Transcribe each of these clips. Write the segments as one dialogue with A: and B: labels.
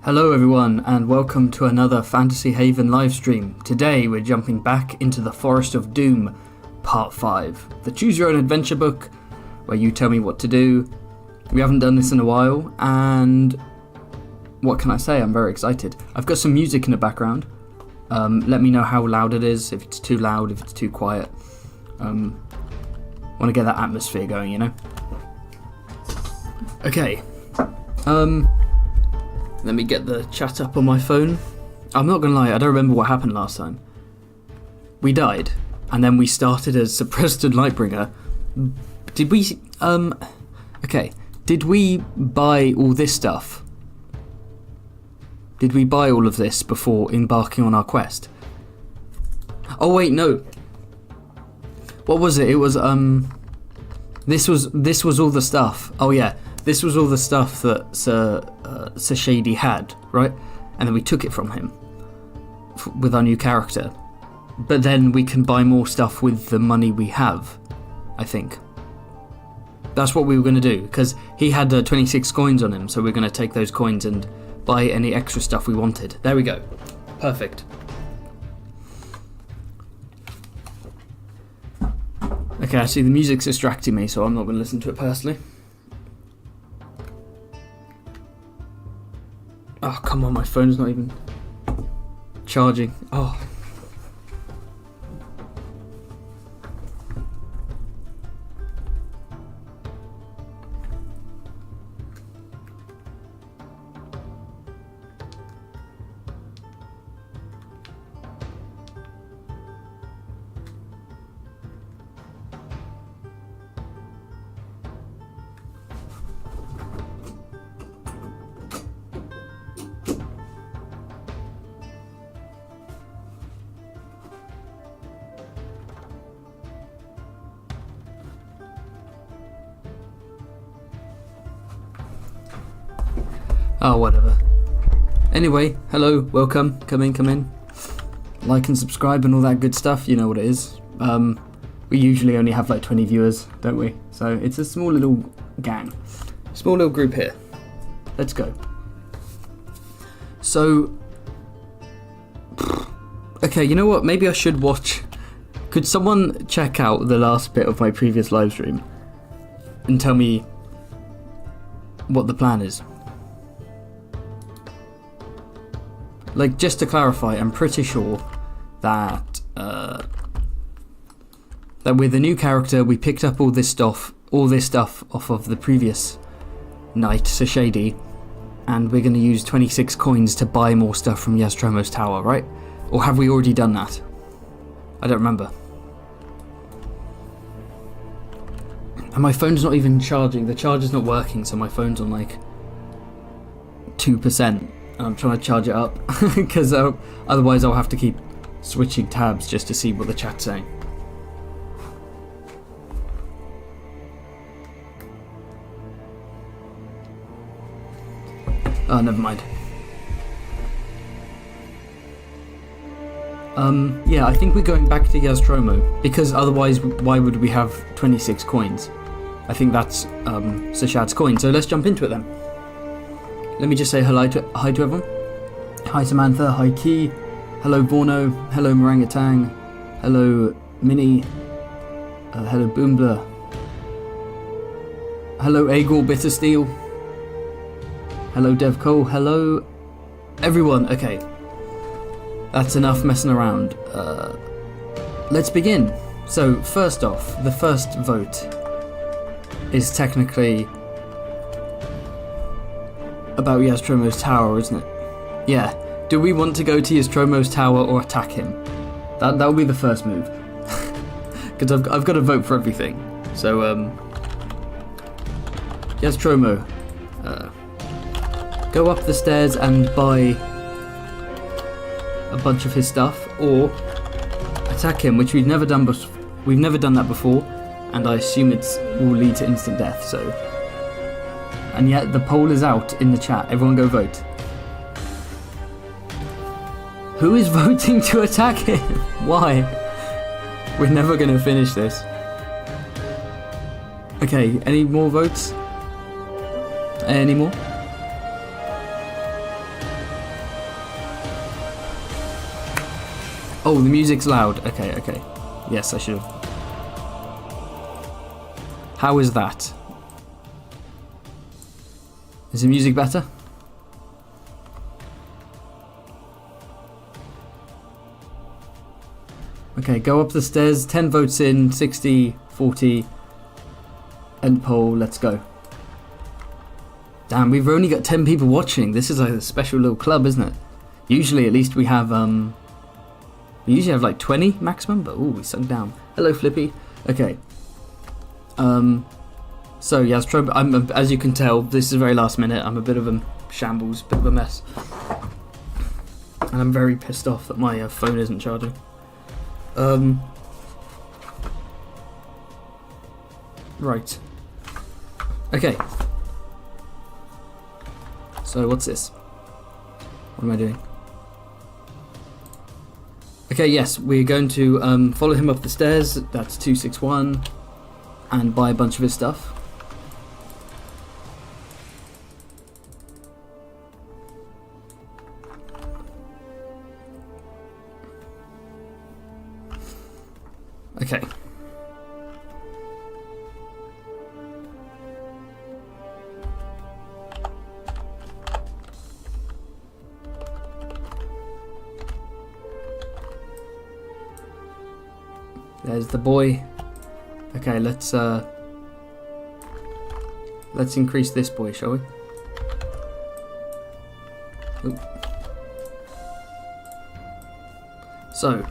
A: Hello everyone and welcome to another Fantasy Haven livestream. Today we're jumping back into the Forest of Doom, Part 5. The Choose Your Own Adventure book, where you tell me what to do. We haven't done this in a while and what can I say, I'm very excited. I've got some music in the background. Let me know how loud it is, if it's too loud, if it's too quiet. Want to get that atmosphere going, you know? Okay. Let me get the chat up on my phone. I'm not gonna lie, I don't remember what happened last time. We died, and then we started as Suppressed and Lightbringer. Did we, okay. Did we buy all this stuff? Did we buy all of this before embarking on our quest? Oh wait, no. What was it? It was, this was all the stuff. Oh yeah. This was all the stuff that Sir Shady had, right? And then we took it from him with our new character. But then we can buy more stuff with the money we have, I think. That's what we were going to do, because he had 26 coins on him, so we're going to take those coins and buy any extra stuff we wanted. There we go. Perfect. Okay, actually the music's distracting me, so I'm not going to listen to it personally. Oh, come on, my phone's not even charging. Oh. Oh, whatever. Anyway, hello, welcome, come in. Like and subscribe and all that good stuff, you know what it is. We usually only have like 20 viewers, don't we? So it's a small little gang. Small little group here. Let's go. So, okay, you know what? Maybe I should watch. Could someone check out the last bit of my previous live stream and tell me what the plan is? Like, just to clarify, I'm pretty sure that that with the new character, we picked up all this stuff off of the previous knight, Sir Shady, and we're going to use 26 coins to buy more stuff from Westeros Tower, right? Or have we already done that? I don't remember. And my phone's not even charging. The charger's not working, so my phone's on like 2%. And I'm trying to charge it up because otherwise I'll have to keep switching tabs just to see what the chat's saying. Oh, never mind. Yeah, I think we're going back to Westeros because otherwise why would we have 26 coins? I think that's Sir Shad's coin, so let's jump into it then. Let me just say hi to everyone. Hi Samantha, hi Key, hello Borno, hello Morangatang, hello Minnie, hello Boombler, hello Agor Bittersteel, hello Dev Cole, hello everyone. Okay, that's enough messing around. Let's begin. So first off, the first vote is technically about Westeros Tower, isn't it? Yeah. Do we want to go to Westeros Tower or attack him? That will be the first move. Because I've got to vote for everything. So, Westeros. Go up the stairs and buy a bunch of his stuff, or attack him, which we've never done we've never done that before, and I assume it will lead to instant death, so. And yet the poll is out in the chat. Everyone go vote. Who is voting to attack him? Why? We're never going to finish this. Okay, any more votes? Any more? Oh, the music's loud. Okay, okay. Yes, I should have. How is that? Is the music better? Okay, go up the stairs. 10 votes in, 60, 40. End poll, let's go. Damn, we've only got 10 people watching. This is like a special little club, isn't it? Usually, at least we have, we usually have like 20 maximum, but ooh, we sunk down. Hello, Flippy. Okay. So yeah, as you can tell, this is very last minute. I'm a bit of a shambles, bit of a mess. And I'm very pissed off that my phone isn't charging. Right. Okay. So what's this? What am I doing? Okay, yes, we're going to follow him up the stairs. That's 261, and buy a bunch of his stuff. Okay. There's the boy. Okay, let's increase this boy, shall we? Ooh. So,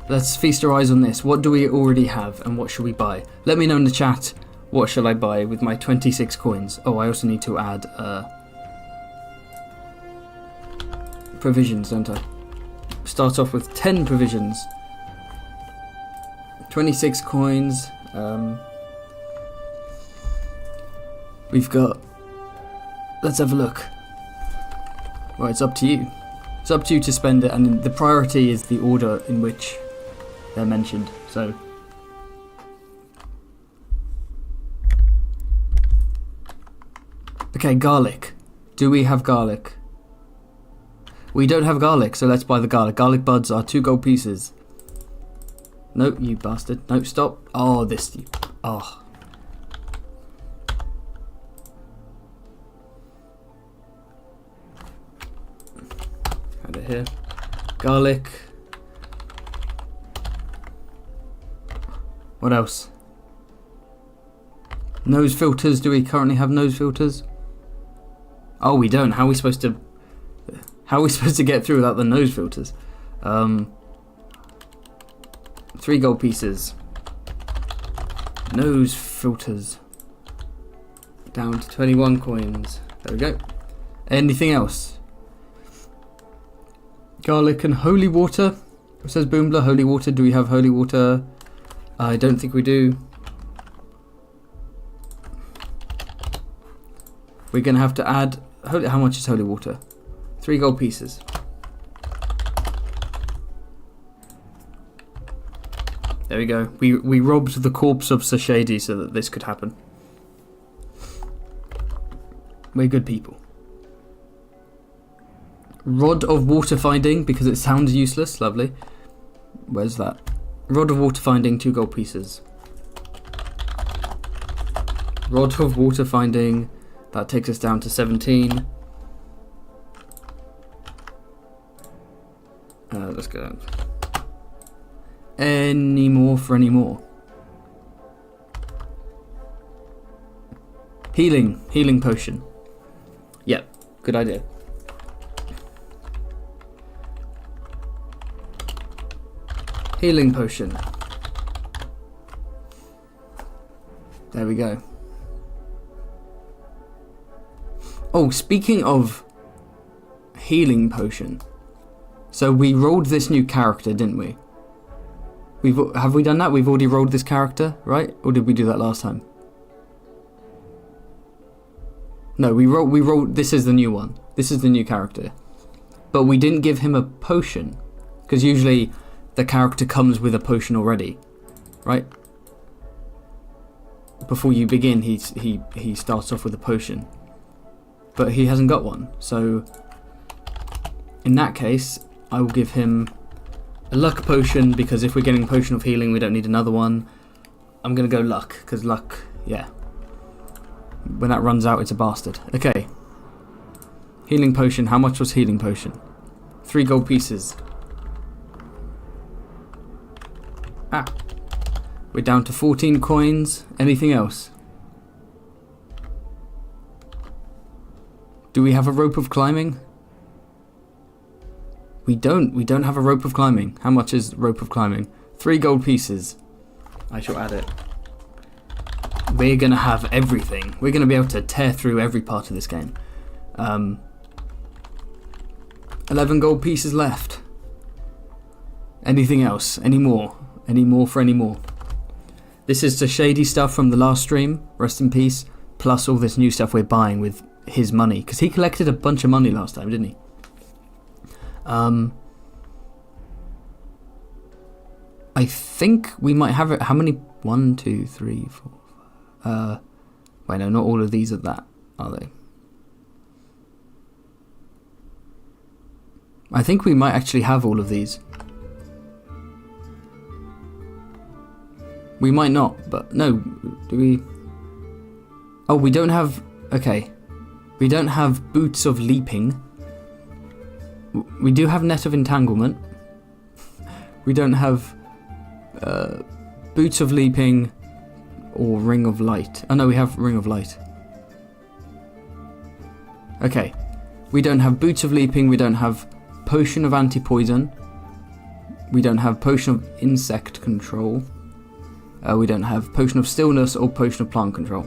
A: let's feast our eyes on this. What do we already have, and what should we buy? Let me know in the chat. What shall I buy with my 26 coins? Oh, I also need to add provisions, don't I? Start off with 10 provisions. 26 coins. We've got. Let's have a look. Well, it's up to you. It's up to you to spend it, and the priority is the order in which they're mentioned. So. Okay, garlic. Do we have garlic? We don't have garlic, so let's buy the garlic. Garlic buds are 2 gold pieces. No, you bastard. No, stop. Oh, this. Oh. Add it here. Garlic. What else? Nose filters. Do we currently have nose filters? Oh, we don't. How are we supposed to get through without the nose filters? 3 gold pieces. Nose filters. Down to 21 coins. There we go. Anything else? Garlic and holy water. It says Boombler, holy water. Do we have holy water? I don't think we do. We're going to have to add... How much is holy water? 3 gold pieces. There we go. We robbed the corpse of Sir Shady so that this could happen. We're good people. Rod of water finding, because it sounds useless. Lovely. Where's that? Rod of water finding, 2 gold pieces. Rod of water finding. That takes us down to 17. Let's go. Any more for any more? Healing potion. Yep, good idea. Healing potion. There we go. Oh, speaking of healing potion. So we rolled this new character, didn't we? Have we done that? We've already rolled this character, right? Or did we do that last time? No, we rolled. This is the new one. This is the new character. But we didn't give him a potion, because usually the character comes with a potion already, right? Before you begin, he starts off with a potion, but he hasn't got one. So in that case, I will give him A luck potion, because if we're getting a potion of healing, we don't need another one. I'm going to go luck, because luck, yeah. When that runs out, it's a bastard. Okay. Healing potion. How much was healing potion? 3 gold pieces. Ah. We're down to 14 coins. Anything else? Do we have a rope of climbing? We don't. We don't have a rope of climbing. How much is rope of climbing? 3 gold pieces. I shall add it. We're going to have everything. We're going to be able to tear through every part of this game. 11 gold pieces left. Anything else? Any more? Any more for any more? This is the shady stuff from the last stream. Rest in peace. Plus all this new stuff we're buying with his money. Because he collected a bunch of money last time, didn't he? I think we might have it. How many? 1, 2, 3, 4, 5. Wait, no, not all of these are that, are they? I think we might actually have all of these. We might not, but no. Do we? Oh, we don't have. Okay. We don't have boots of leaping. We do have net of entanglement. We don't have boots of leaping or ring of light. Oh no, we have ring of light. Okay. We don't have boots of leaping. We don't have potion of anti-poison. We don't have potion of insect control. We don't have potion of stillness or potion of plant control.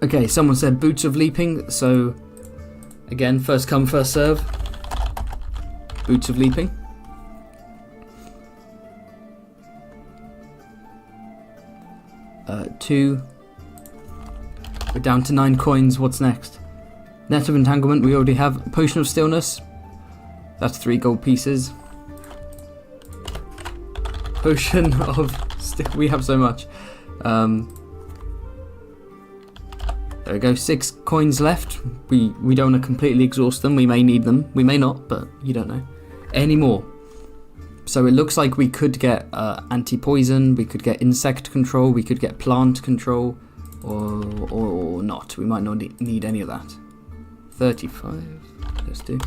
A: Okay, someone said boots of leaping, so again, first come, first serve. Boots of leaping. Two. We're down to 9 coins. What's next? Net of entanglement. We already have potion of stillness. That's 3 gold pieces. Potion of we have so much. There we go, 6 coins left. We don't want to completely exhaust them. We may need them. We may not, but you don't know. Any more? So it looks like we could get anti-poison, we could get insect control, we could get plant control, or not. We might not need any of that. 35. Let's do.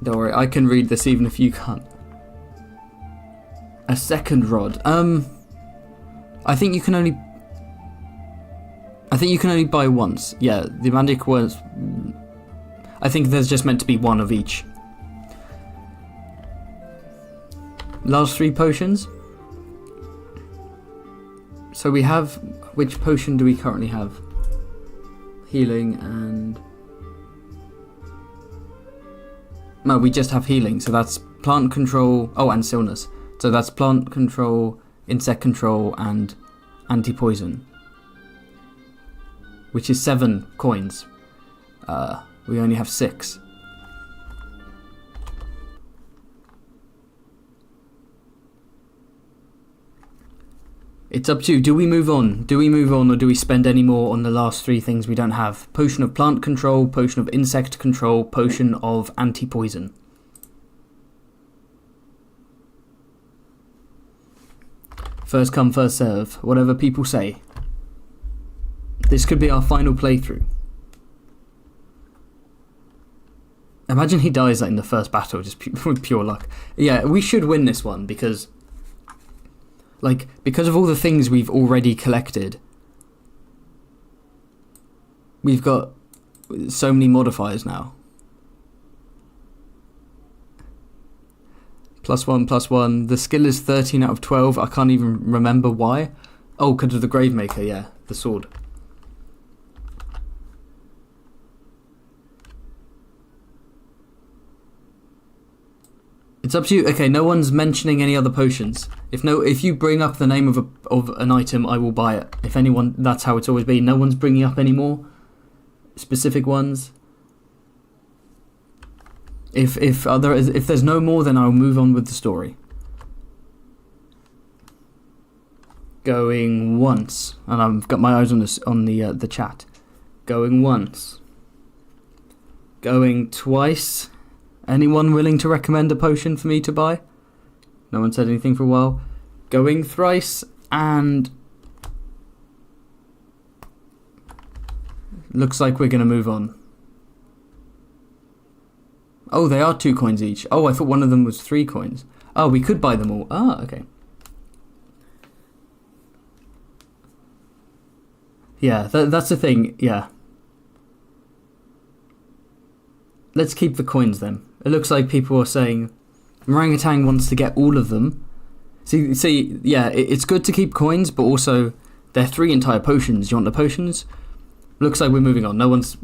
A: Don't worry, I can read this even if you can't. A second rod. I think you can only buy once. Yeah, the magic was. I think there's just meant to be one of each. Last 3 potions. So we have. Which potion do we currently have? Healing and. No, we just have healing. So that's plant control. Oh, and stillness. So that's plant control, insect control, and anti-poison. Which is 7 coins. We only have 6. It's up to you. Do we move on? Do we move on, or do we spend any more on the last 3 things we don't have? Potion of plant control, potion of insect control, potion of anti-poison. First come, first serve. Whatever people say. This could be our final playthrough. Imagine he dies like in the first battle, just with pure luck. Yeah, we should win this one because of all the things we've already collected. We've got so many modifiers now. +1, +1. The skill is 13 out of 12. I can't even remember why. Oh, because of the Gravemaker, yeah. The sword. It's up to you. Okay, no one's mentioning any other potions. If you bring up the name of an item, I will buy it. If anyone, that's how it's always been. No one's bringing up any more specific ones. If there's no more, then I'll move on with the story. Going once, and I've got my eyes on this on the chat. Going once. Going twice. Anyone willing to recommend a potion for me to buy? No one said anything for a while. Going thrice, and looks like we're going to move on. Oh, they are 2 coins each. Oh, I thought one of them was 3 coins. Oh, we could buy them all. Ah, okay. Yeah, that's the thing, yeah. Let's keep the coins then. It looks like people are saying Orangutan wants to get all of them. See, yeah, it's good to keep coins, but also they're 3 entire potions. You want the potions? Looks like we're moving on. No one's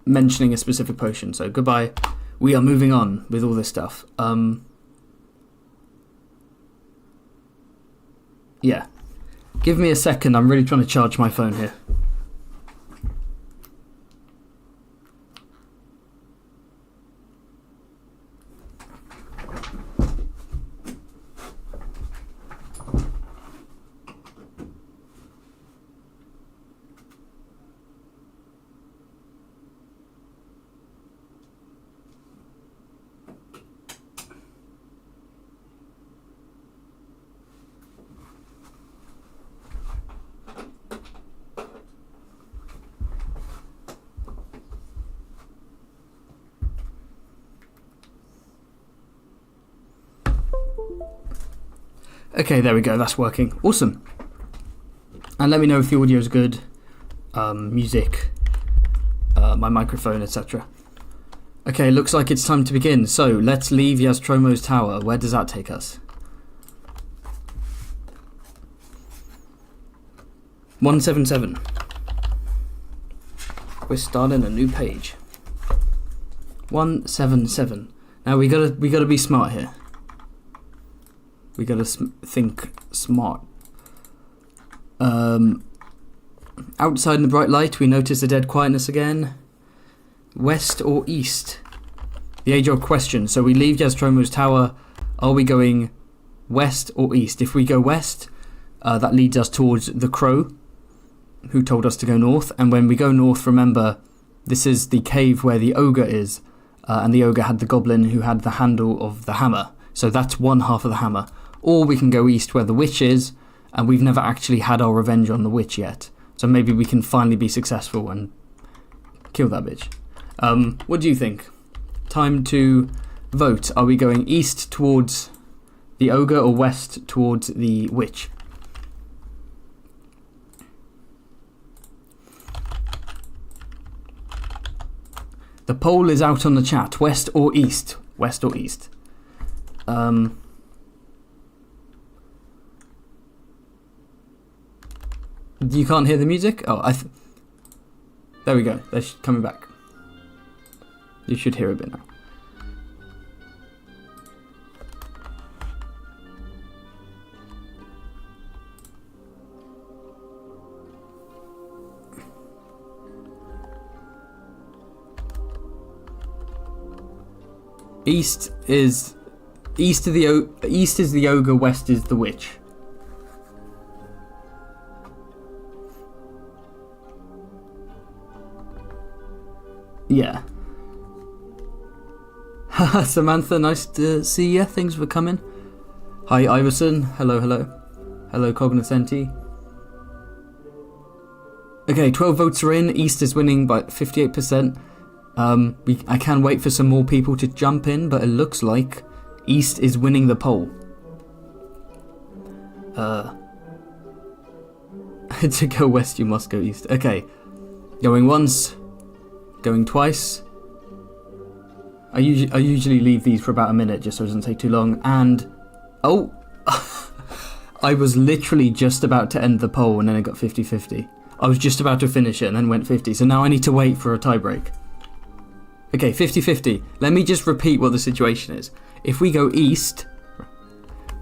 A: mentioning a specific potion, so goodbye. We are moving on with all this stuff. Yeah. Give me a second, I'm really trying to charge my phone here. Okay, there we go, that's working. Awesome. And let me know if the audio is good, music, my microphone, etc. Okay, looks like it's time to begin. So, let's leave Yaztromo's tower. Where does that take us? 177. We're starting a new page. 177. Now we gotta be smart here. We gotta think smart. Outside in the bright light, we notice the dead quietness again. West or east? The age-old question. So we leave Yaztromo's tower. Are we going west or east? If we go west, that leads us towards the Crow, who told us to go north. And when we go north, remember, this is the cave where the ogre is. And the ogre had the goblin who had the handle of the hammer. So that's one half of the hammer. Or we can go east where the witch is, and we've never actually had our revenge on the witch yet. So maybe we can finally be successful and kill that bitch. What do you think? Time to vote. Are we going east towards the ogre or west towards the witch? The poll is out on the chat. West or east? West or east? You can't hear the music? Oh, there we go. They're coming back. You should hear a bit now. East is the ogre, west is the witch. Yeah. Haha, Samantha, nice to see you. Thanks for coming. Hi, Iverson. Hello, hello. Hello, Cognoscenti. Okay, 12 votes are in. East is winning by 58%. I can wait for some more people to jump in, but it looks like East is winning the poll. To go west, you must go east. Okay. Going once. Going twice. I usually leave these for about a minute just so it doesn't take too long. And oh, I was literally just about to end the poll and then it got 50-50. I was just about to finish it and then went 50. So now I need to wait for a tie break. Okay, 50-50. Let me just repeat what the situation is. If we go east,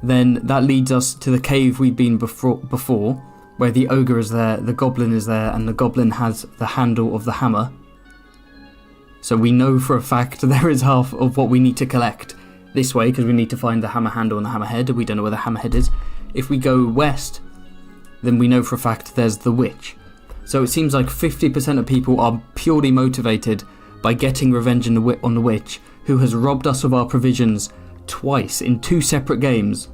A: then that leads us to the cave we've been before, where the ogre is there, the goblin is there, and the goblin has the handle of the hammer. So we know for a fact there is half of what we need to collect this way, because we need to find the hammer handle and the hammer head. We don't know where the hammer head is. If we go west, then we know for a fact there's the witch. So it seems like 50% of people are purely motivated by getting revenge on the witch, who has robbed us of our provisions twice in 2 separate games.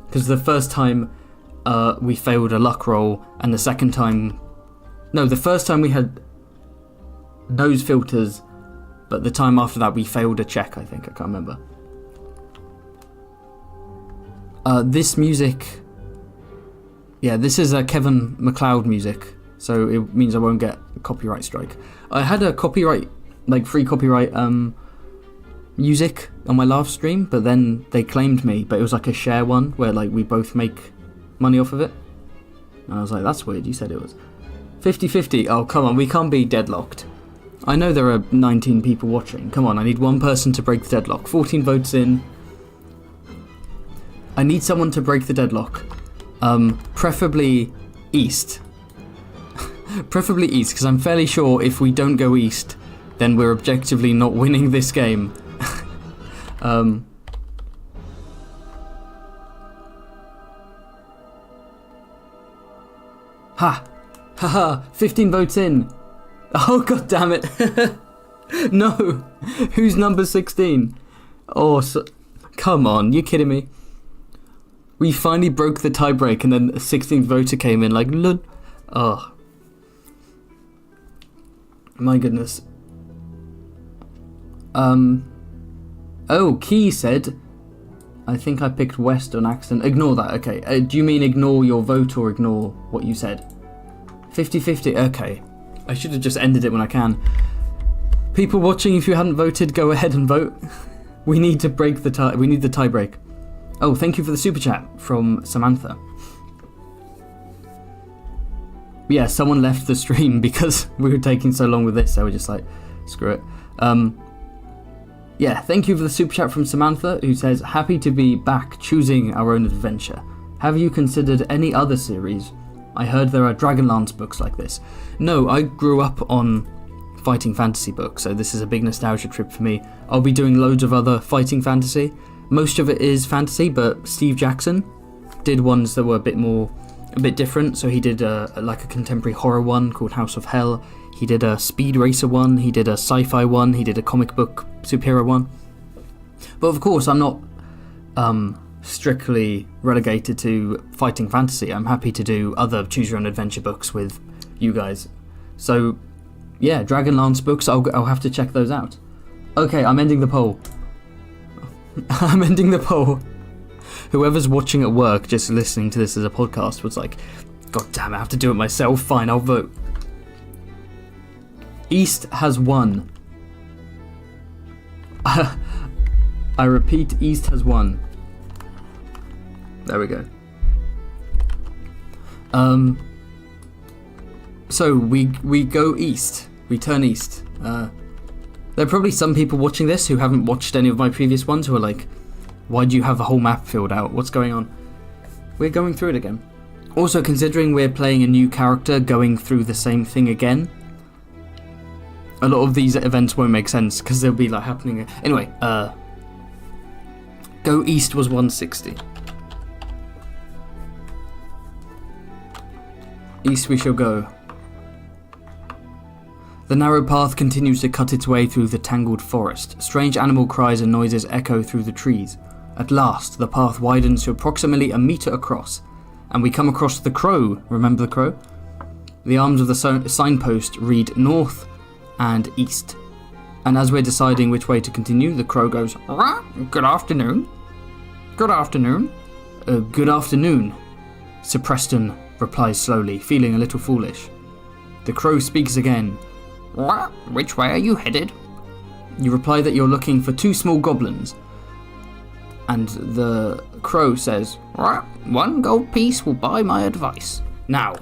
A: Because the first time we failed a luck roll, and the second time... No, the first time we had nose filters, but the time after that we failed a check, I think. I can't remember. This music... Yeah, this is Kevin MacLeod music, so it means I won't get a copyright strike. I had a copyright, free copyright music on my last stream, but then they claimed me, but it was like a share one, where we both make money off of it. And I was like, that's weird, you said it was 50-50. Oh, come on, we can't be deadlocked. I know there are 19 people watching. Come on, I need one person to break the deadlock. 14 votes in. I need someone to break the deadlock. Preferably east. Preferably east, because I'm fairly sure if we don't go east, then we're objectively not winning this game. Haha, 15 votes in. Oh, god damn it. No, who's number 16? Oh, come on, you kidding me? We finally broke the tiebreak, and then a 16th voter came in lol. Oh. My goodness. Oh, Key said, I think I picked West on accident. Ignore that, okay. Do you mean ignore your vote or ignore what you said? 50-50, okay. I should have just ended it when I can. People watching, if you hadn't voted, go ahead and vote. We need to break the tie. We need the tie break. Oh, thank you for the super chat from Samantha. Yeah, someone left the stream because we were taking so long with this, so we're just like, screw it. Yeah, thank you for the super chat from Samantha, who says, happy to be back choosing our own adventure. Have you considered any other series? I heard there are Dragonlance books like this. No, I grew up on fighting fantasy books, so this is a big nostalgia trip for me. I'll be doing loads of other fighting fantasy. Most of it is fantasy, but Steve Jackson did ones that were a bit different. So he did a contemporary horror one called House of Hell. He did a speed racer one. He did a sci-fi one. He did a comic book superhero one. But of course, I'm not strictly relegated to fighting fantasy. I'm happy to do other choose your own adventure books with you guys. So yeah, Dragonlance books, I'll have to check those out. Okay, I'm ending the poll. I'm ending the poll. Whoever's watching at work, just listening to this as a podcast, was like, God damn it, I have to do it myself. Fine, I'll vote. East has won. I repeat, East has won. There we go. So we go east. We turn east. There are probably some people watching this who haven't watched any of my previous ones who are like, why do you have the whole map filled out? What's going on? We're going through it again. Also, considering we're playing a new character going through the same thing again, a lot of these events won't make sense because they'll be happening. Anyway, go east was 160. East we shall go. The narrow path continues to cut its way through the tangled forest. Strange animal cries and noises echo through the trees. At last, the path widens to approximately a meter across, and we come across the crow. Remember the crow? The arms of the signpost read north and east. And as we're deciding which way to continue, the crow goes, "Good afternoon. Good afternoon. Good afternoon," Sir Preston replies slowly, feeling a little foolish. The crow speaks again. "Which way are you headed?" You reply that you're looking for 2 small goblins. And the crow says, "1 gold piece will buy my advice." Now,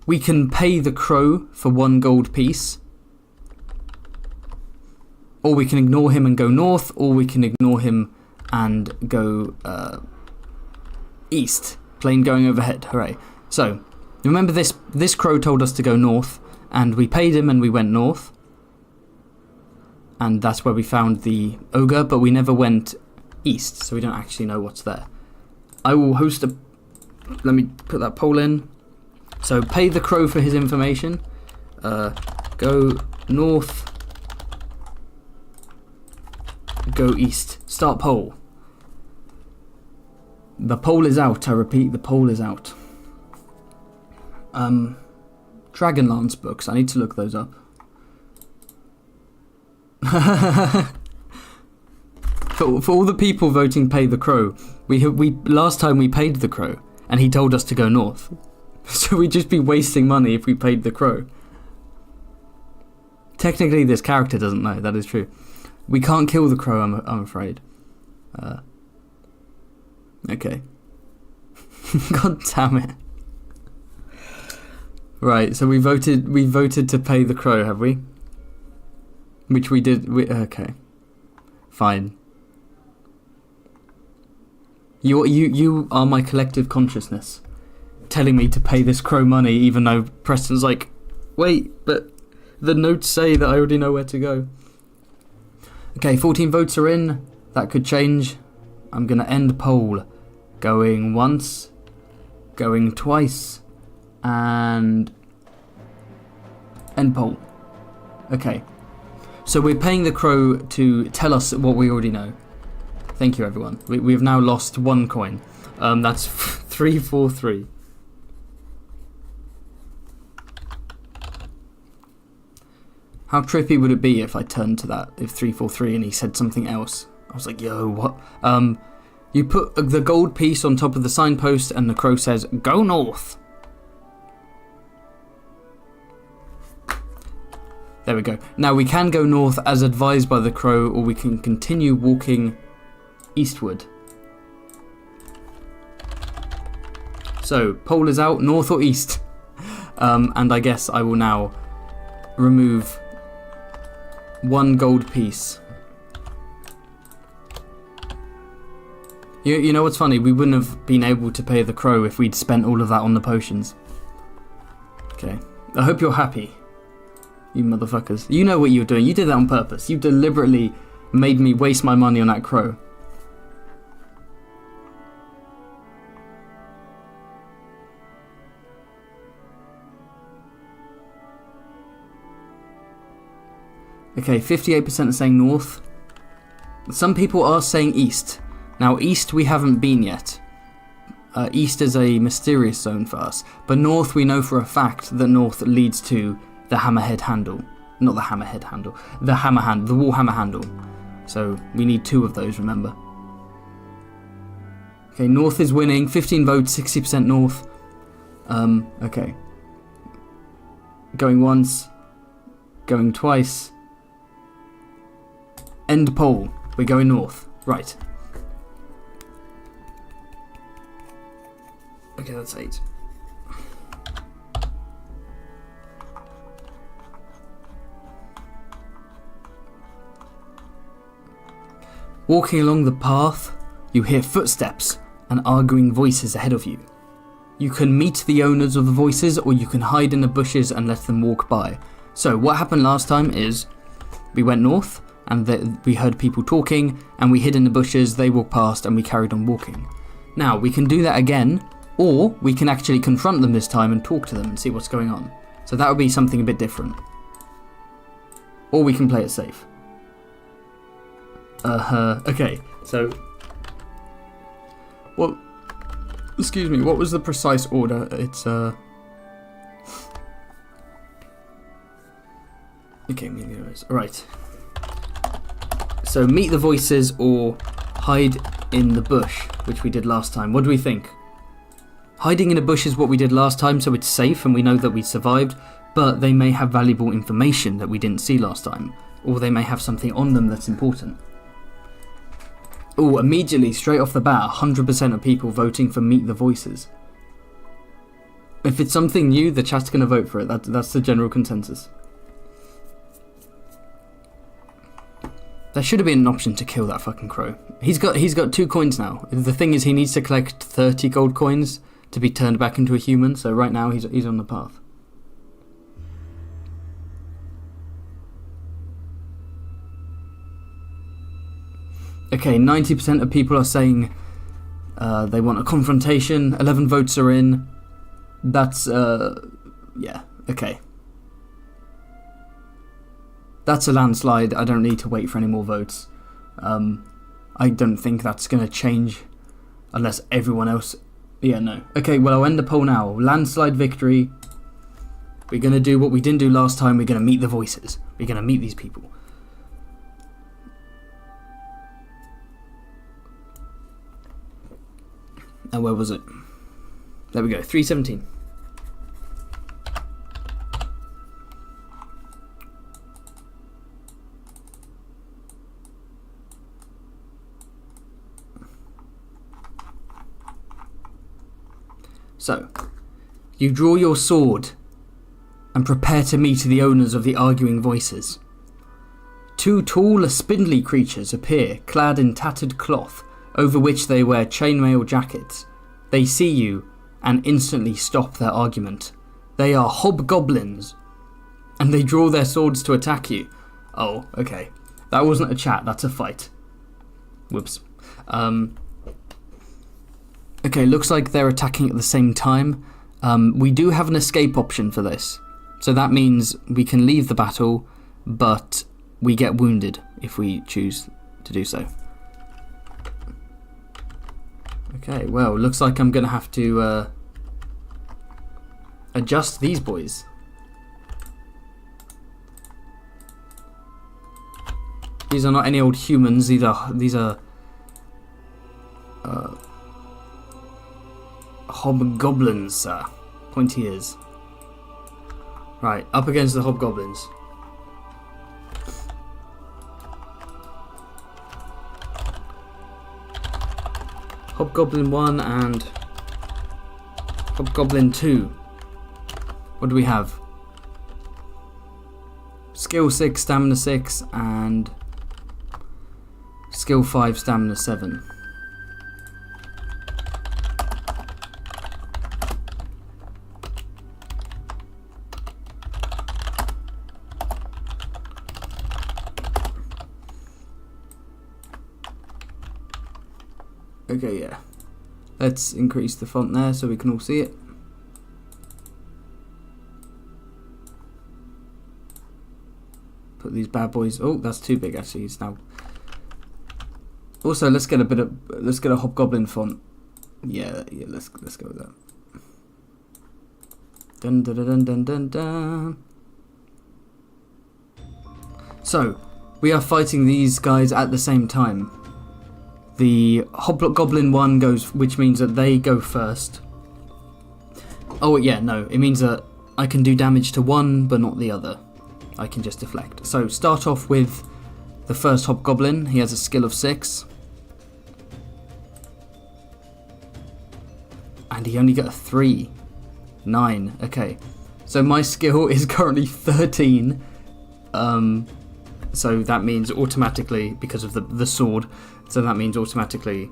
A: we can pay the crow for 1 gold piece, or we can ignore him and go north, or we can ignore him and go east. Plane going overhead, hooray. So, remember this crow told us to go north, and we paid him and we went north. And that's where we found the ogre, but we never went east, so we don't actually know what's there. I will host let me put that poll in. So, pay the crow for his information. Go north. Go east. Start poll. The poll is out. I repeat, the poll is out. Dragonlance books. I need to look those up. For all the people voting pay the crow, we last time we paid the crow, and he told us to go north. So we'd just be wasting money if we paid the crow. Technically, this character doesn't know. That is true. We can't kill the crow, I'm afraid. Okay. God damn it. Right, so we voted to pay the crow, have we? Which we did. Okay. Fine. You are my collective consciousness, telling me to pay this crow money, even though Preston's like, wait, but the notes say that I already know where to go. Okay, 14 votes are in. That could change. I'm gonna end poll. Going once, going twice, and end poll. Okay. So we're paying the crow to tell us what we already know. Thank you, everyone. We have now lost 1 coin. That's 343. How trippy would it be if I turned to that, if 343 and he said something else? I was like, yo, what? You put the gold piece on top of the signpost and the crow says, go north. There we go. Now we can go north as advised by the crow, or we can continue walking eastward. So, poll is out, north or east? And I guess I will now remove 1 gold piece. You know what's funny? We wouldn't have been able to pay the crow if we'd spent all of that on the potions. Okay. I hope you're happy, you motherfuckers. You know what you're doing. You did that on purpose. You deliberately made me waste my money on that crow. Okay, 58% are saying north. Some people are saying east. Now, east we haven't been yet. East is a mysterious zone for us. But north, we know for a fact that north leads to the hammerhead handle. Not the hammerhead handle. The hammer handle. The warhammer handle. So, we need 2 of those, remember. Okay, north is winning. 15 votes, 60% north. Okay. Going once. Going twice. End poll. We're going north. Right. Okay, that's 8. Walking along the path, you hear footsteps and arguing voices ahead of you. You can meet the owners of the voices, or you can hide in the bushes and let them walk by. So what happened last time is we went north and we heard people talking and we hid in the bushes, they walked past and we carried on walking. Now we can do that again, or we can actually confront them this time and talk to them and see what's going on. So that would be something a bit different. Or we can play it safe. Okay, so... Well, excuse me, what was the precise order? It's, Okay, alright. So, meet the voices or hide in the bush, which we did last time. What do we think? Hiding in a bush is what we did last time, so it's safe and we know that we survived, but they may have valuable information that we didn't see last time, or they may have something on them that's important. Oh, immediately, straight off the bat, 100% of people voting for Meet the Voices. If it's something new, the chat's going to vote for it. That's the general consensus. There should have been an option to kill that fucking crow. He's got 2 coins now. The thing is, he needs to collect 30 gold coins to be turned back into a human, so right now he's on the path. Okay, 90% of people are saying they want a confrontation. 11 votes are in. That's, yeah, okay. That's a landslide. I don't need to wait for any more votes. I don't think that's going to change unless everyone else... Yeah, no. Okay, well, I'll end the poll now. Landslide victory. We're going to do what we didn't do last time. We're going to meet the voices. We're going to meet these people. And where was it? There we go, 317. So, you draw your sword and prepare to meet the owners of the arguing voices. Two tall, spindly creatures appear, clad in tattered cloth, over which they wear chainmail jackets. They see you and instantly stop their argument. They are hobgoblins, and they draw their swords to attack you. Oh, okay. That wasn't a chat, that's a fight. Whoops. Okay, looks like they're attacking at the same time. We do have an escape option for this. So that means we can leave the battle, but we get wounded if we choose to do so. Okay, well, looks like I'm going to have to adjust these boys. These are not any old humans, these are hobgoblins, sir. Pointy ears. Right, up against the hobgoblins. Hobgoblin 1 and Hobgoblin 2. What do we have? Skill 6, Stamina 6, and Skill 5, Stamina 7. Okay, yeah. Let's increase the font there so we can all see it. Put these bad boys. Oh, that's too big actually. It's now. Also, let's get a hobgoblin font. Yeah. Let's go with that. Dun dun dun dun dun dun. So, we are fighting these guys at the same time. The Hobgoblin 1 goes, which means that they go first. Oh yeah, no, it means that I can do damage to one but not the other. I can just deflect. So start off with the first Hobgoblin. He has a skill of 6. And he only got a 3. 9, okay. So my skill is currently 13. So that means automatically, because of the sword, so that means automatically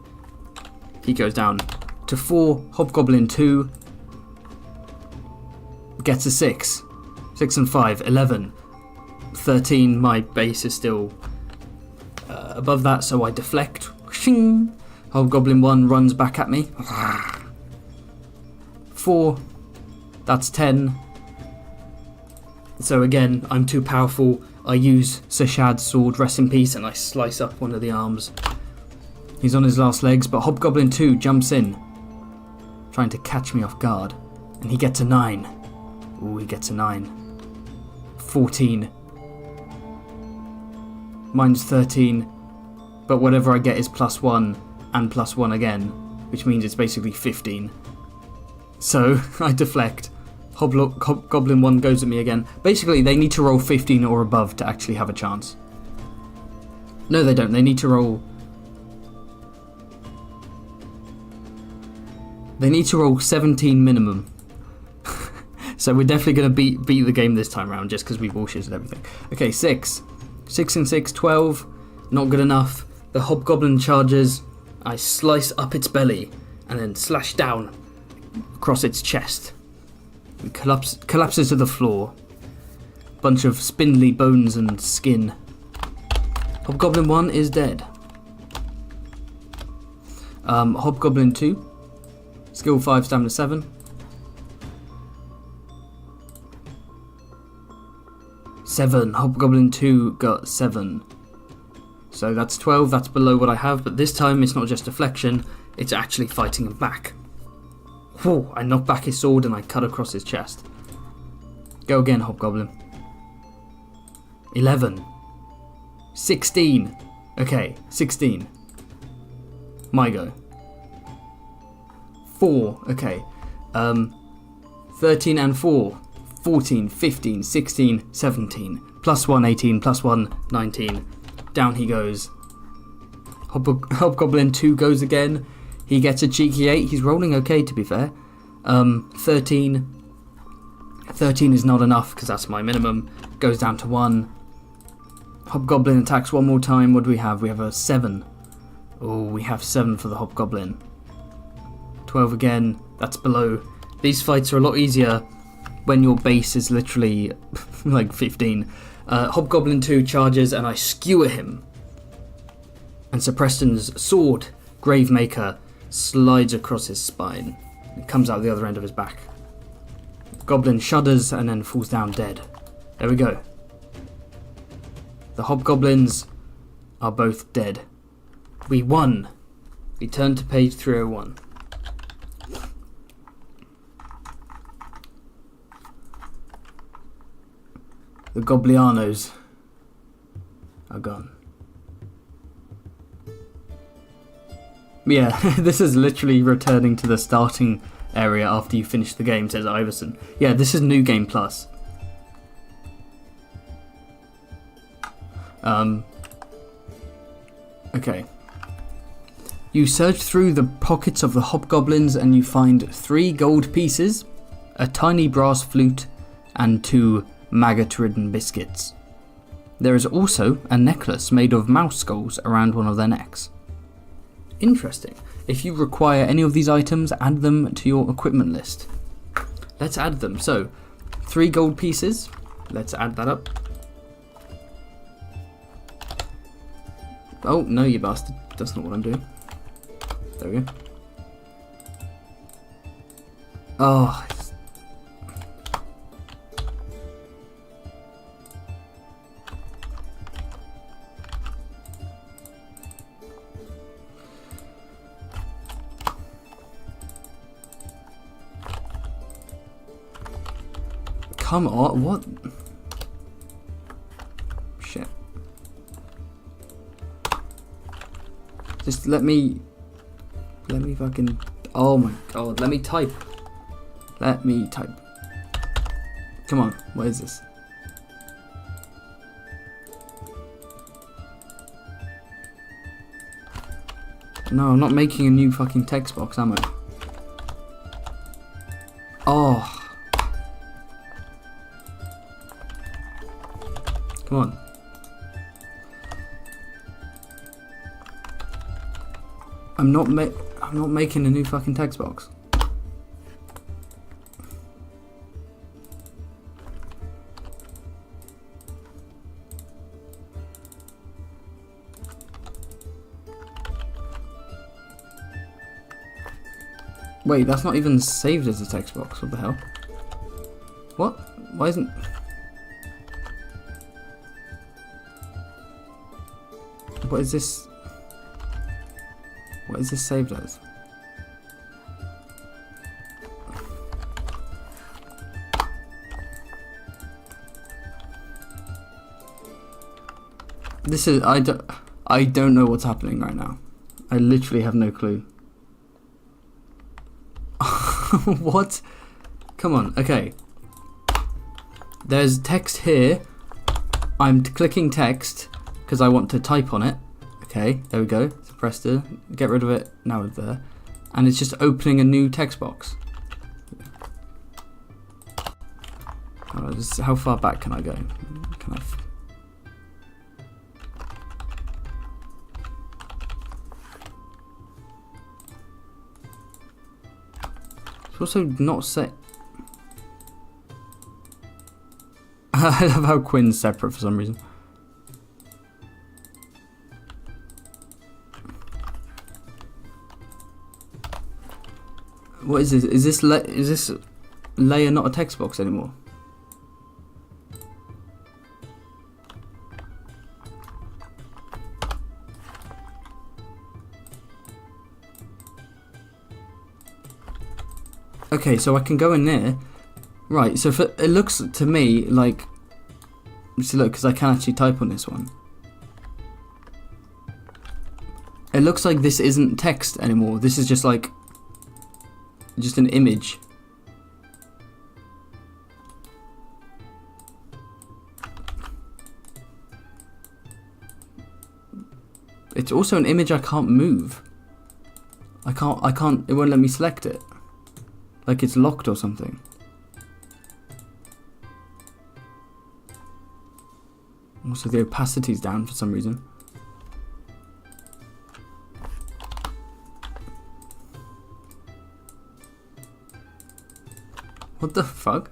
A: he goes down to 4. Hobgoblin 2 gets a 6. 6 and 5, 11. 13, my base is still above that, so I deflect. Hobgoblin 1 runs back at me. 4, that's 10. So again, I'm too powerful. I use Sashad's sword, rest in peace, and I slice up one of the arms. He's on his last legs, but Hobgoblin 2 jumps in, trying to catch me off guard. And he gets a 9. Ooh, he gets a 9. 14. Mine's 13, but whatever I get is +1 and +1 again, which means it's basically 15. So, I deflect. Hobgoblin 1 goes at me again. Basically, they need to roll 15 or above to actually have a chance. No, they don't. They need to roll... They need to roll 17 minimum. So we're definitely going to beat the game this time around, just because we bullshitted everything. Okay, 6. 6 and 6, 12. Not good enough. The Hobgoblin charges. I slice up its belly, and then slash down across its chest. It collapses to the floor. Bunch of spindly bones and skin. Hobgoblin 1 is dead. Hobgoblin 2. Skill 5, Stamina 7. 7. Hobgoblin 2 got 7. So that's 12, that's below what I have, but this time it's not just deflection, it's actually fighting him back. Whew, I knock back his sword and I cut across his chest. Go again, Hobgoblin. 11. 16. Okay, 16. My go. 4. Okay. 13 and 4. 14, 15, 16, 17. Plus 1, 18. Plus 1, 19. Down he goes. Hobgoblin 2 goes again. He gets a cheeky 8. He's rolling okay, to be fair. 13. 13 is not enough, because that's my minimum. Goes down to 1. Hobgoblin attacks one more time. What do we have? We have a 7. Oh, we have 7 for the Hobgoblin. 12 again. That's below. These fights are a lot easier when your base is literally like 15. Hobgoblin 2 charges and I skewer him. And Sir Preston's sword, Gravemaker, slides across his spine. It comes out the other end of his back. Goblin shudders and then falls down dead. There we go. The Hobgoblins are both dead. We won. We turn to page 301. The Goblianos are gone. Yeah, this is literally returning to the starting area after you finish the game, says Iverson. Yeah, this is New Game Plus. Okay. You search through the pockets of the Hobgoblins and you find 3 gold pieces, a tiny brass flute, and 2 maggot-ridden biscuits. There is also a necklace made of mouse skulls around one of their necks. Interesting. If you require any of these items, add them to your equipment list. Let's add them. So, 3 gold pieces. Let's add that up. Oh, no, you bastard. That's not what I'm doing. There we go. Oh, come on, what? Shit. Just let me fucking, oh my god, let me type. Come on, what is this? No, I'm not making a new fucking text box, am I? Oh. Come on. I'm not making a new fucking text box. Wait, that's not even saved as a text box. What the hell? What? Why isn't... What is this? What is this saved as? This is... I don't know what's happening right now. I literally have no clue. What? Come on, okay. There's text here. I'm clicking text because I want to type on it. Okay, there we go. So press to get rid of it. Now it's there. And it's just opening a new text box. How far back can I go? Can I... It's also not set. I love how Quinn's separate for some reason. What is this? Is this layer not a text box anymore? Okay, so I can go in there. Right, so it looks to me like... See, look, because I can actually type on this one. It looks like this isn't text anymore. This is just like... just an image. It's also an image I can't move. I can't, it won't let me select it. Like it's locked or something. Also the opacity's down for some reason. What the fuck?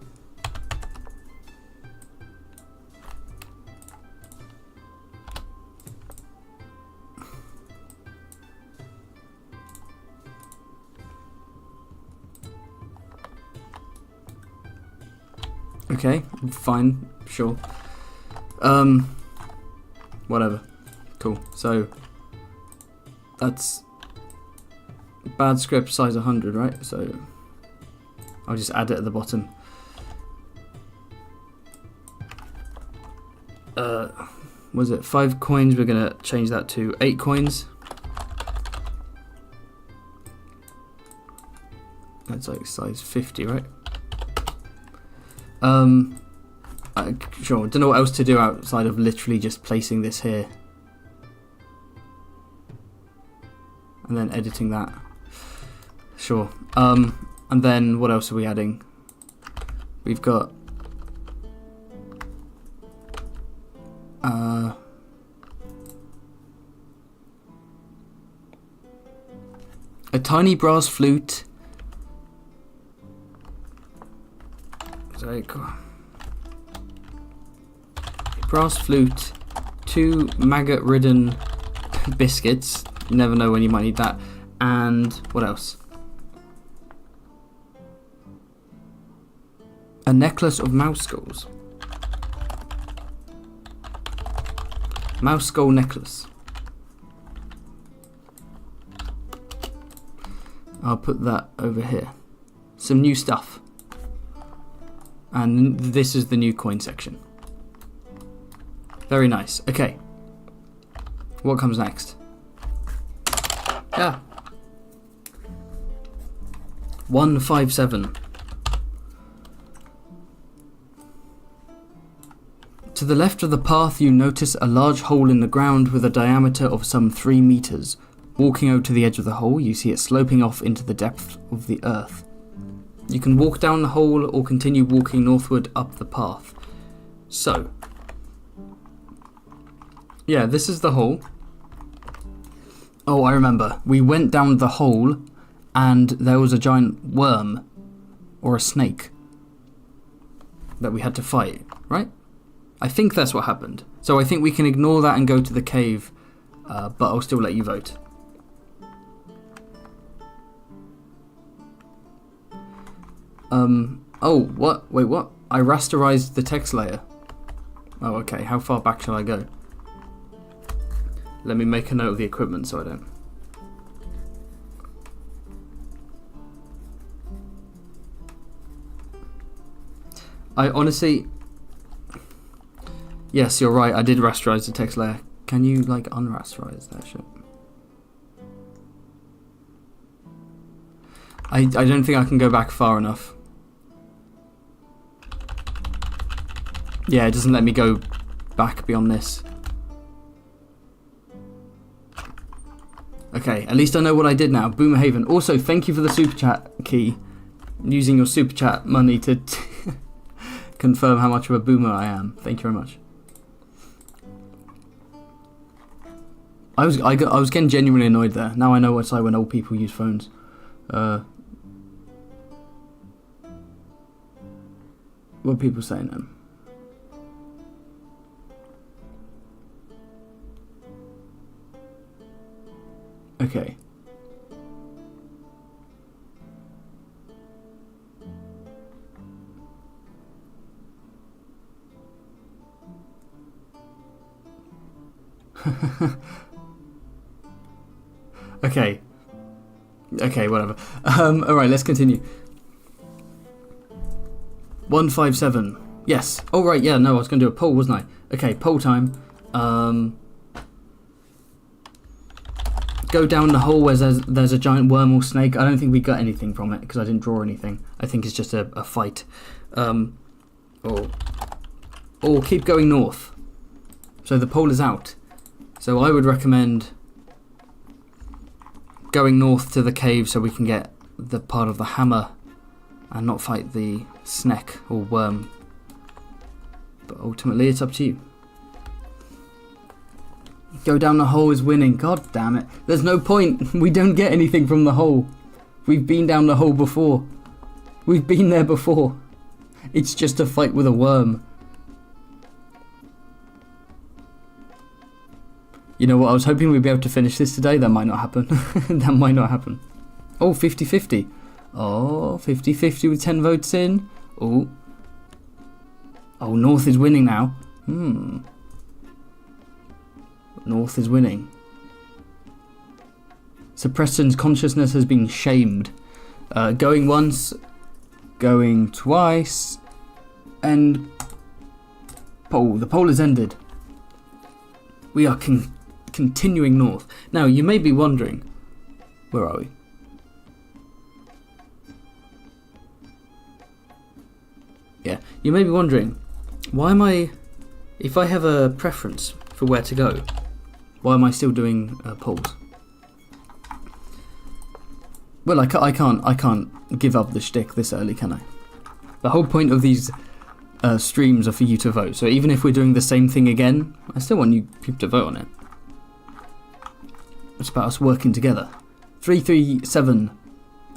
A: Okay, fine, sure. Whatever. Cool. So that's bad script size 100, right? So I'll just add it at the bottom. Was it 5 coins? We're gonna change that to 8 coins. That's like size 50, right? Sure, don't know what else to do outside of literally just placing this here. And then editing that. Sure. And then what else are we adding? We've got a tiny brass flute. Very cool. Brass flute, 2 maggot-ridden biscuits. You never know when you might need that. And what else? A necklace of mouse skulls. Mouse skull necklace. I'll put that over here. Some new stuff. And this is the new coin section. Very nice. Okay. What comes next? Yeah. 157. To the left of the path you notice a large hole in the ground with a diameter of some 3 meters. Walking over to the edge of the hole, you see it sloping off into the depth of the earth. You can walk down the hole or continue walking northward up the path. So, yeah, this is the hole. Oh, I remember. We went down the hole and there was a giant worm or a snake that we had to fight, right? I think that's what happened. So I think we can ignore that and go to the cave, but I'll still let you vote. Oh, what? Wait, what? I rasterized the text layer. Oh, okay. How far back shall I go? Let me make a note of the equipment so I don't. I honestly... Yes, you're right. I did rasterize the text layer. Can you, like, unrasterize that shit? I don't think I can go back far enough. Yeah, it doesn't let me go back beyond this. Okay, at least I know what I did now. Boomer Haven. Also, thank you for the super chat key. Using your super chat money to confirm how much of a boomer I am. Thank you very much. I was getting genuinely annoyed there. Now I know what it's like when old people use phones. What are people saying then? Okay. Okay. Okay, whatever. Alright, let's continue. 157. Yes. Oh, right, yeah, no, I was going to do a poll, wasn't I? Okay, poll time. Go down the hole where there's a giant worm or snake. I don't think we got anything from it because I didn't draw anything. I think it's just a fight. Or keep going north. So the poll is out. So I would recommend going north to the cave so we can get the part of the hammer and not fight the snake or worm. But ultimately it's up to you. Go down the hole is winning. God damn it. There's no point. We don't get anything from the hole. We've been down the hole before. We've been there before. It's just a fight with a worm. You know what? I was hoping we'd be able to finish this today. That might not happen. That might not happen. Oh, 50-50. Oh, 50-50 with 10 votes in. Oh. Oh, North is winning now. North is winning. So Preston's consciousness has been shamed. Going once, going twice, and poll. The poll has ended. We are continuing north. Now, you may be wondering, where are we? Yeah, you may be wondering, why am I, if I have a preference for where to go, why am I still doing polls? Well, I can't give up the shtick this early, can I? The whole point of these streams are for you to vote. So even if we're doing the same thing again, I still want you people to vote on it. It's about us working together. 337.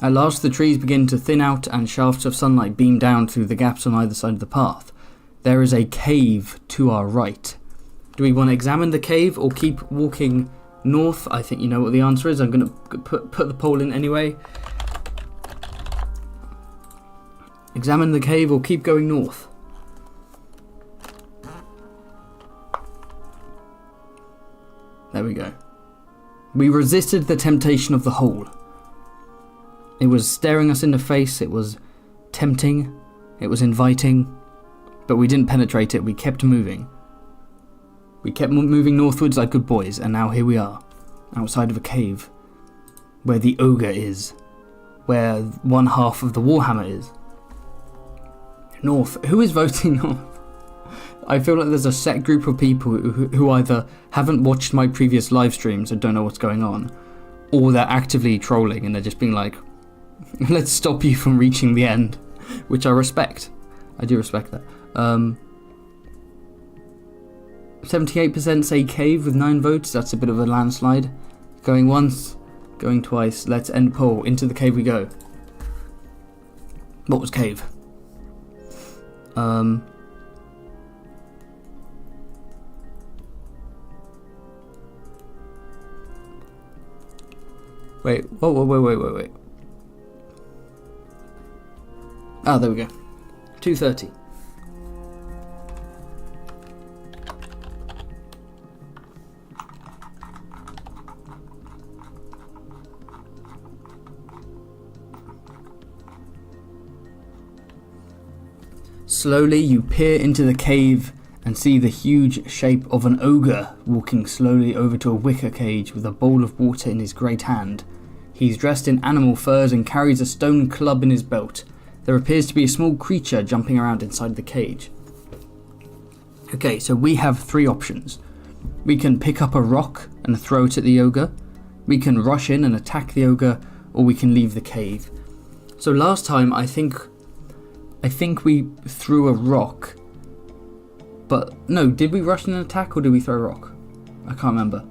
A: At last the trees begin to thin out and shafts of sunlight beam down through the gaps on either side of the path. There is a cave to our right. Do we want to examine the cave or keep walking north? I think you know what the answer is. I'm going to put the poll in anyway. Examine the cave or keep going north? There we go. We resisted the temptation of the hole. It was staring us in the face, it was tempting, it was inviting, but we didn't penetrate it, we kept moving. We kept moving northwards like good boys, and now here we are, outside of a cave, where the ogre is, where one half of the warhammer is. North. Who is voting north? I feel like there's a set group of people who either haven't watched my previous live streams and don't know what's going on, or they're actively trolling and they're just being like, let's stop you from reaching the end, which I respect. I do respect that. 78% say cave with 9 votes. That's a bit of a landslide. Going once, going twice. Let's end poll. Into the cave we go. What was cave? Wait. Wait. Ah, there we go. 2:30. Slowly you peer into the cave and see the huge shape of an ogre walking slowly over to a wicker cage with a bowl of water in his great hand. He's dressed in animal furs and carries a stone club in his belt. There appears to be a small creature jumping around inside the cage. Okay, so we have 3 options. We can pick up a rock and throw it at the ogre. We can rush in and attack the ogre, or we can leave the cave. So last time I think we threw a rock. But no, did we rush in and attack or did we throw a rock? I can't remember.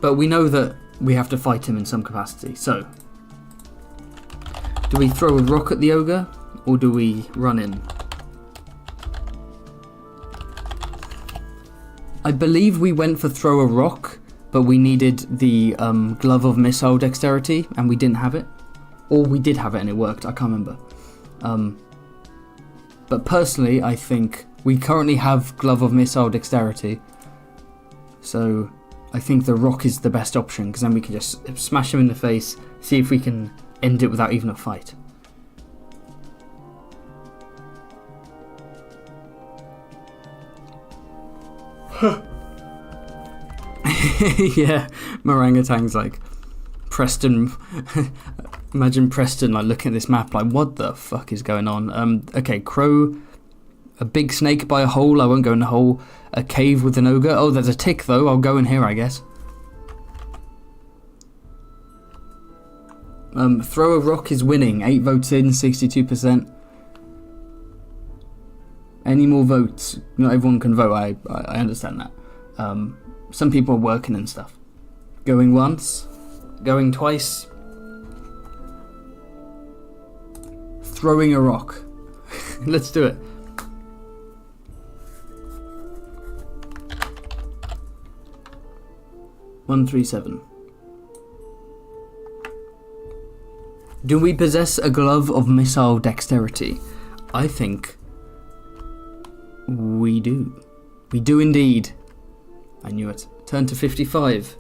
A: But we know that we have to fight him in some capacity. So, do we throw a rock at the ogre or do we run in? I believe we went for throw a rock, but we needed the glove of missile dexterity and we didn't have it. Or we did have it and it worked, I can't remember. But personally, I think we currently have glove of missile dexterity. So I think the rock is the best option because then we can just smash him in the face, see if we can end it without even a fight. Yeah, Orangutan's like, Preston. Imagine Preston like looking at this map like, what the fuck is going on? Okay, crow, a big snake by a hole. I won't go in the hole. A cave with an ogre. Oh, there's a tick though. I'll go in here, I guess. Throw a rock is winning. 8 votes in, 62%. Any more votes? Not everyone can vote. I understand that. Some people are working and stuff. Going once, going twice. Throwing a rock. Let's do it. One, 3, 7. Do we possess a glove of missile dexterity? I think we do. We do indeed. I knew it. Turn to 55.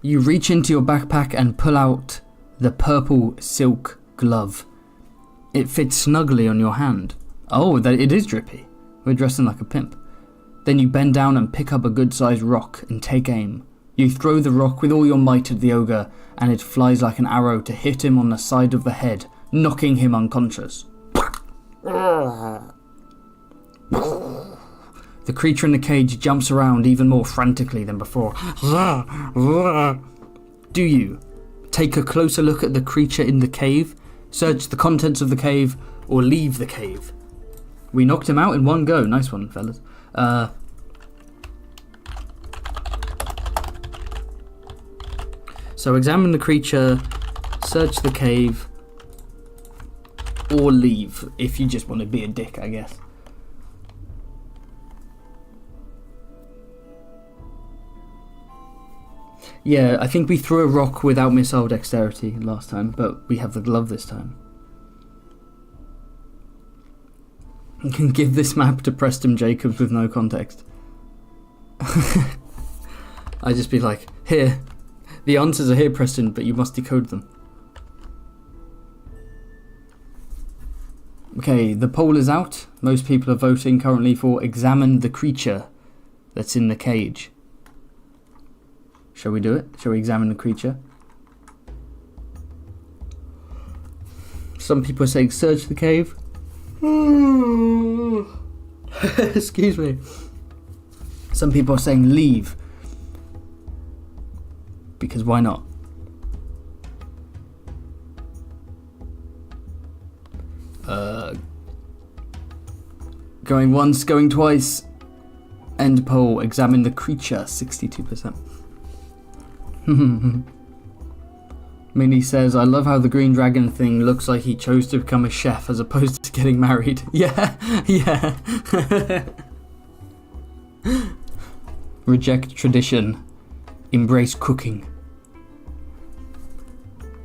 A: You reach into your backpack and pull out the purple silk glove. It fits snugly on your hand. Oh, it is drippy. We're dressing like a pimp. Then you bend down and pick up a good-sized rock and take aim. You throw the rock with all your might at the ogre, and it flies like an arrow to hit him on the side of the head, knocking him unconscious. The creature in the cage jumps around even more frantically than before. Do you take a closer look at the creature in the cave, search the contents of the cave, or leave the cave? We knocked him out in one go. Nice one, fellas. So examine the creature, search the cave, or leave, if you just want to be a dick, I guess. Yeah, I think we threw a rock without missile dexterity last time, but we have the glove this time. You can give this map to Preston Jacobs with no context. I'd just be like, here, the answers are here, Preston, but you must decode them. Okay, the poll is out. Most people are voting currently for examine the creature that's in the cage. Shall we do it? Shall we examine the creature? Some people are saying search the cave. Excuse me. Some people are saying leave. Because why not? Going once, going twice. End poll. Examine the creature. 62%. Minnie says, I love how the green dragon thing looks like he chose to become a chef as opposed to getting married. Yeah, yeah. Reject tradition. Embrace cooking.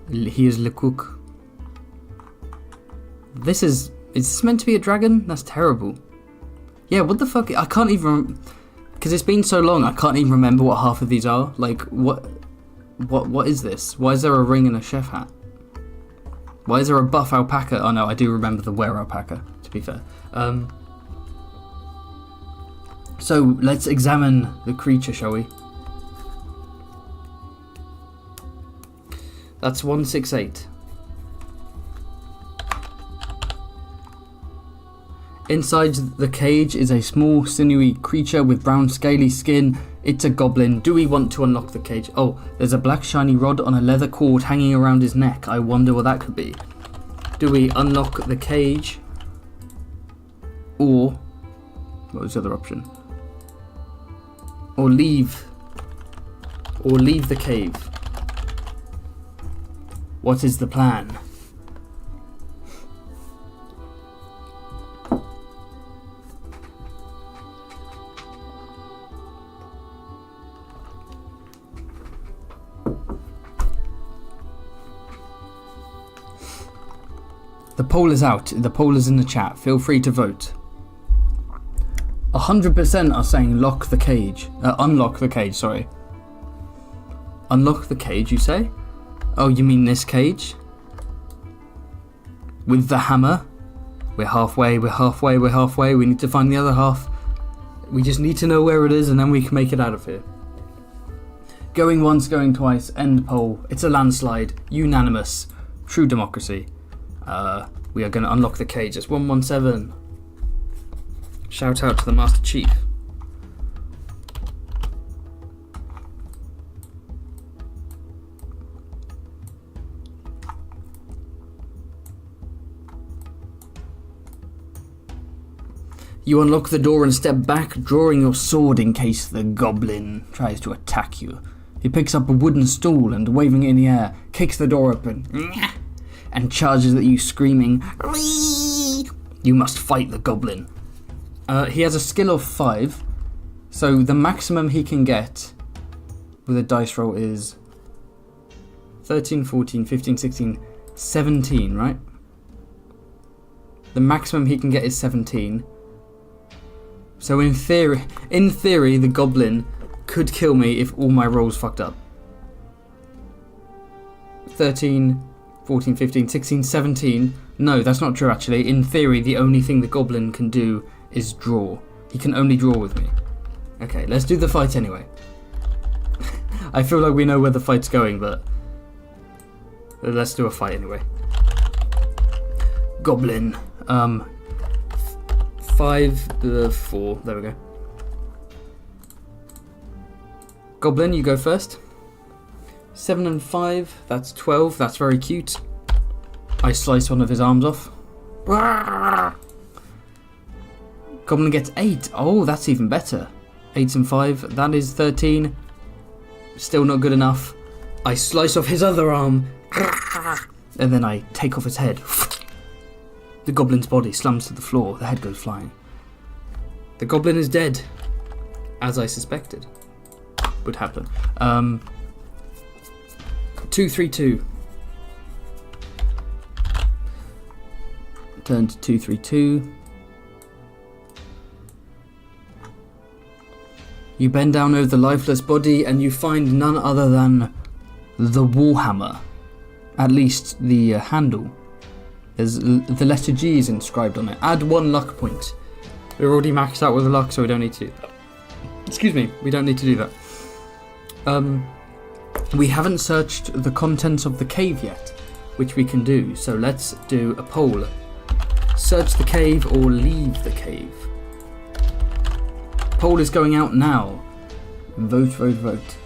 A: He is le cook. Is this meant to be a dragon? That's terrible. Yeah, what the fuck? I can't even, because it's been so long, I can't even remember what half of these are. Like, what is this? Why is there a ring and a chef hat? Why is there a buff alpaca? Oh no, I do remember the were alpaca, to be fair. So, let's examine the creature, shall we? That's 168. Inside the cage is a small, sinewy creature with brown, scaly skin. It's a goblin. Do we want to unlock the cage? Oh, there's a black, shiny rod on a leather cord hanging around his neck. I wonder what that could be. Do we unlock the cage? Or, what was the other option? Or leave the cave. What is the plan? The poll is out. The poll is in the chat. Feel free to vote. 100% are saying lock the cage. Unlock the cage, sorry. Unlock the cage, you say? Oh, you mean this cage? with the hammer. We're halfway, we're halfway, we're halfway. We need to find the other half. We just need to know where it is, and then we can make it out of here. Going once, going twice, end poll. It's a landslide. Unanimous. True democracy. We are going to unlock the cage. It's 117. Shout out to the Master Chief. You unlock the door and step back, drawing your sword in case the goblin tries to attack you. He picks up a wooden stool and, waving it in the air, kicks the door open and charges at you, screaming, "Whee!" You must fight the goblin. He has a skill of 5, so the maximum he can get with a dice roll is 13, 14, 15, 16, 17, right? The maximum he can get is 17. So in theory, the goblin could kill me if all my rolls fucked up. 13, 14, 15, 16, 17. No, that's not true actually. In theory, the only thing the goblin can do is draw. He can only draw with me. Okay, let's do the fight anyway. I feel like we know where the fight's going, but let's do a fight anyway. Goblin. 5, 4. There we go. Goblin, you go first. 7 and 5. That's 12. That's very cute. I slice one of his arms off. Goblin gets 8. Oh, that's even better. 8 and 5. That is 13. Still not good enough. I slice off his other arm. And then I take off his head. The goblin's body slams to the floor. The head goes flying. The goblin is dead, as I suspected would happen. 2, 3, 2. Turn to 2, 3, 2. You bend down over the lifeless body and you find none other than the warhammer. At least the handle. There's the letter G is inscribed on it. Add 1 luck point. We're already maxed out with the luck, so we don't need to. Excuse me, we don't need to do that. We haven't searched the contents of the cave yet, which we can do. So let's do a poll. Search the cave or leave the cave. Poll is going out now. Vote, vote, vote.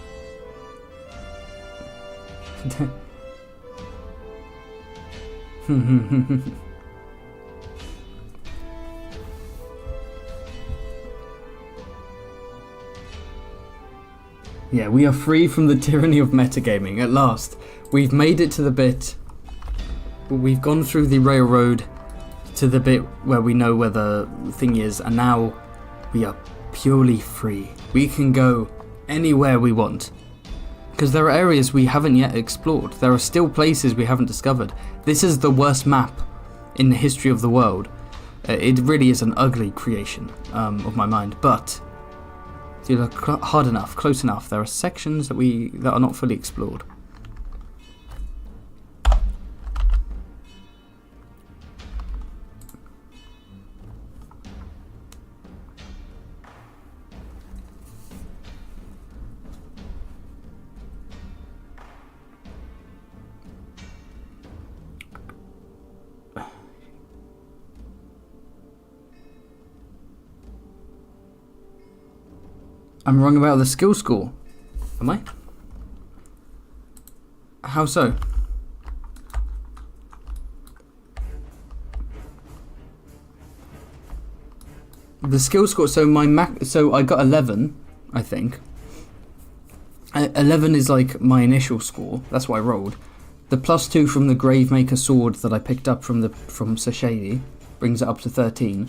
A: Yeah, we are free from the tyranny of metagaming at last. We've made it to the bit. We've gone through the railroad to the bit where we know where the thing is, and now we are purely free. We can go anywhere we want. Because there are areas we haven't yet explored. There are still places we haven't discovered. This is the worst map in the history of the world. It really is an ugly creation of my mind. But if you look hard enough, close enough, there are sections that are not fully explored. I'm wrong about the skill score. Am I? How so? The skill score, so I got 11, I think. 11 is like my initial score. That's what I rolled. The +2 from the Gravemaker sword that I picked up from Sir Shady brings it up to 13.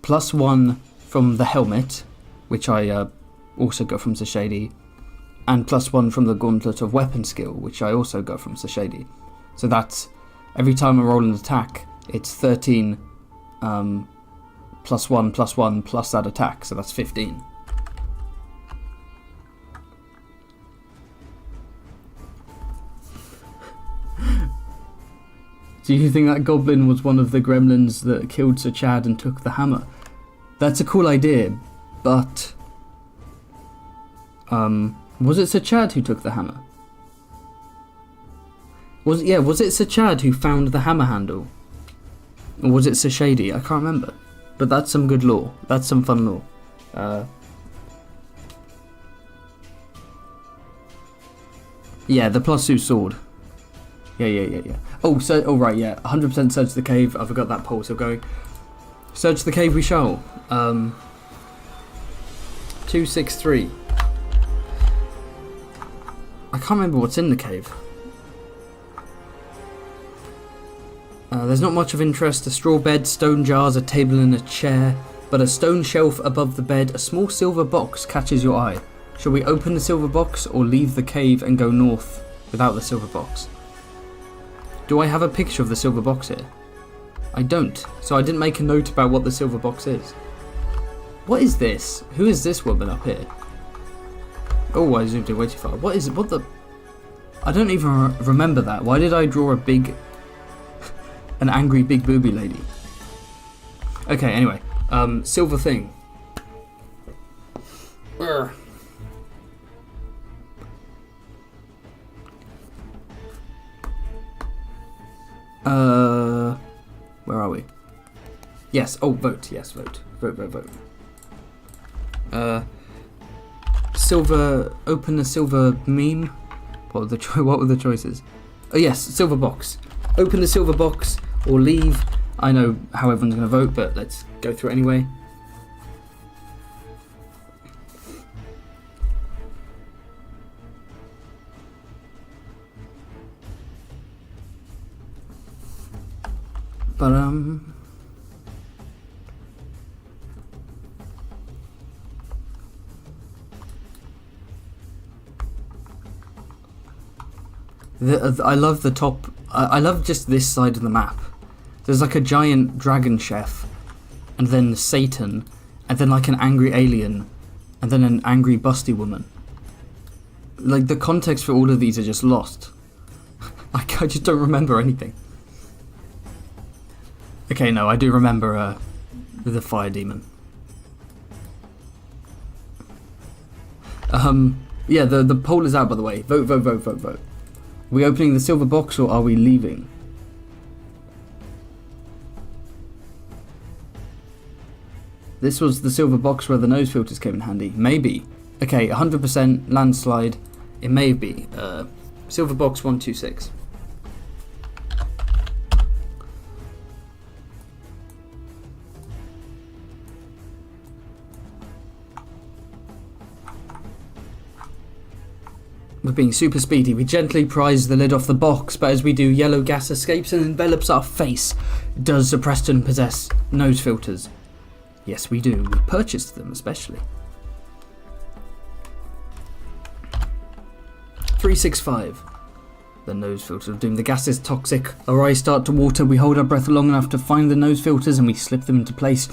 A: +1 from the helmet, which I also got from Sir Shady, and +1 from the Gauntlet of Weapon skill, which I also got from Sir Shady. So that's every time I roll an attack, it's 13 +1 +1 plus that attack, so that's 15. Do you think that goblin was one of the gremlins that killed Sir Chad and took the hammer? That's a cool idea, but... was it Sir Chad who took the hammer? Was it Sir Chad who found the hammer handle? Or was it Sir Shady? I can't remember. But that's some good lore. That's some fun lore. Yeah, the +2 sword. Yeah. Oh, right, yeah. 100% search the cave. I forgot that poll, so going. Search the cave we shall. 263. I can't remember what's in the cave. There's not much of interest. A straw bed, stone jars, a table and a chair. But a stone shelf above the bed, a small silver box catches your eye. Shall we open the silver box or leave the cave and go north without the silver box? Do I have a picture of the silver box here? I don't, so I didn't make a note about what the silver box is. What is this? Who is this woman up here? Oh, I zoomed in way too far. What is it? What the... I don't even remember that. Why did I draw an angry big booby lady? Okay, anyway. Silver thing. Urgh. Where are we? Yes. Oh, vote. Yes, vote. Vote. Silver. Open the silver meme. What were the choices? Oh yes, silver box. Open the silver box or leave. I know how everyone's going to vote, but let's go through it anyway. But I love the top. I love just this side of the map. There's like a giant dragon chef, and then Satan, and then like an angry alien, and then an angry busty woman. Like the context for all of these are just lost. I just don't remember anything. Okay, no, I do remember the fire demon. Yeah, the poll is out, by the way. Vote. Are we opening the silver box or are we leaving? This was the silver box where the nose filters came in handy. Maybe. Okay, 100% landslide. It may be. Silver box 126. We're being super speedy. We gently prise the lid off the box, but as we do, yellow gas escapes and envelops our face. Does Sir Preston possess nose filters? Yes, we do. We purchased them, especially. 365. The nose filter of doom. The gas is toxic. Our eyes start to water. We hold our breath long enough to find the nose filters and we slip them into place.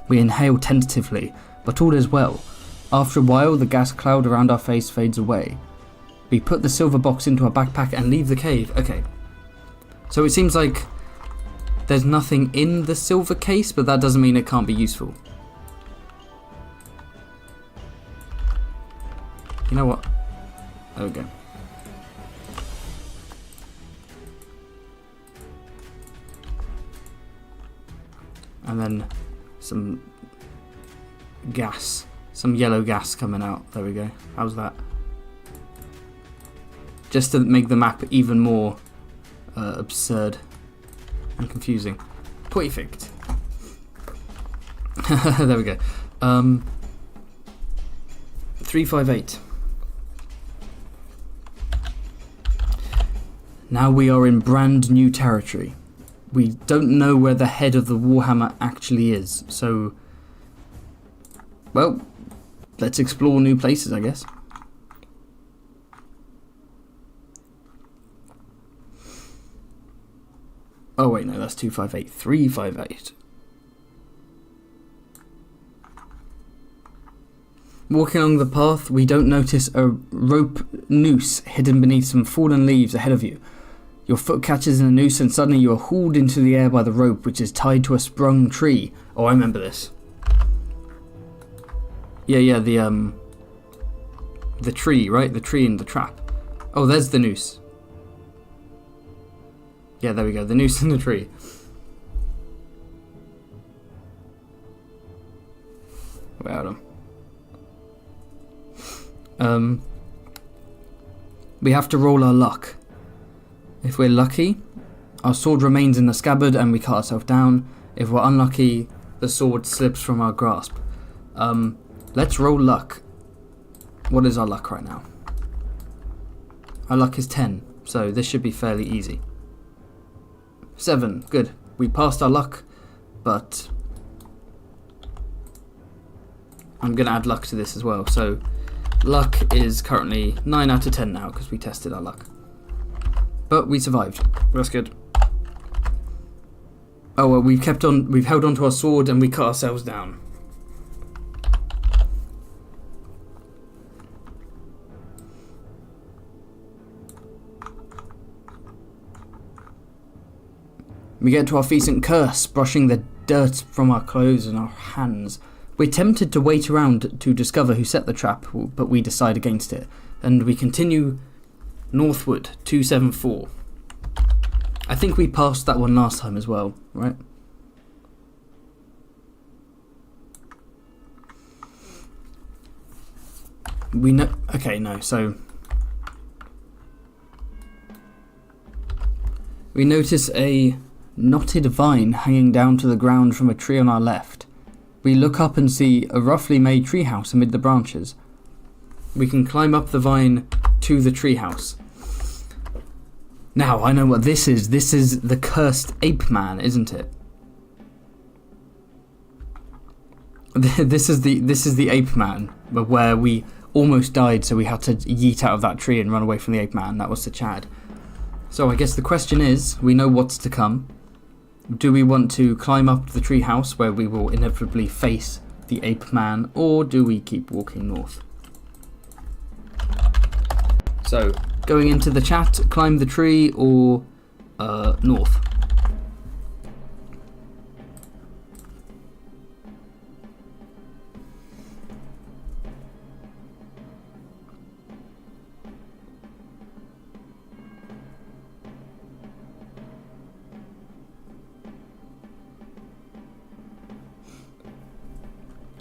A: We inhale tentatively, but all is well. After a while, the gas cloud around our face fades away. We put the silver box into our backpack and leave the cave. Okay. So it seems like there's nothing in the silver case, but that doesn't mean it can't be useful. You know what? There we go. And then some gas. Some yellow gas coming out. There we go. How's that? Just to make the map even more absurd and confusing. Perfect. There we go. 358. Now we are in brand new territory. We don't know where the head of the Warhammer actually is, so... Well, let's explore new places, I guess. Oh wait, no, that's 258. 358. Walking along the path, we don't notice a rope noose hidden beneath some fallen leaves ahead of you. Your foot catches in a noose and suddenly you are hauled into the air by the rope which is tied to a sprung tree. Oh, I remember this. Yeah, the tree, right? The tree in the trap. Oh, there's the noose. Yeah, there we go. The noose in the tree. Without him. We have to roll our luck. If we're lucky, our sword remains in the scabbard and we cut ourselves down. If we're unlucky, the sword slips from our grasp. Let's roll luck. What is our luck right now? Our luck is 10, so this should be fairly easy. 7, good. We passed our luck, but I'm going to add luck to this as well. So luck is currently 9 out of 10 now because we tested our luck. But we survived. That's good. Oh, well, we've held on to our sword and we cut ourselves down. We get to our feasant curse, brushing the dirt from our clothes and our hands. We're tempted to wait around to discover who set the trap, but we decide against it. And we continue northward, 274. I think we passed that one last time as well, right? We know... Okay, no, so... We notice a knotted vine hanging down to the ground from a tree on our left. We look up and see a roughly made treehouse amid the branches. We can climb up the vine to the treehouse. Now, I know what this is. This is the cursed ape man, isn't it? This is the ape man, where we almost died, so we had to yeet out of that tree and run away from the ape man. That was the Chad. So I guess the question is, we know what's to come. Do we want to climb up the treehouse where we will inevitably face the ape man, or do we keep walking north? So, going into the chat, climb the tree or north?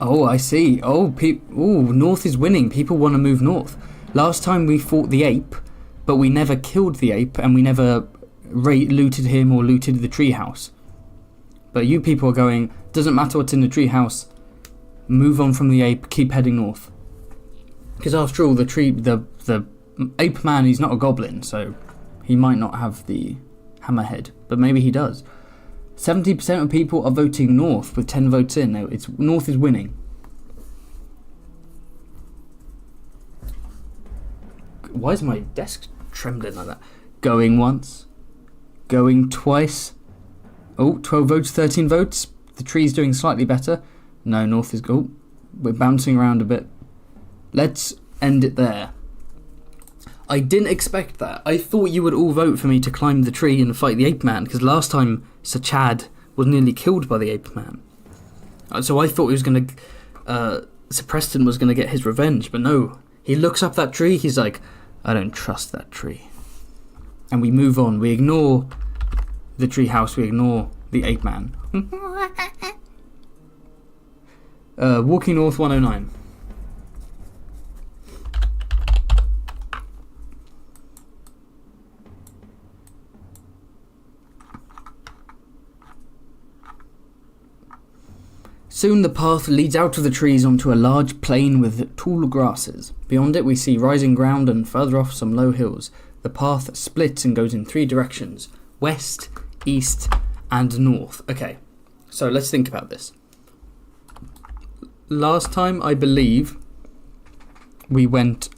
A: Oh, I see. Oh, north is winning. People want to move north. Last time we fought the ape, but we never killed the ape, and we never looted him or looted the treehouse. But you people are going, doesn't matter what's in the treehouse, move on from the ape, keep heading north. Because after all, the ape man, he's not a goblin, so he might not have the hammerhead, but maybe he does. 70% of people are voting north with 10 votes in. No, north is winning. Why is my desk trembling like that? Going once. Going twice. Oh, 12 votes, 13 votes. The tree's doing slightly better. No, north is... Oh, we're bouncing around a bit. Let's end it there. I didn't expect that. I thought you would all vote for me to climb the tree and fight the ape man, because last time Sir Chad was nearly killed by the ape man. So I thought he was going to... Sir Preston was going to get his revenge, but no. He looks up that tree, he's like, I don't trust that tree. And we move on. We ignore the tree house, we ignore the ape man. Walking north 109. Soon the path leads out of the trees onto a large plain with tall grasses. Beyond it we see rising ground and further off some low hills. The path splits and goes in 3 directions. West, east and north. Okay, so let's think about this. Last time I believe we went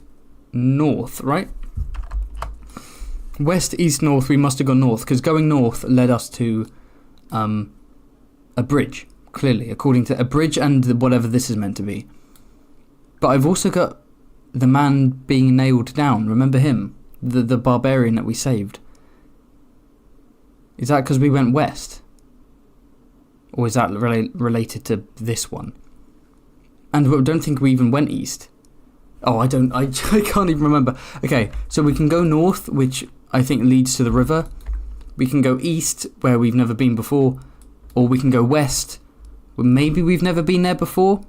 A: north, right? West, east, north, we must have gone north, because going north led us to a bridge. Clearly, according to a bridge and whatever this is meant to be. But I've also got the man being nailed down. Remember him? The barbarian that we saved. Is that because we went west? Or is that related to this one? And I don't think we even went east. Oh, I can't even remember. Okay, so we can go north, which I think leads to the river. We can go east, where we've never been before. Or we can go west, where maybe we've never been there before.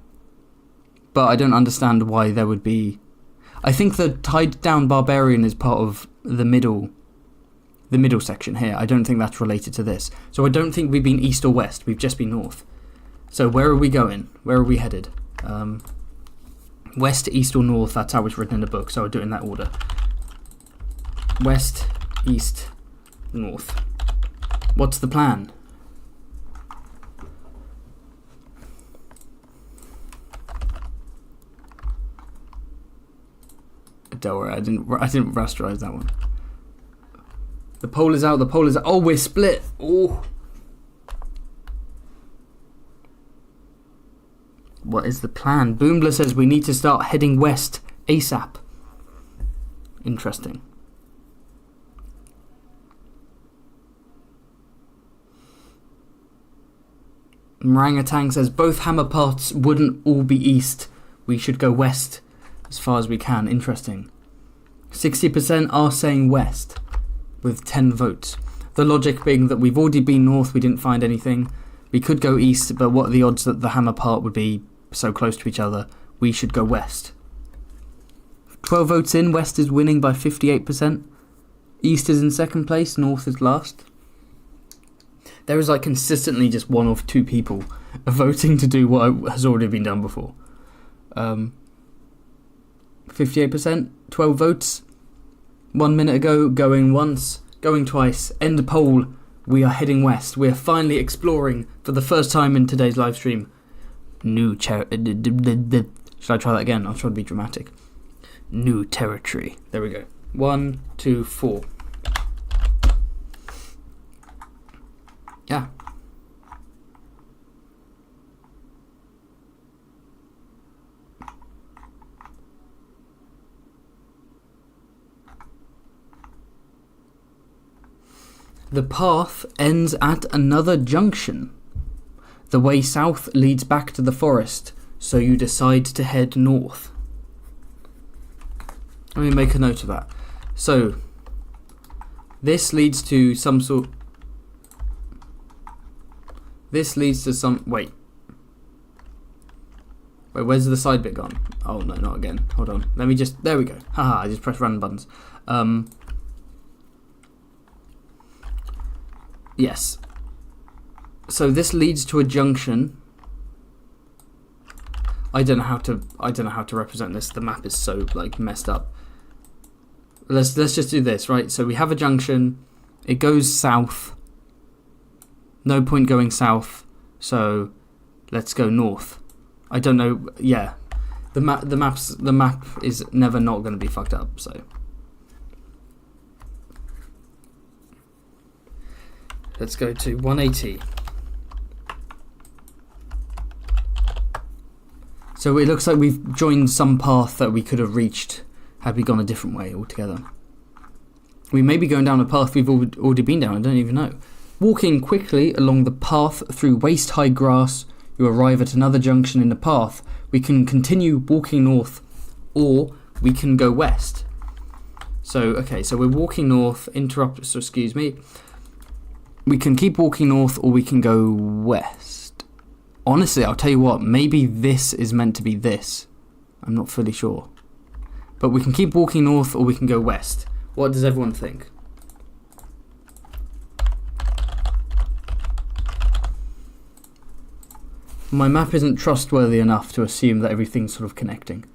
A: But I don't understand why there would be... I think the tied down barbarian is part of the middle section here. I don't think that's related to this. So I don't think we've been east or west. We've just been north. So where are we going? Where are we headed? West, east or north. That's how it's written in the book. So I'll do it in that order. West, east, north. What's the plan? Don't worry, I didn't rasterize that one. The pole is out, the pole is out. Oh, we're split. Oh. What is the plan? Boombler says we need to start heading west ASAP. Interesting. Mrangatang says both hammer parts wouldn't all be east. We should go west as far as we can. Interesting. 60% are saying west with 10 votes. The logic being that we've already been north, we didn't find anything. We could go east, but what are the odds that the hammer part would be so close to each other? We should go west. 12 votes in, west is winning by 58%. East is in second place, north is last. There is like consistently just one or two people voting to do what has already been done before. 58%, 12 votes. 1 minute ago, going once, going twice. End poll. We are heading west. We are finally exploring for the first time in today's live stream. Should I try that again? I'll try to be dramatic. New territory. There we go. 1, 2, 4. Yeah. The path ends at another junction. The way south leads back to the forest, so you decide to head north. Let me make a note of that. So, this leads to some sort... This leads to some... Wait, where's the side bit gone? Oh, no, not again. Hold on. Let me just... There we go. Haha, I just pressed random buttons. Yes. So this leads to a junction. I don't know how to represent this. The map is so like messed up. Let's just do this, right? So we have a junction. It goes south. No point going south. So let's go north. I don't know. Yeah. The map is never not going to be fucked up, so let's go to 180. So it looks like we've joined some path that we could have reached had we gone a different way altogether. We may be going down a path we've already been down, I don't even know. Walking quickly along the path through waist-high grass, you arrive at another junction in the path. We can continue walking north, or we can go west. So, okay, so we're walking north, excuse me. We can keep walking north, or we can go west. Honestly, I'll tell you what, maybe this is meant to be this. I'm not fully sure. But we can keep walking north, or we can go west. What does everyone think? My map isn't trustworthy enough to assume that everything's sort of connecting.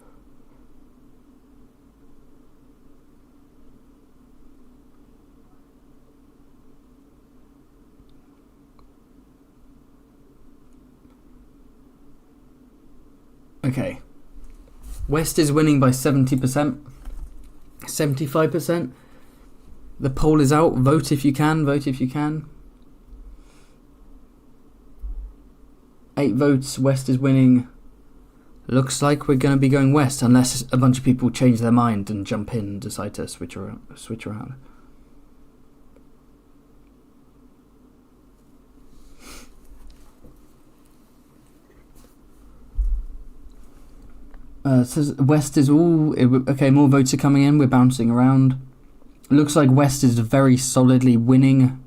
A: Okay. West is winning by 70%. 75%. The poll is out. Vote if you can. Vote if you can. 8 votes. West is winning. Looks like we're going to be going west, unless a bunch of people change their mind and jump in and decide to switch around. It says West is all... Okay, more votes are coming in. We're bouncing around. It looks like West is very solidly winning.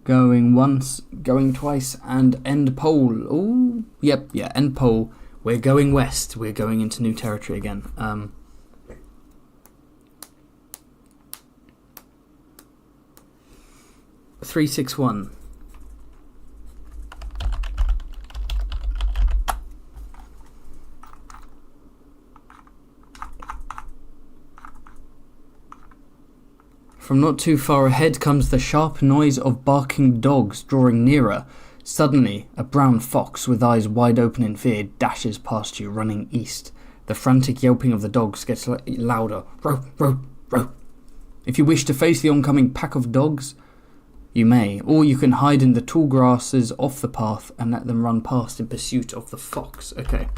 A: Going once, going twice, and end poll. Oh, yep, yeah, end poll. We're going West. We're going into new territory again. 361. From not too far ahead comes the sharp noise of barking dogs drawing nearer. Suddenly, a brown fox with eyes wide open in fear dashes past you, running east. The frantic yelping of the dogs gets louder. Row, row, row. If you wish to face the oncoming pack of dogs, you may, or you can hide in the tall grasses off the path and let them run past in pursuit of the fox. Okay.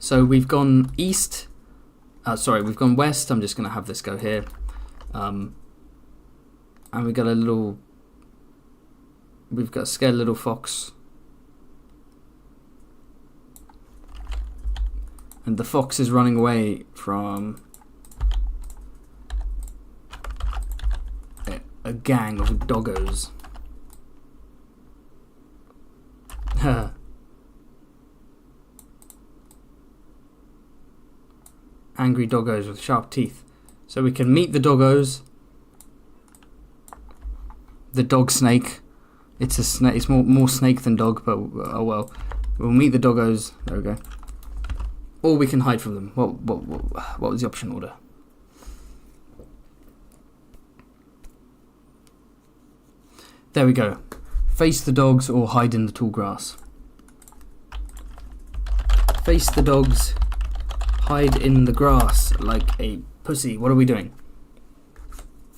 A: So we've gone east. We've gone west. I'm just going to have this go here. And we got we've got a scared little fox. And the fox is running away from a gang of doggos. Angry doggos with sharp teeth. So we can meet the doggos. The dog snake. It's a snake. It's more snake than dog, but oh well. We'll meet the doggos. There we go. Or we can hide from them. What was the option order? There we go. Face the dogs or hide in the tall grass. Face the dogs. Hide in the grass like a pussy. What are we doing?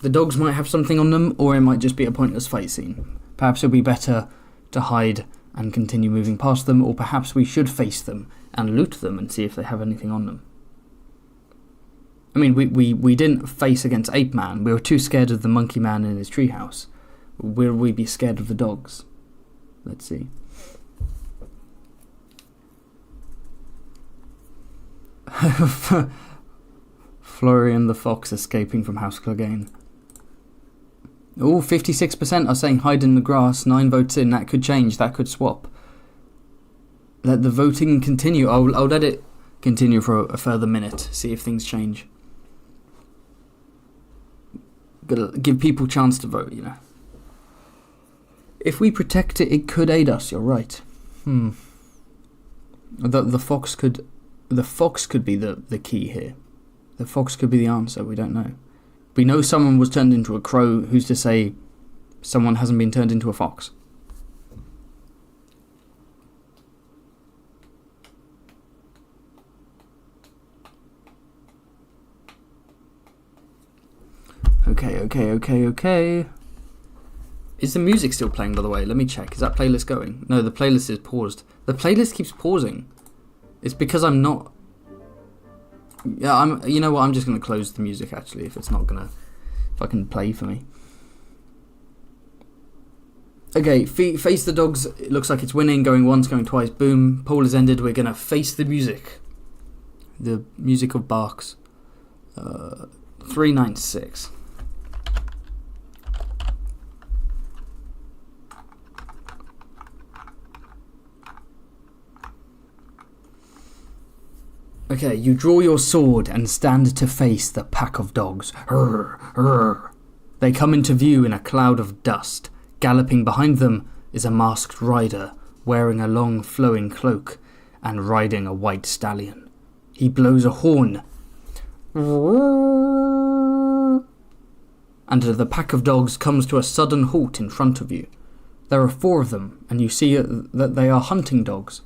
A: The dogs might have something on them, or it might just be a pointless fight scene. Perhaps it'll be better to hide and continue moving past them, or perhaps we should face them and loot them and see if they have anything on them. I mean, we didn't face against Ape Man. We were too scared of the Monkey Man in his treehouse. Will we be scared of the dogs? Let's see. Florian the Fox escaping from House Clegane. Oh, 56% are saying hide in the grass. 9 votes in. That could change. That could swap. Let the voting continue. I'll let it continue for a further minute. See if things change. Gotta give people a chance to vote, you know. If we protect it, it could aid us. You're right. The fox could be the key here. The fox could be the answer. We don't know. We know someone was turned into a crow. Who's to say someone hasn't been turned into a fox? Okay. Is the music still playing, by the way? Let me check. Is that playlist going? No, the playlist is paused. The playlist keeps pausing. It's because I'm not... Yeah, you know what? I'm just going to close the music, actually, if it's not going to... If I can play for me. Okay, face the dogs. It looks like it's winning. Going once, going twice. Boom. Poll is ended. We're going to face the music. The music of barks. 396. Okay, you draw your sword and stand to face the pack of dogs. They come into view in a cloud of dust. Galloping behind them is a masked rider, wearing a long flowing cloak and riding a white stallion. He blows a horn. And the pack of dogs comes to a sudden halt in front of you. There are 4 of them, and you see that they are hunting dogs.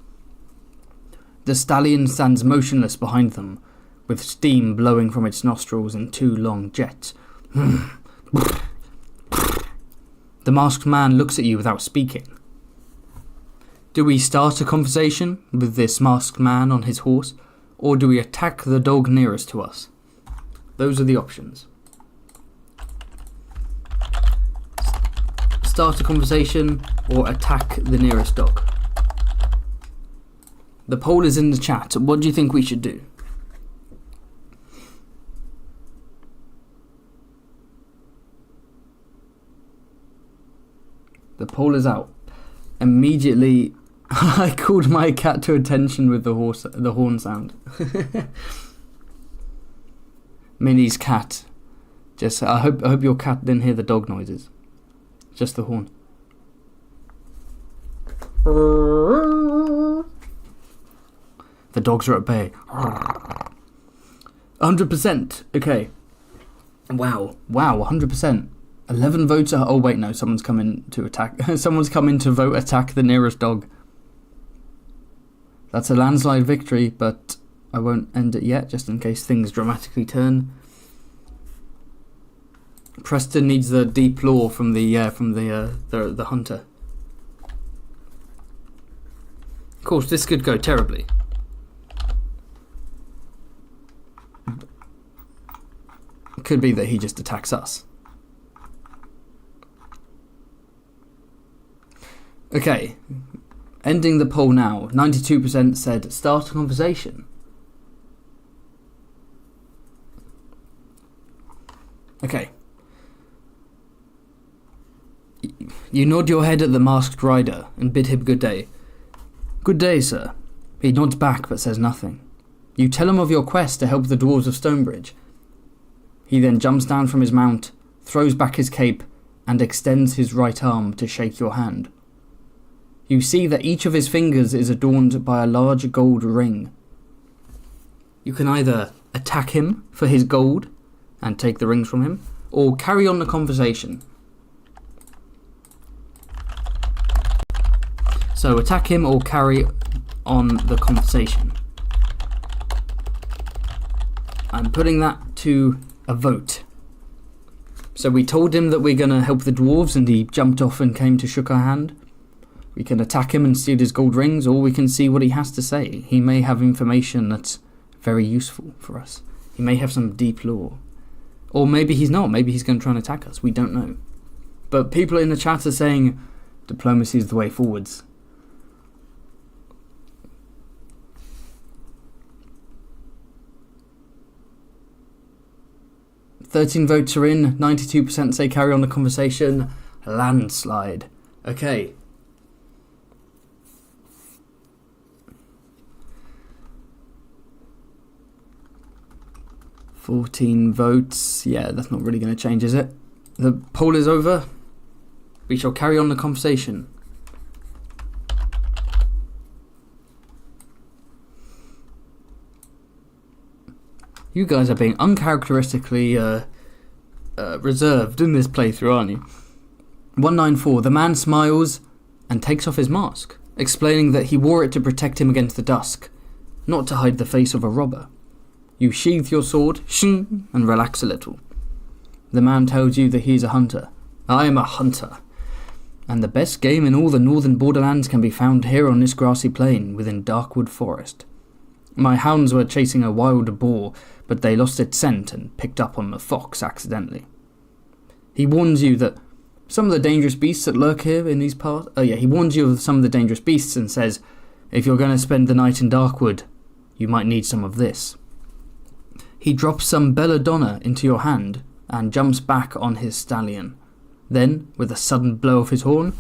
A: The stallion stands motionless behind them, with steam blowing from its nostrils in 2 long jets. The masked man looks at you without speaking. Do we start a conversation with this masked man on his horse, or do we attack the dog nearest to us? Those are the options. Start a conversation or attack the nearest dog. The poll is in the chat. What do you think we should do? The poll is out. Immediately, I called my cat to attention with the horn sound. Minnie's cat. I hope your cat didn't hear the dog noises. Just the horn. The dogs are at bay. 100%. Okay. Wow, 100%. 11 votes are... Oh, wait, no. Someone's coming to attack... Someone's coming to vote attack the nearest dog. That's a landslide victory, but I won't end it yet, just in case things dramatically turn. Preston needs the deep lore from the hunter. Of course, this could go terribly. It could be that he just attacks us. Okay, ending the poll now. 92% said start a conversation. Okay. You nod your head at the masked rider and bid him good day. Good day, sir. He nods back but says nothing. You tell him of your quest to help the dwarves of Stonebridge. He then jumps down from his mount, throws back his cape, and extends his right arm to shake your hand. You see that each of his fingers is adorned by a large gold ring. You can either attack him for his gold and take the rings from him, or carry on the conversation. So attack him or carry on the conversation. I'm putting that to a vote. So we told him that we're going to help the dwarves and he jumped off and came to shook our hand. We can attack him and steal his gold rings, or we can see what he has to say. He may have information that's very useful for us. He may have some deep lore. Or maybe he's not. Maybe he's going to try and attack us. We don't know. But people in the chat are saying diplomacy is the way forwards. "13 votes are in, 92% say carry on the conversation. Landslide. Okay. "14 votes. Yeah, that's not really going to change, is it? The poll is over. We shall carry on the conversation. You guys are being uncharacteristically reserved in this playthrough, aren't you? 194. The man smiles and takes off his mask, explaining that he wore it to protect him against the dusk, not to hide the face of a robber. You sheath your sword, shing, and relax a little. The man tells you that he's a hunter. I am a hunter, and the best game in all the northern borderlands can be found here on this grassy plain within Darkwood Forest. My hounds were chasing a wild boar, but they lost its scent and picked up on the fox accidentally. He warns you that some of the dangerous beasts that lurk here in these parts... he warns you of some of the dangerous beasts and says, if you're going to spend the night in Darkwood, you might need some of this. He drops some belladonna into your hand and jumps back on his stallion. Then, with a sudden blow of his horn,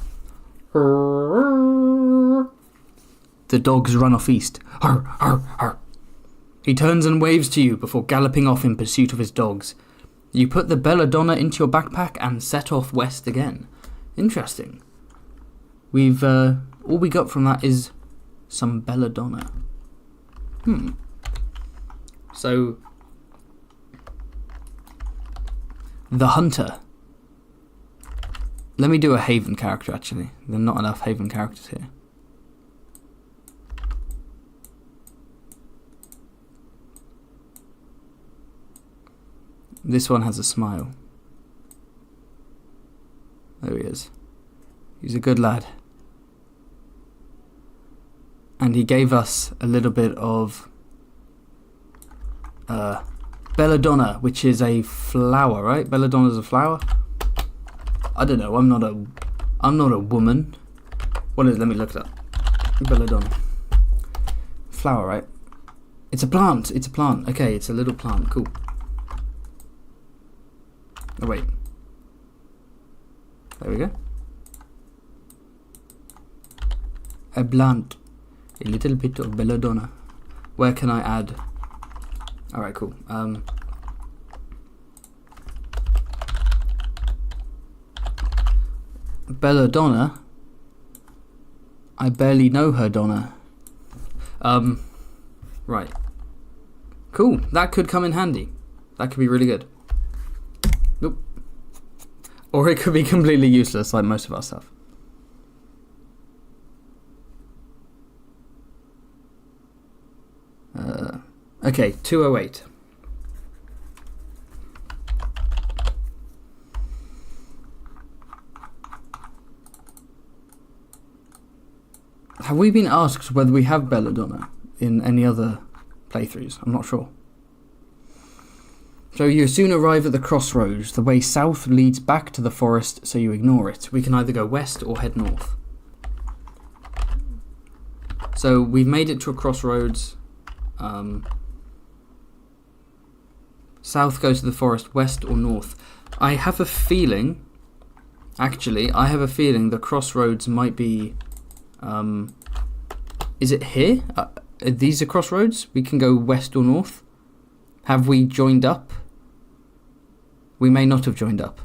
A: the dogs run off east. Arr, arr, arr. He turns and waves to you before galloping off in pursuit of his dogs. You put the belladonna into your backpack and set off west again. Interesting. We've all we got from that is some belladonna. So, the hunter. Let me do a Haven character, actually. There are not enough Haven characters here. This one has a smile. There he is. He's a good lad. And he gave us a little bit of belladonna, which is a flower, right? Belladonna's a flower? I don't know, I'm not a woman. What is it? Let me look it up. Belladonna. flower, right? It's a plant. It's a plant. Okay, it's a little plant. Cool. Oh, wait. There we go. A plant. A little bit of belladonna. Where can I add? Alright, cool. Belladonna? I barely know her, Donna. Right. Cool. That could come in handy. That could be really good. Nope. Or it could be completely useless, like most of our stuff. Okay, 208. Have we been asked whether we have belladonna in any other playthroughs? I'm not sure. So you soon arrive at the crossroads. The way south leads back to the forest, so you ignore it. We can either go west or head north. So we've made it to a crossroads. South goes to the forest, west or north. I have a feeling, actually, the crossroads might be... is it here? These are crossroads? We can go west or north? Have we joined up? We may not have joined up.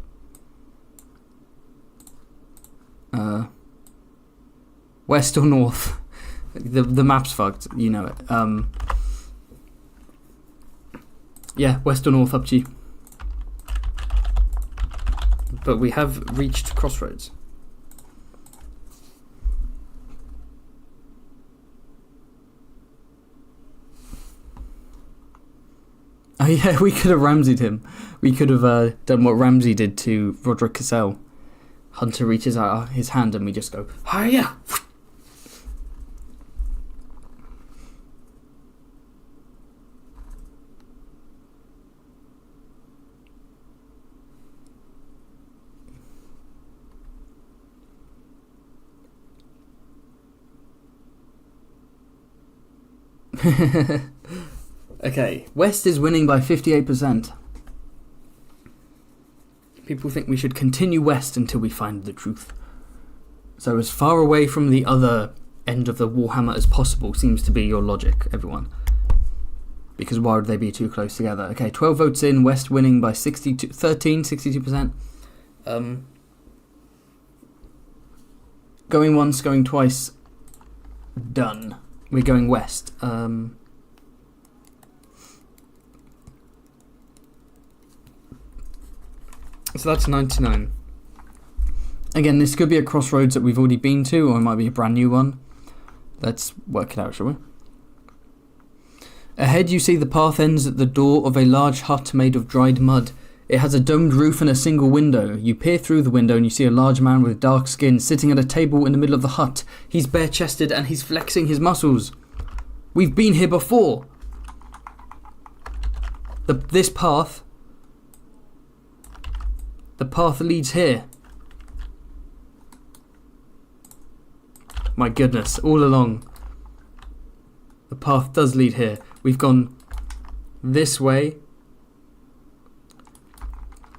A: West or north? The map's fucked, you know it. Yeah, west or north, up to you. But we have reached crossroads. Oh yeah, we could have Ramsayed him. We could have done what Ramsay did to Roderick Cassell. Hunter reaches out his hand and we just go, hiya! Okay, West is winning by 58%. People think we should continue west until we find the truth. So as far away from the other end of the Warhammer as possible seems to be your logic, everyone. Because why would they be too close together? Okay, 12 votes in, West winning by 62%. Going once, going twice. Done. We're going west. So that's 99. Again, this could be a crossroads that we've already been to, or it might be a brand new one. Let's work it out, shall we? Ahead you see the path ends at the door of a large hut made of dried mud. It has a domed roof and a single window. You peer through the window and you see a large man with dark skin sitting at a table in the middle of the hut. He's bare-chested and he's flexing his muscles. We've been here before. This path... The path leads here. My goodness, all along. The path does lead here. We've gone this way.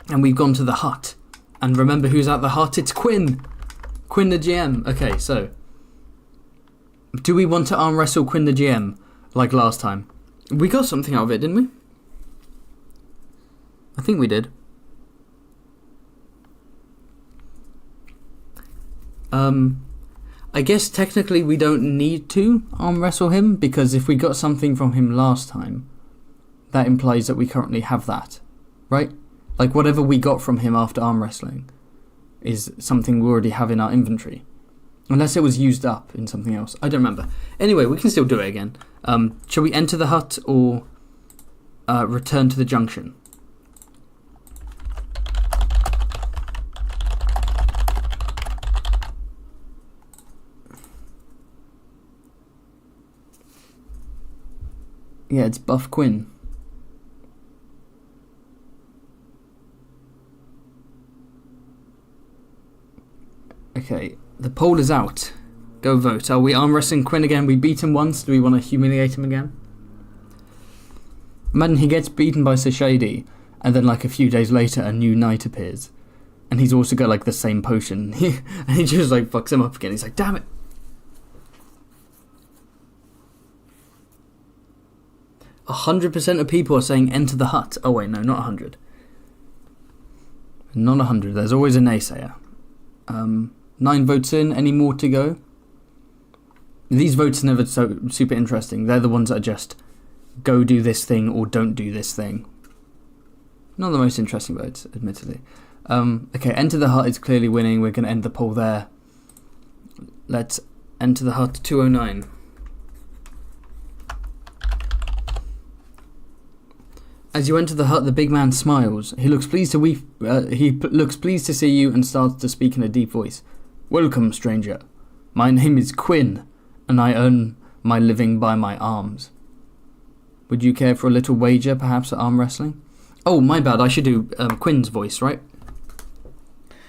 A: And we've gone to the hut. And remember who's at the hut? It's Quinn. Quinn the GM. Okay, so. Do we want to arm wrestle Quinn the GM like last time? We got something out of it, didn't we? I think we did. I guess technically we don't need to arm wrestle him, because if we got something from him last time, that implies that we currently have that, right? Like whatever we got from him after arm wrestling is something we already have in our inventory. Unless it was used up in something else. I don't remember. Anyway, we can still do it again. Shall we enter the hut or return to the junction? Yeah, it's Buff Quinn. Okay, the poll is out. Go vote. Are we arm wrestling Quinn again? We beat him once. Do we want to humiliate him again? Imagine he gets beaten by Sashadi, and then like a few days later a new knight appears. And he's also got like the same potion. And he just like fucks him up again. He's like, damn it. 100% of people are saying enter the hut. Oh wait, no, not 100. Not 100. There's always a naysayer. 9 votes in. Any more to go? These votes are never so super interesting. They're the ones that are just go do this thing or don't do this thing. Not the most interesting votes, admittedly. Okay, enter the hut is clearly winning. We're going to end the poll there. Let's enter the hut 209. As you enter the hut, the big man smiles. He looks pleased to looks pleased to see you and starts to speak in a deep voice. Welcome, stranger. My name is Quinn, and I earn my living by my arms. Would you care for a little wager, perhaps at arm wrestling? Oh, my bad. I should do Quinn's voice, right?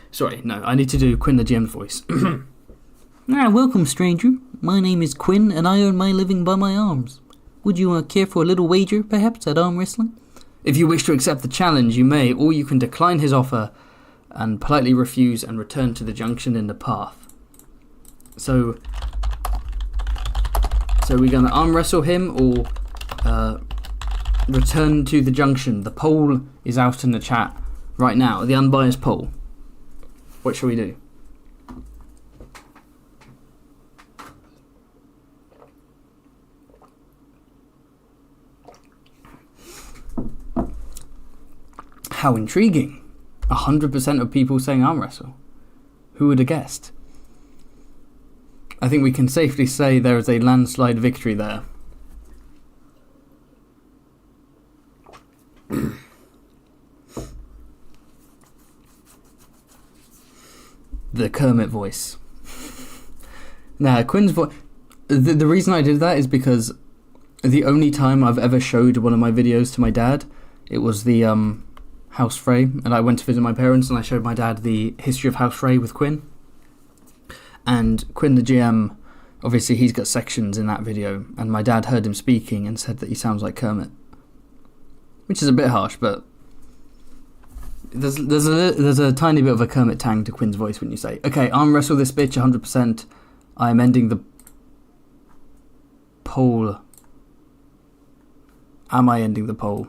A: Sorry, no. I need to do Quinn the GM's voice. Welcome, stranger. My name is Quinn, and I earn my living by my arms. Would you care for a little wager, perhaps, at arm wrestling? If you wish to accept the challenge, you may, or you can decline his offer and politely refuse and return to the junction in the path. So we're going to arm wrestle him or return to the junction. The poll is out in the chat right now, the unbiased poll. What shall we do? How intriguing. 100% of people saying arm wrestle. Who would have guessed? I think we can safely say there is a landslide victory there. The Kermit voice. Nah, Quinn's voice. The reason I did that is because the only time I've ever showed one of my videos to my dad, it was the House Frey, and I went to visit my parents and I showed my dad the history of House Frey with Quinn. And Quinn the GM, obviously he's got sections in that video, and my dad heard him speaking and said that he sounds like Kermit. Which is a bit harsh, but there's a tiny bit of a Kermit tang to Quinn's voice when you say, okay, arm wrestle this bitch 100%. I am ending the poll. Am I ending the poll?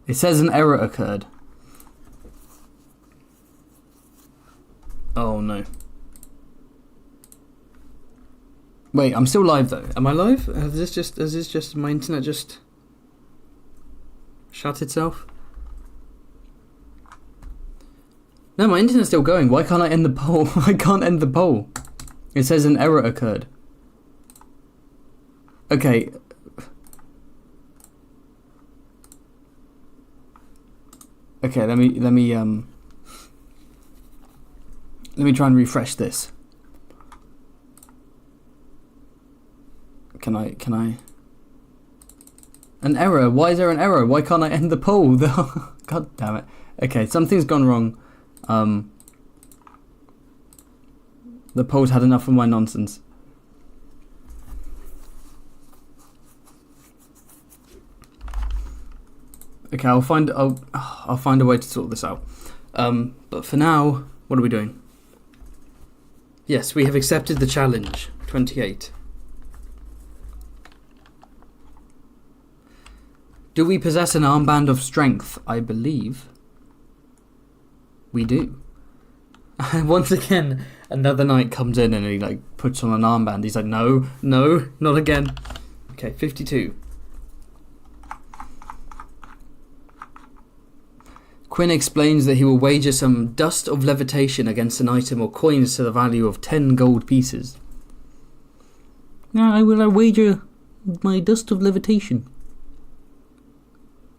A: It says an error occurred. Oh no. Wait, I'm still live though. Am I live? Has this just my internet just shut itself? No, my internet's still going. Why can't I end the poll? I can't end the poll. It says an error occurred. Okay. Okay, let me try and refresh this. Can I? An error? Why is there an error? Why can't I end the poll? God damn it. Okay, something's gone wrong. The poll's had enough of my nonsense. Okay, I'll find a way to sort this out. But for now, what are we doing? Yes, we have accepted the challenge. 28. Do we possess an armband of strength? I believe we do. Once again, another knight comes in and he like puts on an armband. He's like, no, not again. Okay, 52. Quinn explains that he will wager some dust of levitation against an item or coins to the value of 10 gold pieces. I will wager my dust of levitation.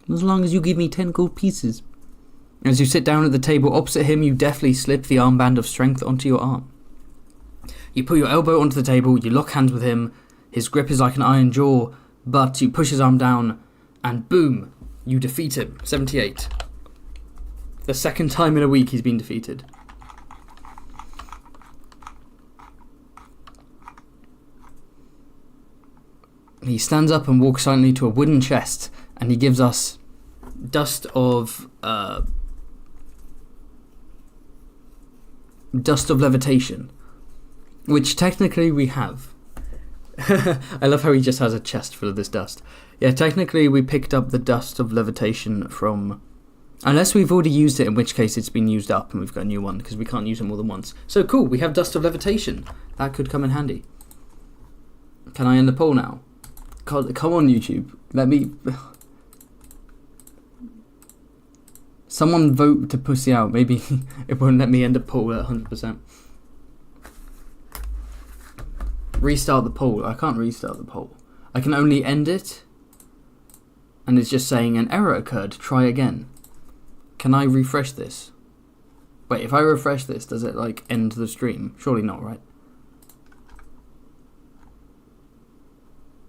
A: As long as you give me 10 gold pieces. As you sit down at the table opposite him, you deftly slip the armband of strength onto your arm. You put your elbow onto the table, you lock hands with him. His grip is like an iron jaw, but you push his arm down, and boom, you defeat him. 78. The second time in a week he's been defeated. He stands up and walks silently to a wooden chest, and he gives us dust of levitation, which technically we have. I love how he just has a chest full of this dust. Yeah, technically we picked up the dust of levitation from... Unless we've already used it, in which case it's been used up and we've got a new one, because we can't use it more than once. So cool, we have dust of levitation. That could come in handy. Can I end the poll now? God, come on, YouTube. Let me... Someone vote to pussy out. Maybe it won't let me end a poll at 100%. Restart the poll. I can't restart the poll. I can only end it. And it's just saying an error occurred. Try again. Can I refresh this? Wait, if I refresh this, does it like end the stream? Surely not, right?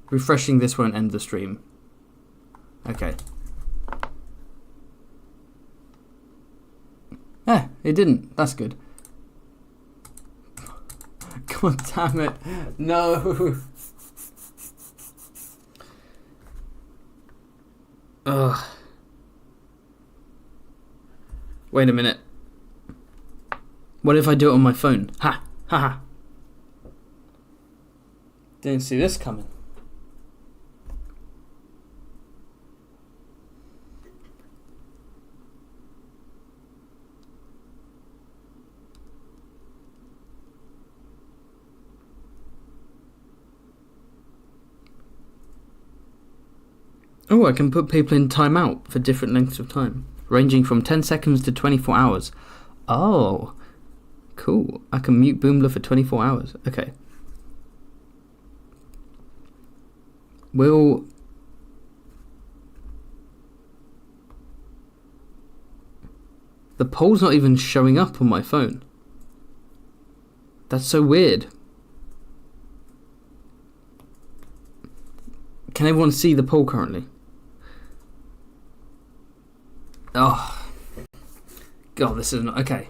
A: Refreshing this won't end the stream. Okay. It didn't. That's good. God damn it. No. Ugh. Wait a minute. What if I do it on my phone? Ha! Ha ha! Didn't see this coming. Oh, I can put people in timeout for different lengths of time, ranging from 10 seconds to 24 hours. Oh, cool. I can mute Boomler for 24 hours. Okay. Will... The poll's not even showing up on my phone. That's so weird. Can everyone see the poll currently? Oh. God, this isn't... Okay.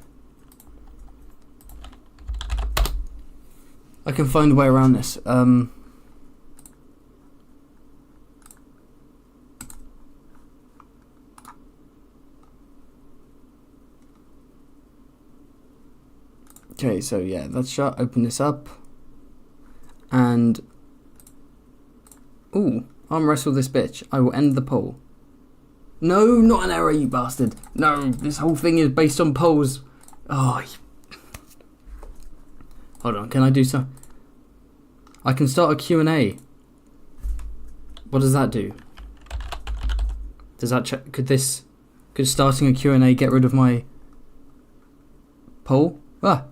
A: I can find a way around this. Okay, so yeah, let's open this up. And... Ooh, arm wrestle this bitch. I will end the poll. No, not an error, you bastard. No, this whole thing is based on polls. Oh, hold on, can I do some... I can start a Q&A. What does that do? Does that check... Could starting a Q&A get rid of my poll? Ah.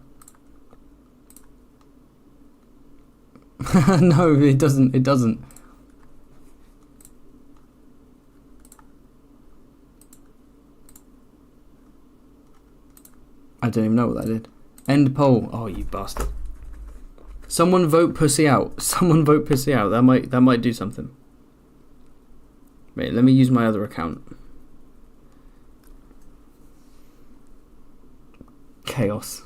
A: No, it doesn't. It doesn't. I don't even know what that did. End poll. Oh, you bastard. Someone vote pussy out. Someone vote pussy out. That might do something. Wait, let me use my other account. Chaos.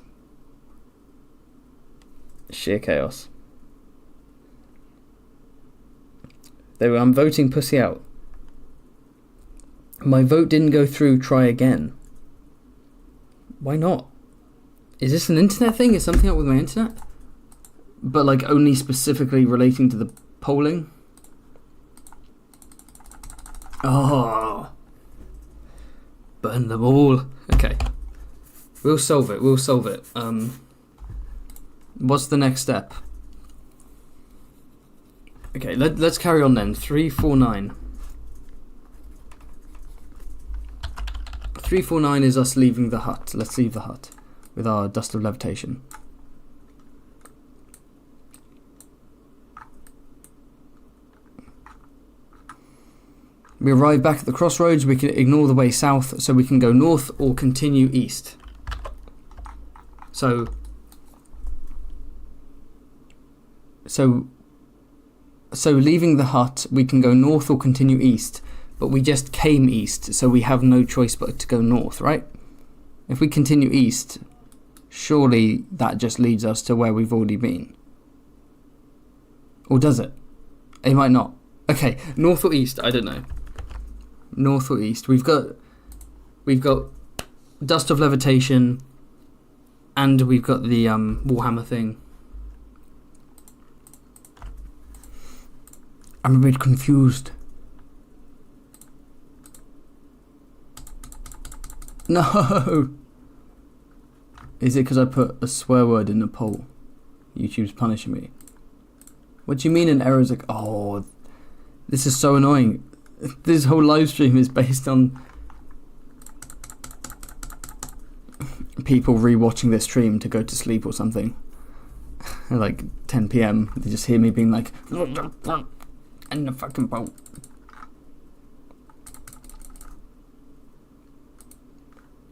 A: Sheer chaos. There we go. I'm voting pussy out. My vote didn't go through. Try again. Why not? Is this an internet thing? Is something up with my internet? But like only specifically relating to the polling? Oh. Burn them all. Okay. We'll solve it. We'll solve it. What's the next step? Okay, let's carry on then. 349. 349 is us leaving the hut. Let's leave the hut with our dust of levitation. We arrive back at the crossroads. We can ignore the way south, so we can go north or continue east. So leaving the hut, we can go north or continue east. But we just came east, so we have no choice but to go north, right? If we continue east, surely that just leads us to where we've already been. Or does it? It might not. Okay, north or east? I don't know. North or east? We've got Dust of Levitation, and we've got the Warhammer thing. I'm a bit confused. No! Is it because I put a swear word in the poll? YouTube's punishing me. What do you mean an error is like, oh, this is so annoying. This whole live stream is based on people rewatching this stream to go to sleep or something. At like 10 PM, they just hear me being like, and the fucking boat.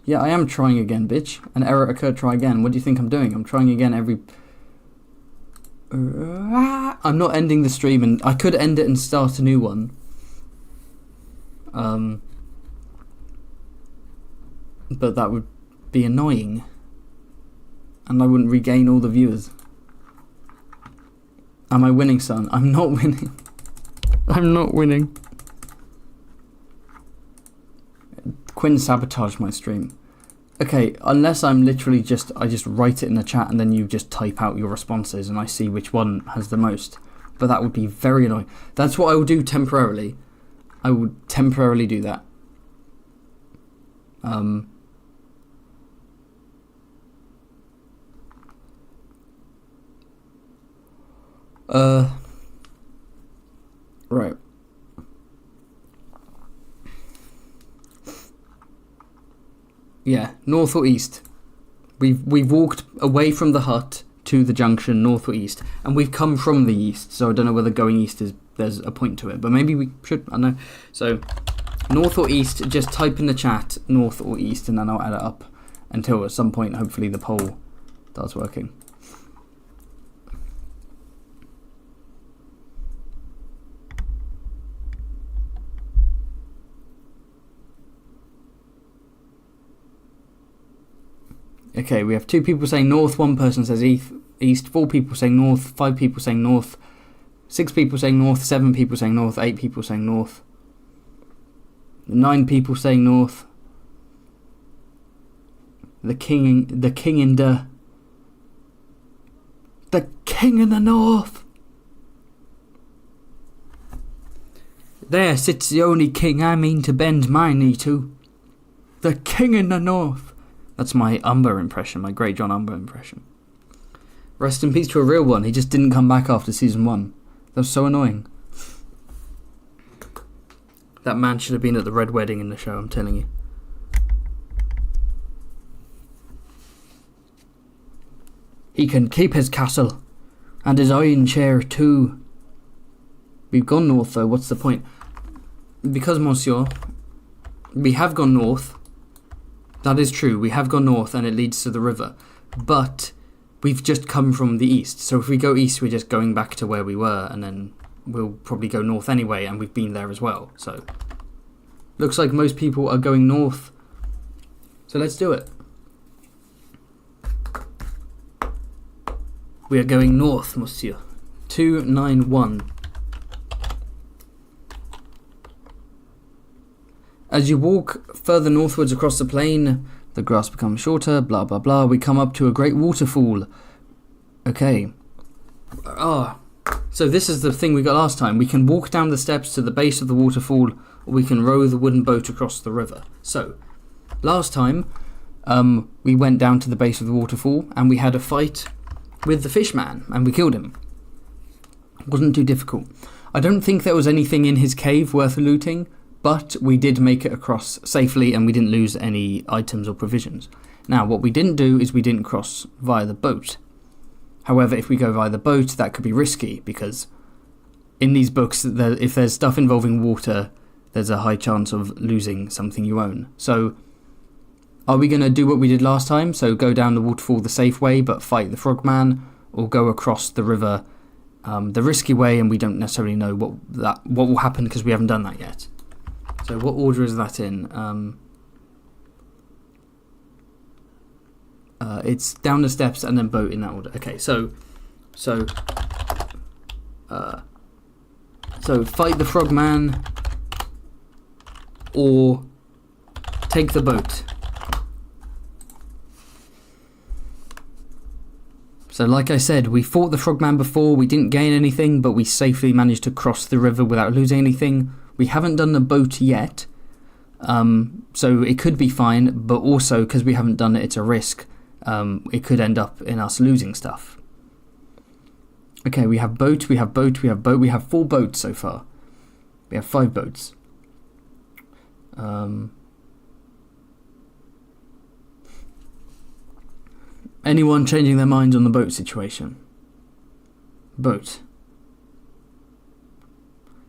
A: Yeah, I am trying again, bitch. An error occurred, try again. What do you think I'm doing? I'm trying again every... I'm not ending the stream, and I could end it and start a new one. But that would be annoying. And I wouldn't regain all the viewers. Am I winning, son? I'm not winning. I'm not winning. Quinn sabotaged my stream. Okay, unless I'm literally I just write it in the chat and then you just type out your responses and I see which one has the most. But that would be very annoying. That's what I will do temporarily. I would temporarily do that. Right. Yeah, north or east. We've walked away from the hut to the junction, north or east, and we've come from the east. So I don't know whether going east there's a point to it, but maybe we should. I don't know. So north or east. Just type in the chat north or east, and then I'll add it up until at some point, hopefully, the poll starts working. Okay, we have 2 people saying north, 1 person says east, 4 people saying north, 5 people saying north, 6 people saying north, 7 people saying north, 8 people saying north, 9 people saying north. The king in the king in the north. There sits the only king I mean to bend my knee to. The king in the north. That's my Umber impression, my Great John Umber impression. Rest in peace to a real one. He just didn't come back after season 1. That was so annoying. That man should have been at the Red Wedding in the show, I'm telling you. He can keep his castle. And his iron chair too. We've gone north though, what's the point? Because, monsieur, we have gone north. That is true, we have gone north and it leads to the river. But we've just come from the east. So if we go east, we're just going back to where we were, and then we'll probably go north anyway, and we've been there as well. So looks like most people are going north. So let's do it. We are going north, monsieur. 291. As you walk further northwards across the plain, the grass becomes shorter, blah blah blah. We come up to a great waterfall. Okay. So this is the thing we got last time. We can walk down the steps to the base of the waterfall, or we can row the wooden boat across the river. So, last time, we went down to the base of the waterfall, and we had a fight with the fishman, and we killed him. It wasn't too difficult. I don't think there was anything in his cave worth looting, but we did make it across safely and we didn't lose any items or provisions. Now, what we didn't do is we didn't cross via the boat. However, if we go via the boat, that could be risky, because in these books, if there's stuff involving water, there's a high chance of losing something you own. So, are we going to do what we did last time? So go down the waterfall the safe way, but fight the frogman, or go across the river the risky way, and we don't necessarily know what will happen because we haven't done that yet. So what order is that in? It's down the steps and then boat in that order. Okay, so So, fight the frogman or take the boat. So like I said, we fought the frogman before, we didn't gain anything, but we safely managed to cross the river without losing anything. We haven't done the boat yet, so it could be fine, but also because we haven't done it, it's a risk. It could end up in us losing stuff. Okay, we have boat, we have boat, we have boat, we have 4 boats so far. We have 5 boats. Anyone changing their minds on the boat situation? Boat.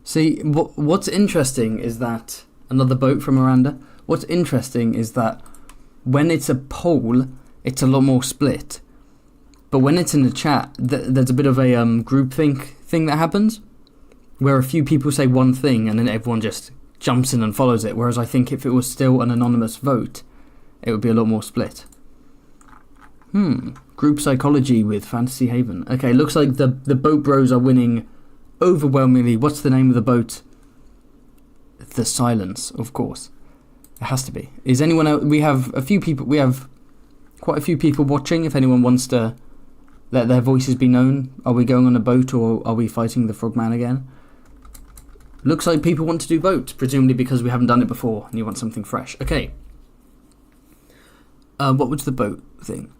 A: See, what's interesting is that... Another boat from Miranda. What's interesting is that when it's a poll, it's a lot more split. But when it's in the chat, there's a bit of a groupthink thing that happens, where a few people say one thing and then everyone just jumps in and follows it. Whereas I think if it was still an anonymous vote, it would be a lot more split. Group psychology with Fantasy Haven. Okay, looks like the boat bros are winning overwhelmingly. What's the name of the boat? The Silence, of course. It has to be. Is anyone else? We have a few people. We have quite a few people watching. If anyone wants to let their voices be known, are we going on a boat or are we fighting the frogman again? Looks like people want to do boat, presumably because we haven't done it before and you want something fresh. Okay. What was the boat thing?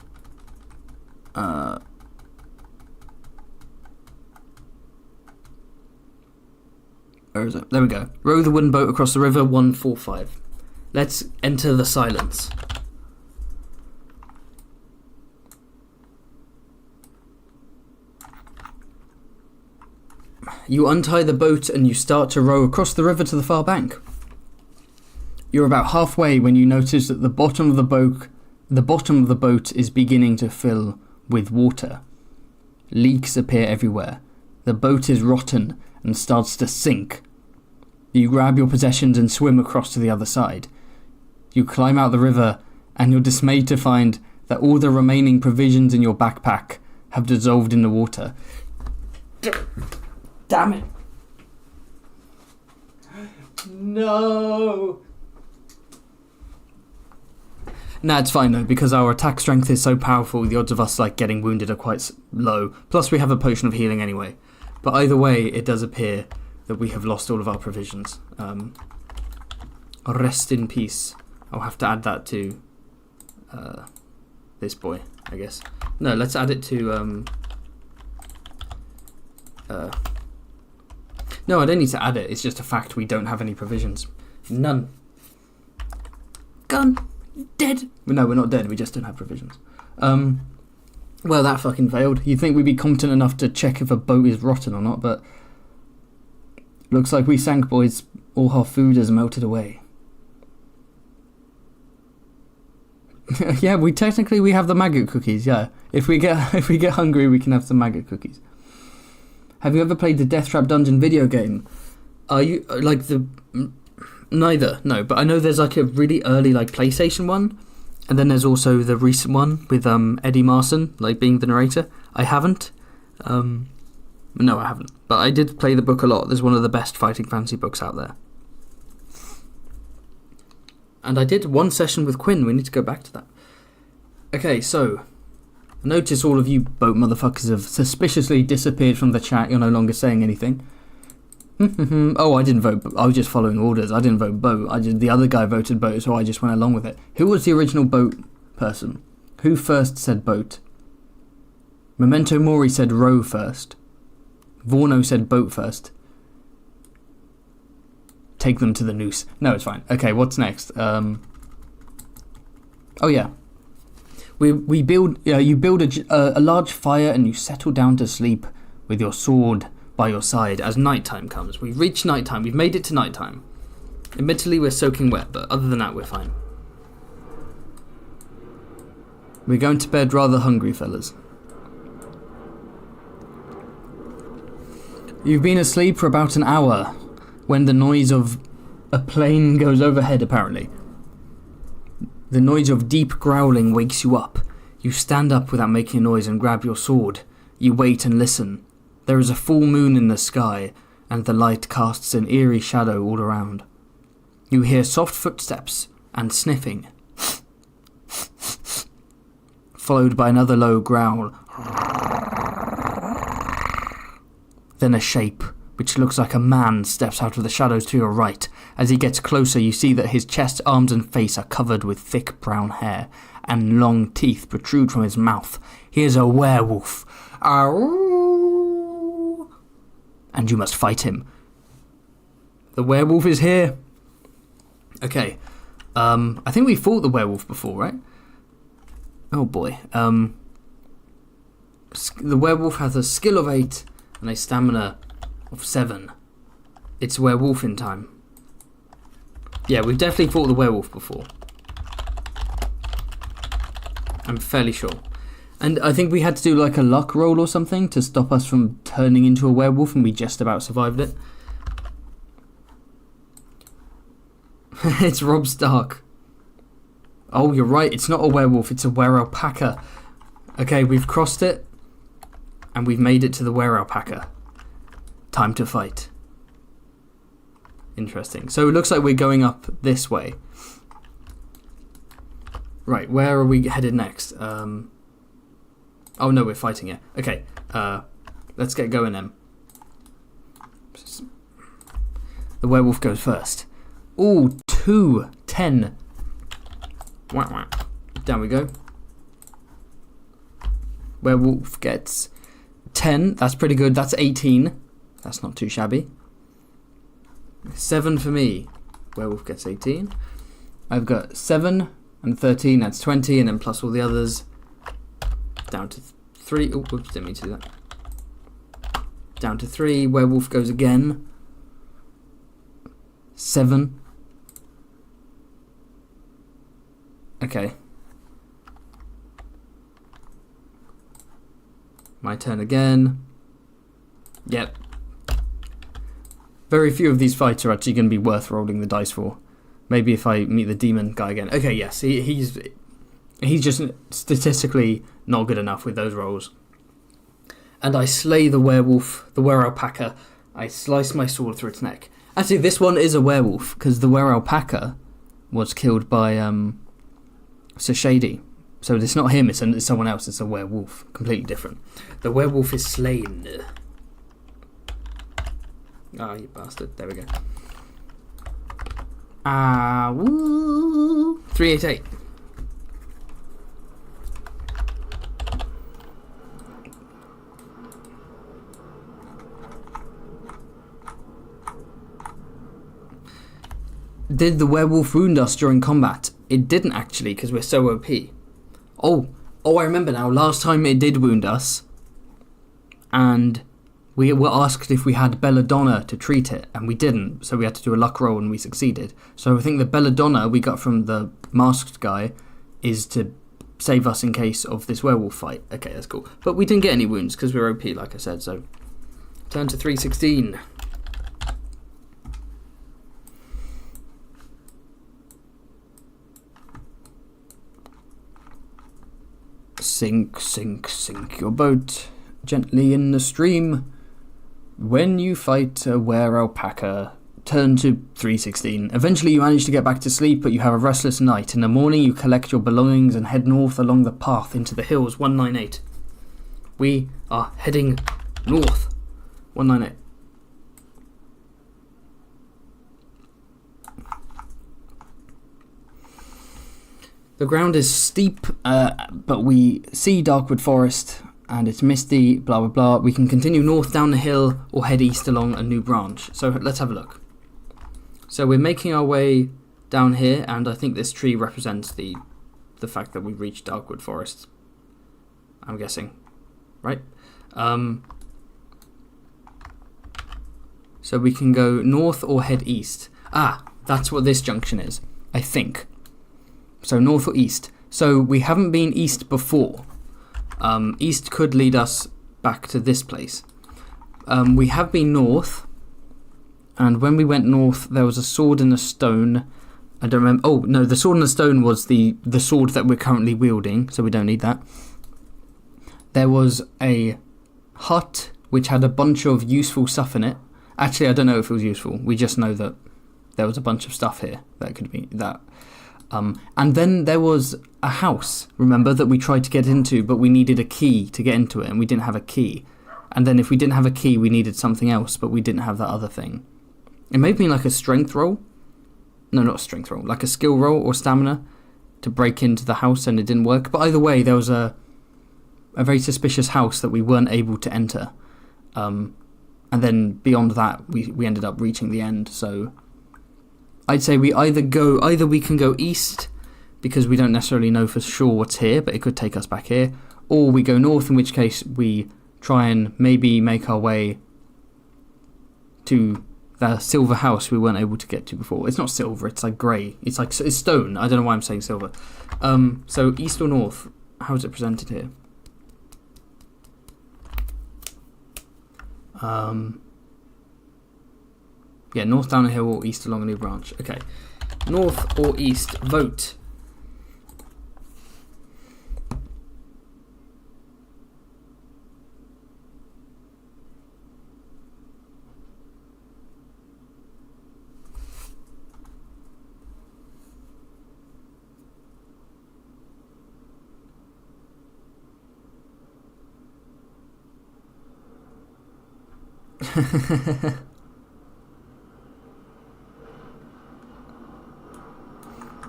A: Where is it? There we go. Row the wooden boat across the river, 145. Let's enter the silence. You untie the boat and you start to row across the river to the far bank. You're about halfway when you notice that the bottom of the boat is beginning to fill with water. Leaks appear everywhere. The boat is rotten and starts to sink. You grab your possessions and swim across to the other side. You climb out the river and you're dismayed to find that all the remaining provisions in your backpack have dissolved in the water. Damn it. No. Nah, it's fine though, because our attack strength is so powerful, the odds of us getting wounded are quite low. Plus we have a potion of healing anyway. But either way, it does appear that we have lost all of our provisions. Rest in peace. I'll have to add that to this boy, I guess. No, let's add it to... No, I don't need to add it. It's just a fact we don't have any provisions. None. Gone. Dead. No, we're not dead. We just don't have provisions. Well, that fucking failed. You'd think we'd be competent enough to check if a boat is rotten or not, but... Looks like we sank, boys. All our food has melted away. Yeah, we have the maggot cookies, yeah. If we get hungry, we can have some maggot cookies. Have you ever played the Death Trap Dungeon video game? Are you, neither, no, but I know there's a really early, PlayStation one, and then there's also the recent one with, Eddie Marson, being the narrator. I haven't. No, I haven't. But I did play the book a lot. There's one of the best fighting fantasy books out there. And I did one session with Quinn. We need to go back to that. Okay, so... Notice all of you boat motherfuckers have suspiciously disappeared from the chat. You're no longer saying anything. Oh, I didn't vote. I was just following orders. I didn't vote boat. The other guy voted boat, so I just went along with it. Who was the original boat person? Who first said boat? Memento Mori said row first. Vorno said boat first. Take them to the noose. No, it's fine. Okay, what's next? Oh yeah. We build. You build a large fire and you settle down to sleep with your sword by your side as nighttime comes. We've reached nighttime. We've made it to nighttime. Admittedly, we're soaking wet, but other than that, we're fine. We're going to bed rather hungry, fellas. You've been asleep for about an hour when the noise of a plane goes overhead, apparently. The noise of deep growling wakes you up. You stand up without making a noise and grab your sword. You wait and listen. There is a full moon in the sky, and the light casts an eerie shadow all around. You hear soft footsteps and sniffing, followed by another low growl. Then a shape, which looks like a man, steps out of the shadows to your right. As he gets closer, you see that his chest, arms and face are covered with thick brown hair, and long teeth protrude from his mouth. He is a werewolf. Arrgh! And you must fight him. The werewolf is here. Okay. I think we fought the werewolf before, right? Oh boy. The werewolf has a skill of 8 and a stamina of 7. It's werewolf in time. Yeah, we've definitely fought the werewolf before. I'm fairly sure. And I think we had to do like a luck roll or something to stop us from turning into a werewolf, and we just about survived it. It's Rob Stark. Oh, you're right, it's not a werewolf, it's a were-alpaca. Okay, we've crossed it, and we've made it to the were-alpaca. Time to fight. Interesting. So it looks like we're going up this way. Right, where are we headed next? Oh no, we're fighting it. Okay, let's get going then. The werewolf goes first. Ooh, 2, 10. Wah, wah. Down we go. Werewolf gets 10. That's pretty good. That's 18. That's not too shabby. 7 for me. Werewolf gets 18. I've got 7 and 13. That's 20, and then plus all the others. Down to 3. Oh, whoops, didn't mean to do that. Down to 3. Werewolf goes again. 7. Okay. My turn again. Yep. Very few of these fights are actually going to be worth rolling the dice for. Maybe if I meet the demon guy again. Okay, yes, he's just statistically not good enough with those rolls. And I slay the werewolf, the were-alpaca. I slice my sword through its neck. Actually, this one is a werewolf, because the were-alpaca was killed by Sir Shady. So it's not him, it's someone else, it's a werewolf. Completely different. The werewolf is slain. Ah, you bastard. There we go. Woo! 388. Did the werewolf wound us during combat? It didn't actually, because we're so OP. Oh, I remember now. Last time it did wound us, and we were asked if we had belladonna to treat it, and we didn't, so we had to do a luck roll and we succeeded. So I think the belladonna we got from the masked guy is to save us in case of this werewolf fight. Okay, that's cool. But we didn't get any wounds because we were OP, like I said, so turn to 316. Sink, sink, sink your boat gently in the stream. When you fight a were-alpaca, turn to 316. Eventually you manage to get back to sleep, but you have a restless night. In the morning you collect your belongings and head north along the path into the hills. 198. We are heading north. 198. The ground is steep, but we see Darkwood Forest, and it's misty, blah blah blah. We can continue north down the hill or head east along a new branch. So let's have a look. So we're making our way down here, and I think this tree represents the fact that we've reached Darkwood Forest. I'm guessing, right? So we can go north or head east. Ah, that's what this junction is, I think. So north or east. So we haven't been east before. East could lead us back to this place. We have been north, and when we went north there was a sword and a stone. I don't remember. Oh no, the sword and the stone was the sword that we're currently wielding, so we don't need that. There was a hut which had a bunch of useful stuff in it, Actually, I don't know if it was useful. We just know that there was a bunch of stuff here that could be that. And then there was a house, remember, that we tried to get into, but we needed a key to get into it, and we didn't have a key. And then if we didn't have a key, we needed something else, but we didn't have that other thing. It may have been like a strength roll. No, not a strength roll. Like a skill roll or stamina to break into the house, and it didn't work. But either way, there was a very suspicious house that we weren't able to enter. And then beyond that, we ended up reaching the end. So I'd say we either we can go east, because we don't necessarily know for sure what's here, but it could take us back here. Or we go north, in which case we try and maybe make our way to the silver house we weren't able to get to before. It's not silver, it's like grey. It's stone. I don't know why I'm saying silver. So east or north? How is it presented here? Yeah, north down a hill or east along a new branch. Okay. North or east, vote.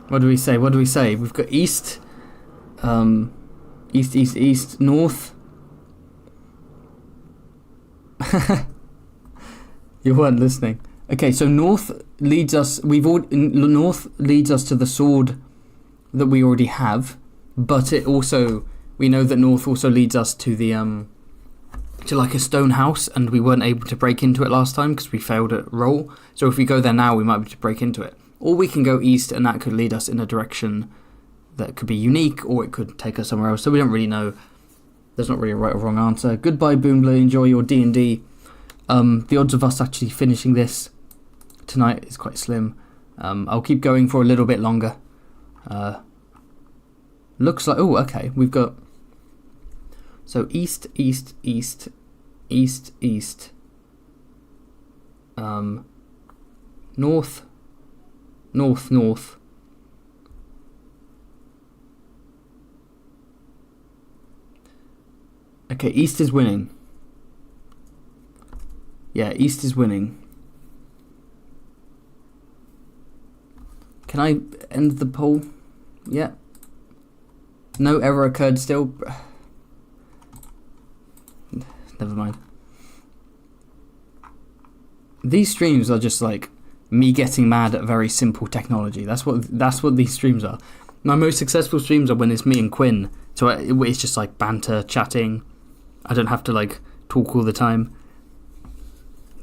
A: What do we say? We've got east, east, north. You weren't listening. Okay, so north leads us. North leads us to the sword that we already have, but we know that north also leads us to the to like a stone house, and we weren't able to break into it last time because we failed at roll. So if we go there now, we might be able to break into it. Or we can go east, and that could lead us in a direction that could be unique, or it could take us somewhere else. So we don't really know. There's not really a right or wrong answer. Goodbye, Boomblay. Enjoy your D&D. The odds of us actually finishing this tonight is quite slim. I'll keep going for a little bit longer. Looks like... Oh, okay. We've got... So east, east, east, east, east. North... North, north. Okay, east is winning. Yeah, east is winning. Can I end the poll? Yeah. No error occurred still. Never mind. These streams are just like me getting mad at very simple technology. That's what these streams are. My most successful streams are when it's me and Quinn. So it's just like banter, chatting. I don't have to like talk all the time.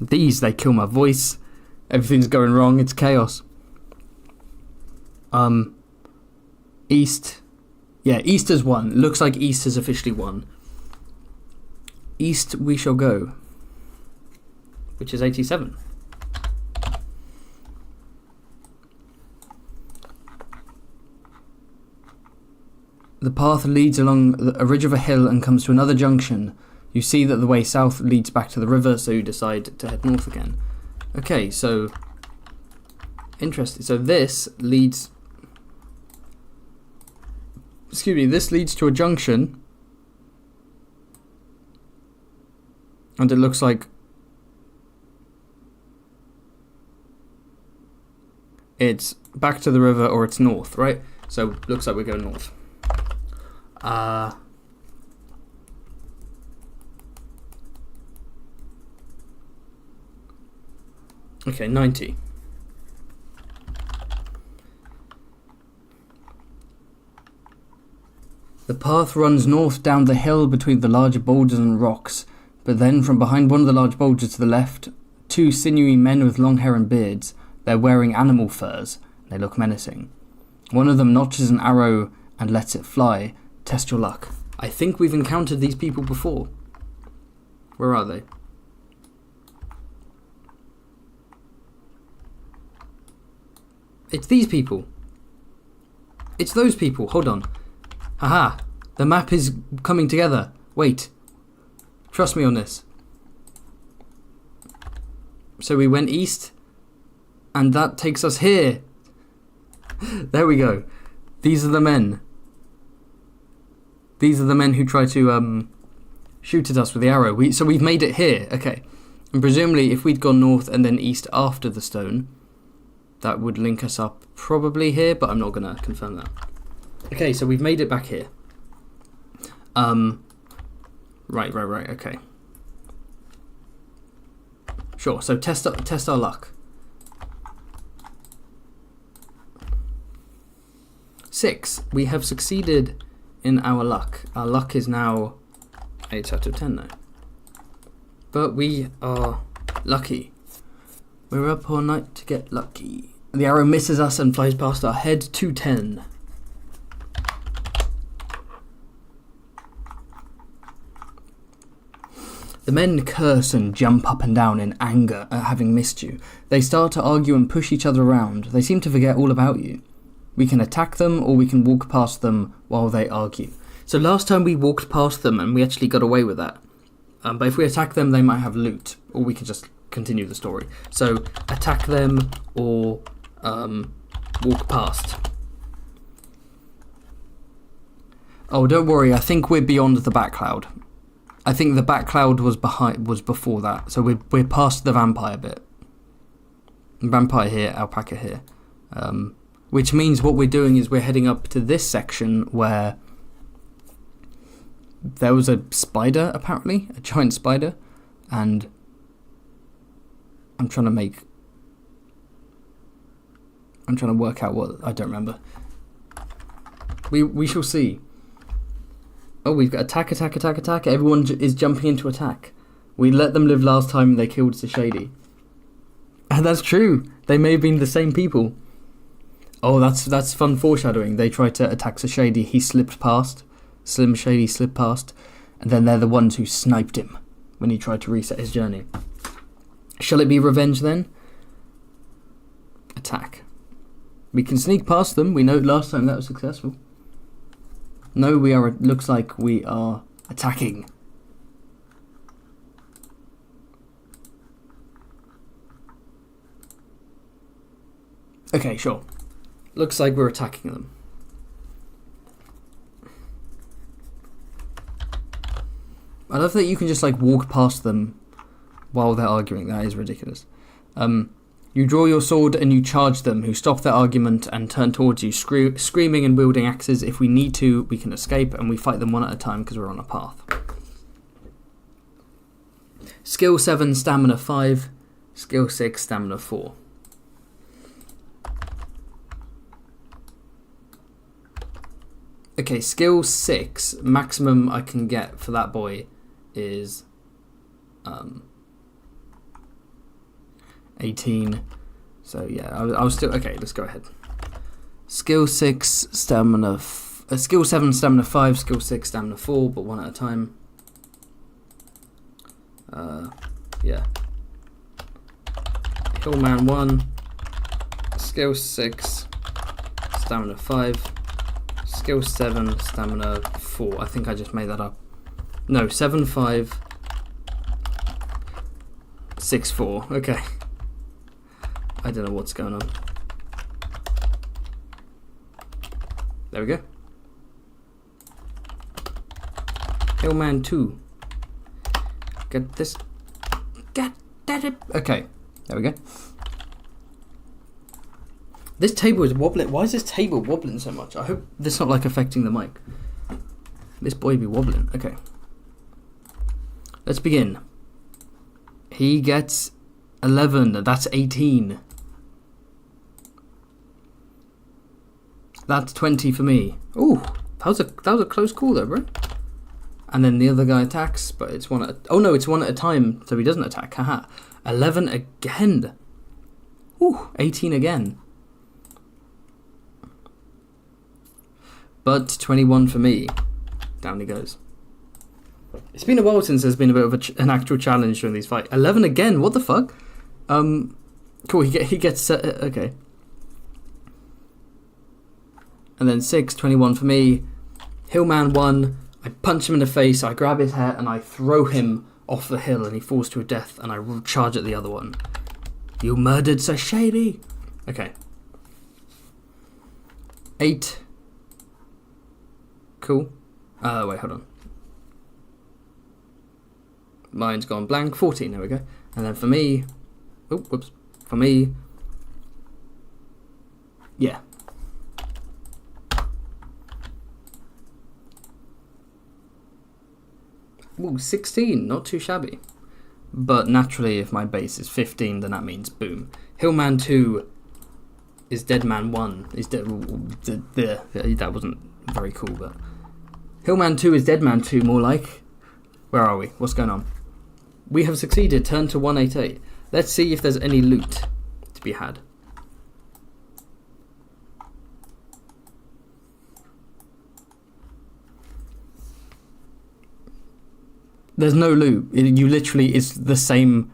A: These, they kill my voice. Everything's going wrong. It's chaos. East. Yeah, East has won. Looks like East has officially won. East we shall go. Which is 87. The path leads along a ridge of a hill and comes to another junction. You see that the way south leads back to the river, so you decide to head north again. Okay, so... Interesting. So this leads... Excuse me, this leads to a junction. And it looks like... It's back to the river or it's north, right? So, looks like we're going north. Okay, 90. The path runs north down the hill between the larger boulders and rocks, but then from behind one of the large boulders to the left, two sinewy men with long hair and beards. They're wearing animal furs. They look menacing. One of them notches an arrow and lets it fly. Test your luck. I think we've encountered these people before. Where are they? It's these people. It's those people. Hold on. Haha. The map is coming together. Wait. Trust me on this. So we went east, and that takes us here. There we go. These are the men. These are the men who try to shoot at us with the arrow. So we've made it here. Okay. And presumably, if we'd gone north and then east after the stone, that would link us up probably here, but I'm not going to confirm that. Okay, so we've made it back here. Right, okay. Sure, so test our luck. 6. We have succeeded in our luck. Our luck is now 8 out of 10 now. But we are lucky. We're up all night to get lucky. The arrow misses us and flies past our head to 10. The men curse and jump up and down in anger at having missed you. They start to argue and push each other around. They seem to forget all about you. We can attack them or we can walk past them while they argue. So last time we walked past them and we actually got away with that. But if we attack them, they might have loot, or we can just continue the story. So attack them or walk past. Oh, don't worry. I think we're beyond the back cloud. I think the back cloud was before that. So we're past the vampire bit. Vampire here, alpaca here. Which means what we're doing is we're heading up to this section where there was a spider, apparently, a giant spider, and I'm trying to work out what, I don't remember. We shall see. Oh, we've got attack. Everyone is jumping into attack. We let them live last time and they killed the Shady. And that's true. They may have been the same people. Oh, that's fun foreshadowing. They tried to attack the Shady. He slipped past. Slim Shady slipped past. And then they're the ones who sniped him when he tried to reset his journey. Shall it be revenge then? Attack. We can sneak past them. We know last time that was successful. No, we are. It looks like we are attacking. Okay, sure. Looks like we're attacking them. I love that you can just like walk past them while they're arguing. That is ridiculous. You draw your sword and you charge them, who stop their argument and turn towards you, screaming and wielding axes. If we need to, we can escape, and we fight them one at a time because we're on a path. Skill 7, stamina 5. Skill 6, stamina 4. Okay, skill 6, maximum I can get for that boy is 18. So yeah, I was still okay. Let's go ahead. Skill 6, stamina. Skill 7, stamina 5. Skill 6, stamina 4, but one at a time. Yeah. Hillman 1. Skill 6, stamina 5. Skill 7, stamina 4. I think I just made that up. No, 7, 5. 6, 4. Okay. I don't know what's going on. There we go. Hillman 2. Get this. Get it. Okay. There we go. This table is wobbling. Why is this table wobbling so much? I hope this is not like affecting the mic. This boy be wobbling. Okay. Let's begin. He gets 11. That's 18. That's 20 for me. Ooh, that was a close call though, bro. And then the other guy attacks, but it's one at it's one at a time, so he doesn't attack. Haha. 11 again. Ooh, 18 again. But 21 for me. Down he goes. It's been a while since there's been a bit of an actual challenge during these fights. 11 again. What the fuck? Cool. He gets okay. And then 6, 21 for me. Hillman 1. I punch him in the face. I grab his hair and I throw him off the hill, and he falls to a death. And I charge at the other one. You murdered Sir Shady. Okay. 8. Cool. Wait, hold on. Mine's gone blank. 14, there we go. And then for me... Oh, whoops. For me... Yeah. Ooh, 16. Not too shabby. But naturally, if my base is 15, then that means boom. Hillman 2 is Deadman 1. Is dead. That wasn't very cool, but... Hillman 2 is Deadman 2, more like. Where are we? What's going on? We have succeeded. Turn to 188. Let's see if there's any loot to be had. There's no loot. You literally, it's the same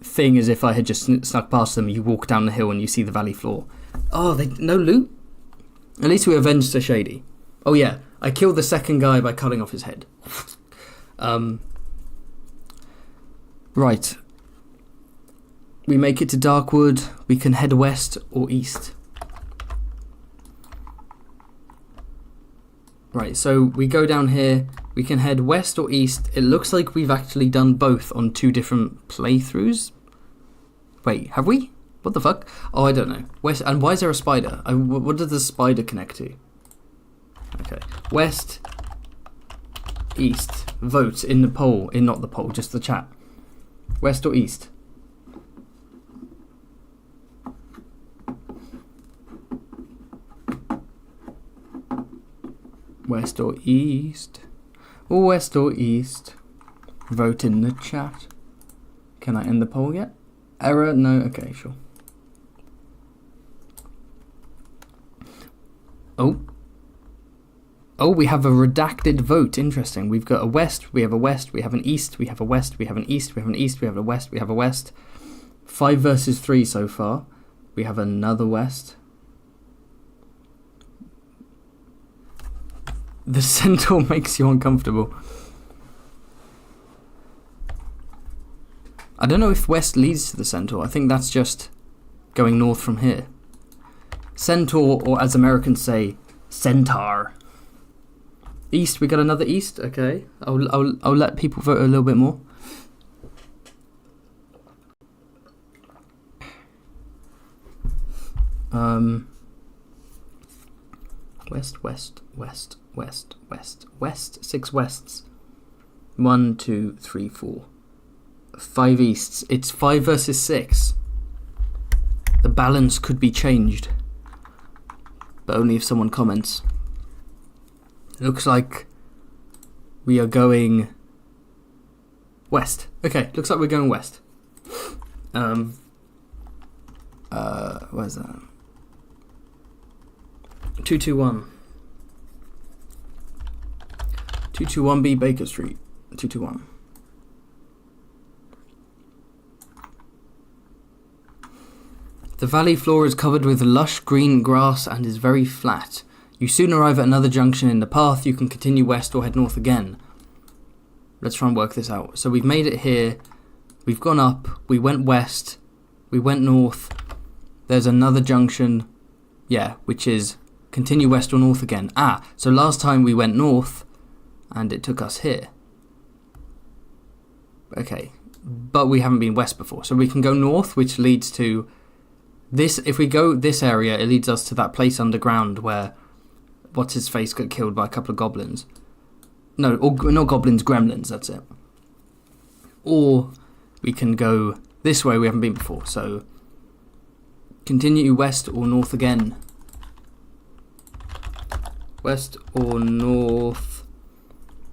A: thing as if I had just snuck past them. You walk down the hill and you see the valley floor. Oh, no loot? At least we avenged Sir Shady. Oh yeah, I killed the second guy by cutting off his head. Right. We make it to Darkwood. We can head west or east. Right, so we go down here. We can head west or east. It looks like we've actually done both on 2 different playthroughs. Wait, have we? What the fuck? Oh, I don't know. West, and why is there a spider? What does the spider connect to? Okay. West, east. Vote in the poll. Not the poll, just the chat. West or east? West or east? West or east? Vote in the chat. Can I end the poll yet? Error? No? Okay, sure. Oh, we have a redacted vote. Interesting. We've got a west, we have a west, we have an east, we have a west, we have an east, we have an east, we have a west, we have a west. 5 versus 3 so far. We have another west. The centaur makes you uncomfortable. I don't know if west leads to the centaur. I think that's just going north from here. Centaur, or as Americans say, centaur. East, we got another east. Okay, I'll let people vote a little bit more. West, west, west, west, west, west. 6 wests. 1, 2, 3, 4. 5 easts. It's 5 versus 6. The balance could be changed, but only if someone comments. Looks like we are going west. Okay, looks like we're going west. Where's that? 221. 221B Baker Street. 221. The valley floor is covered with lush green grass and is very flat. You soon arrive at another junction in the path. You can continue west or head north again. Let's try and work this out. So we've made it here. We've gone up. We went west. We went north. There's another junction. Yeah, which is continue west or north again. So last time we went north and it took us here. Okay, but we haven't been west before. So we can go north, which leads to this. If we go this area, it leads us to that place underground where what's-his-face got killed by a couple of goblins. No, or not goblins, gremlins, that's it. Or we can go this way, we haven't been before. So continue west or north again. West or north.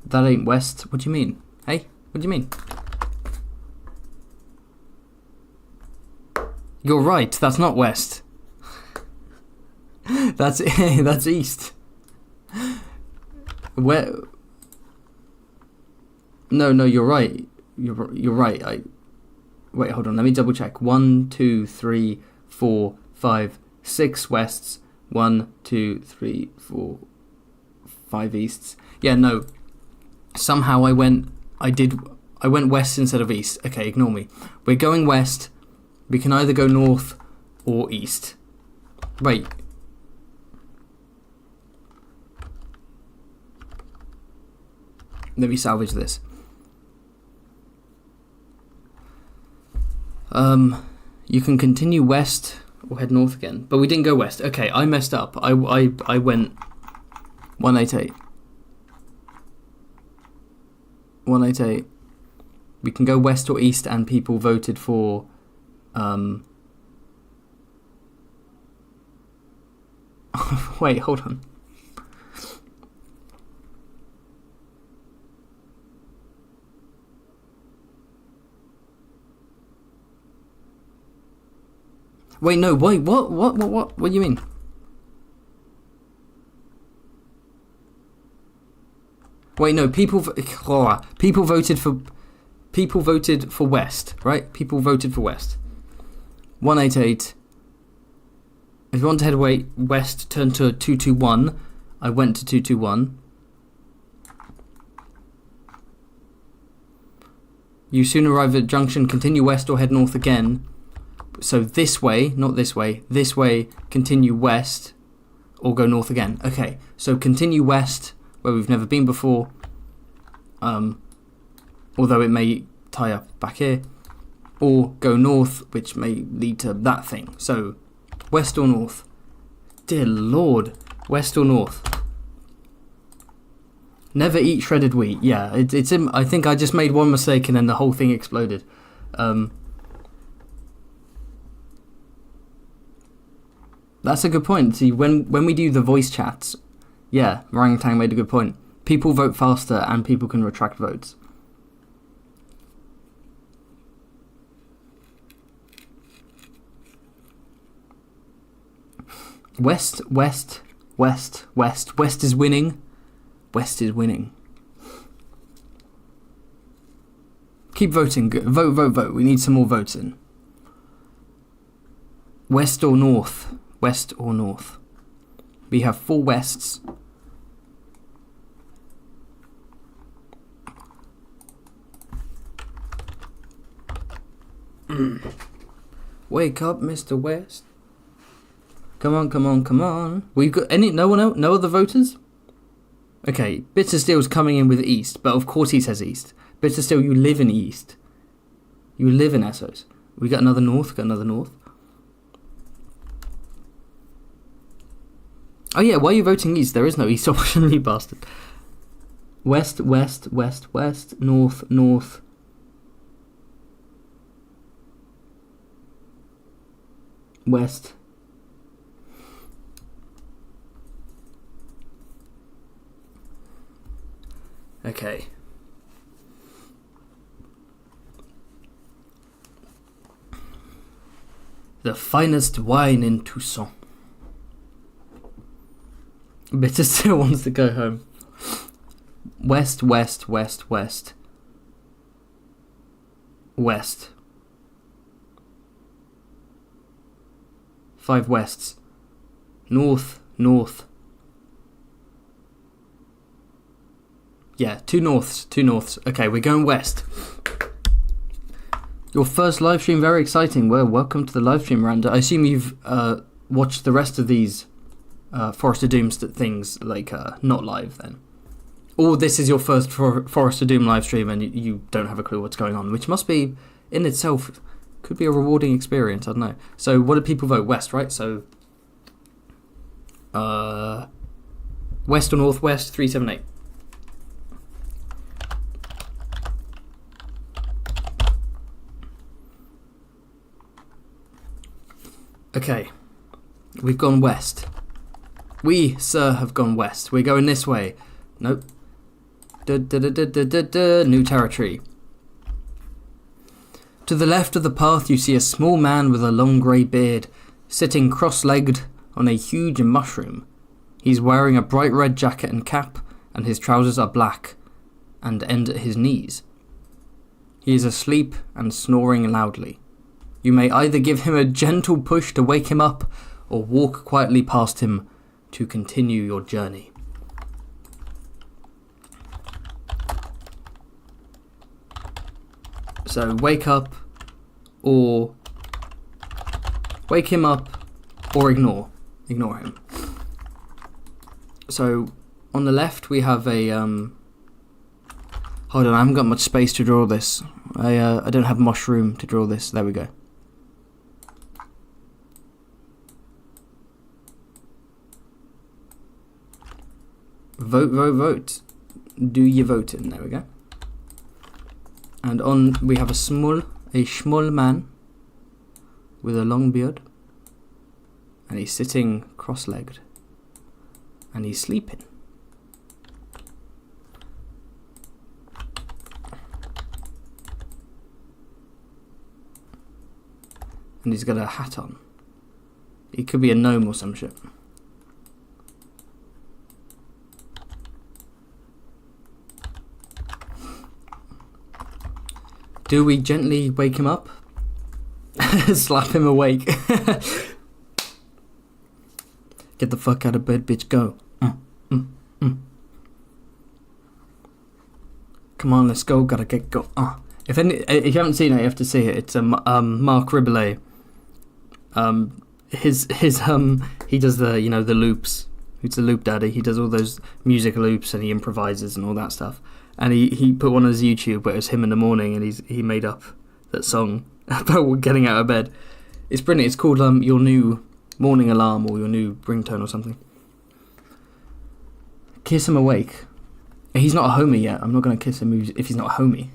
A: That ain't west. What do you mean? Hey, what do you mean? You're right, that's not west. That's east. Where? No, you're right. You're right. Wait, hold on. Let me double check. 1, 2, 3, 4, 5, 6 wests. 1, 2, 3, 4, 5 easts. Yeah, no. Somehow I I went west instead of east. Okay, ignore me. We're going west. We can either go north or east. Wait. Let me salvage this. You can continue west or head north again. But we didn't go west. Okay, I messed up. I went 188. 188. We can go west or east, and people voted for wait, hold on. Wait, no, wait, what do you mean? Wait, no, people voted for west, right? People voted for west. 188. If you want to head away west, turn to 221. I went to 221. You soon arrive at junction, continue west or head north again. So this way, not this way, continue west or go north again. Okay, so continue west, where we've never been before, although it may tie up back here, or go north, which may lead to that thing. So, west or north? Dear Lord, west or north? Never eat shredded wheat. Yeah, it's in, I think I just made one mistake and then the whole thing exploded. That's a good point. See, when we do the voice chats, yeah, Orangutan made a good point. People vote faster and people can retract votes. West is winning. West is winning. Keep voting. Vote. We need some more votes in. West or north? West or north? We have 4 wests. Wake up, Mr. West. Come on. We've got no one else? No other voters? Okay, Bittersteel's coming in with east, but of course he says east. Bittersteel, you live in east. You live in Essos. We got another north. Oh yeah, why are you voting east? There is no east option, you bastard. West, north. West. Okay. The finest wine in Toussaint. Bitter still wants to go home. West. West. 5 wests. North. Yeah, 2 norths. Okay, we're going west. Your first live stream, very exciting. Well, welcome to the live stream, Miranda. I assume you've watched the rest of these Forest of Doom things, like, not live then. Or this is your first Forest of Doom live stream and you don't have a clue what's going on, which must be, in itself, could be a rewarding experience, I don't know. So, what did people vote? West, right? So, west or northwest, 378. Okay, we've gone west. We, sir, have gone west. We're going this way. Nope. New territory. To the left of the path you see a small man with a long grey beard, sitting cross-legged on a huge mushroom. He's wearing a bright red jacket and cap, and his trousers are black and end at his knees. He is asleep and snoring loudly. You may either give him a gentle push to wake him up, or walk quietly past him to continue your journey. So wake up, or wake him up, or ignore him. So on the left we have a hold on, I haven't got much space to draw this. I don't have much room to draw this. There we go. Vote, vote, vote. Do you vote in? There we go. And on we have a small man with a long beard, and he's sitting cross-legged, and he's sleeping. And he's got a hat on. He could be a gnome or some shit. Do we gently wake him up? Slap him awake. Get the fuck out of bed, bitch, go. Come on, let's go, gotta get go. If you haven't seen it, you have to see it. It's Mark Riboulet. He does the the loops. He's a loop daddy. He does all those music loops and he improvises and all that stuff. And he put one on his YouTube where it was him in the morning, and he made up that song about getting out of bed. It's brilliant. It's called Your New Morning Alarm or Your New Ringtone or something. Kiss him awake. He's not a homie yet. I'm not going to kiss him if he's not a homie.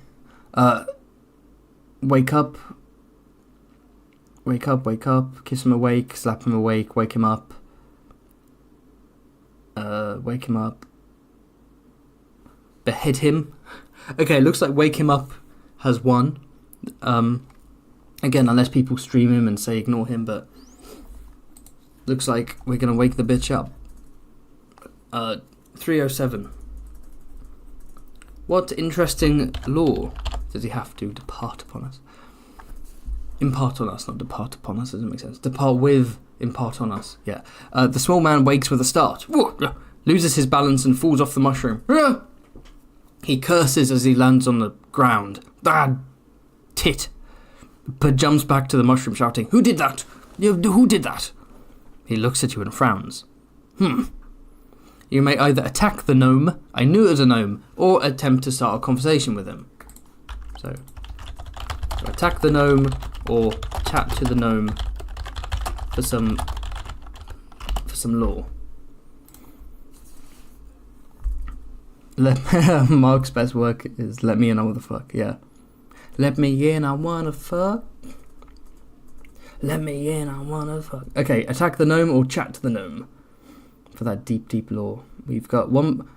A: Wake up. Wake up, wake up. Kiss him awake, slap him awake, wake him up. Wake him up. Behead him. Okay, looks like wake him up has won. Again, unless people stream him and say ignore him, but looks like we're gonna wake the bitch up. 307. What interesting law does he have to depart upon us? Impart on us, not depart upon us, doesn't make sense. Depart with, impart on us, yeah. The small man wakes with a start, loses his balance and falls off the mushroom. He curses as he lands on the ground. Tit. But jumps back to the mushroom shouting, Who did that? Who did that? He looks at you and frowns. You may either attack the gnome, I knew it was a gnome, or attempt to start a conversation with him. So attack the gnome, or chat to the gnome for some lore. Mark's best work is let me in, I wanna fuck, yeah. Let me in, I wanna fuck. Let me in, I wanna fuck. Okay, attack the gnome or chat to the gnome. For that deep, deep lore. We've got one...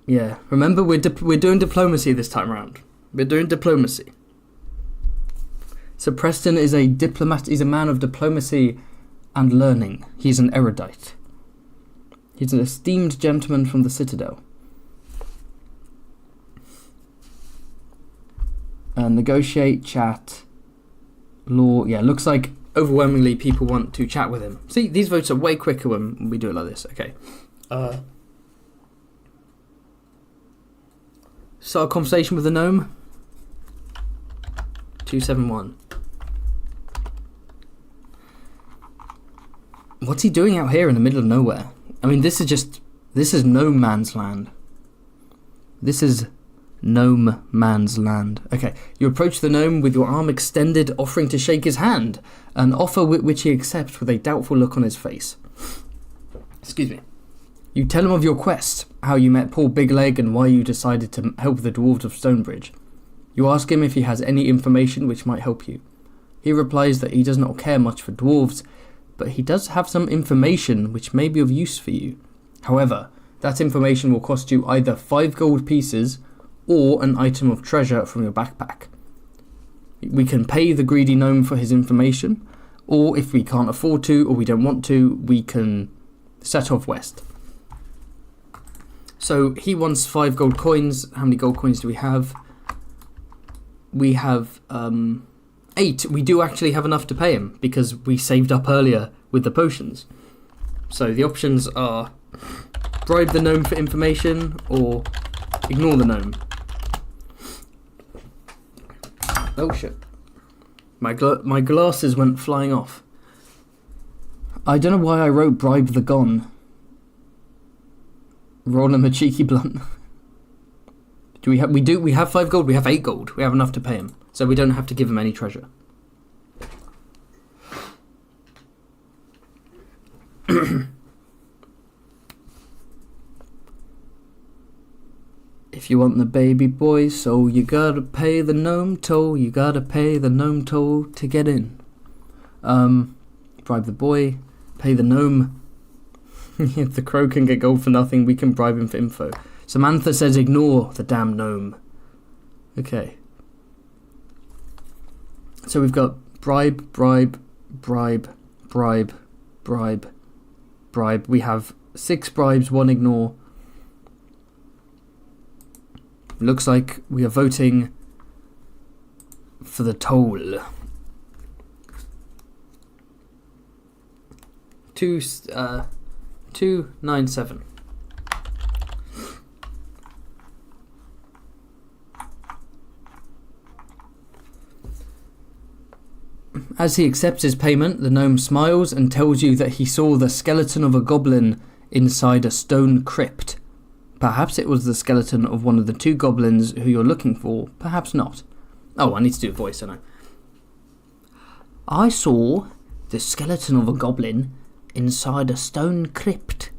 A: yeah, remember we're doing diplomacy this time around. We're doing diplomacy. So Preston is a diplomat, he's a man of diplomacy and learning. He's an erudite. He's an esteemed gentleman from the Citadel. Negotiate, chat, law. Yeah, looks like overwhelmingly people want to chat with him. See, these votes are way quicker when we do it like this. Okay. Start a conversation with the gnome. 271. What's he doing out here in the middle of nowhere? I mean, this is no man's land. This is gnome man's land. Okay, you approach the gnome with your arm extended, offering to shake his hand, an offer which he accepts with a doubtful look on his face. Excuse me. You tell him of your quest, how you met Paul Bigleg and why you decided to help the dwarves of Stonebridge. You ask him if he has any information which might help you. He replies that he does not care much for dwarves, but he does have some information which may be of use for you. However, that information will cost you either 5 gold pieces or an item of treasure from your backpack. We can pay the greedy gnome for his information, or if we can't afford to or we don't want to, we can set off west. So he wants 5 gold coins. How many gold coins do we have? We have 8. We do actually have enough to pay him because we saved up earlier with the potions. So the options are bribe the gnome for information or Ignore the gnome. Oh shit. My glasses went flying off. I don't know why I wrote bribe the gon. Roll him a cheeky blunt. We have 5 gold, we have 8 gold. We have enough to pay him. So we don't have to give him any treasure. If you want the baby boy, so you gotta pay the gnome toll. You gotta pay the gnome toll to get in. Bribe the boy, pay the gnome. If the crow can get gold for nothing, we can bribe him for info. Samantha says ignore the damn gnome. Okay. So we've got bribe, bribe, bribe, bribe, bribe, bribe. We have 6 bribes, 1 ignore. Looks like we are voting for the toll. 297. As he accepts his payment, the gnome smiles and tells you that he saw the skeleton of a goblin inside a stone crypt. Perhaps it was the skeleton of one of the 2 goblins who you're looking for, perhaps not. Oh, I need to do a voice, don't I saw the skeleton of a goblin inside a stone crypt.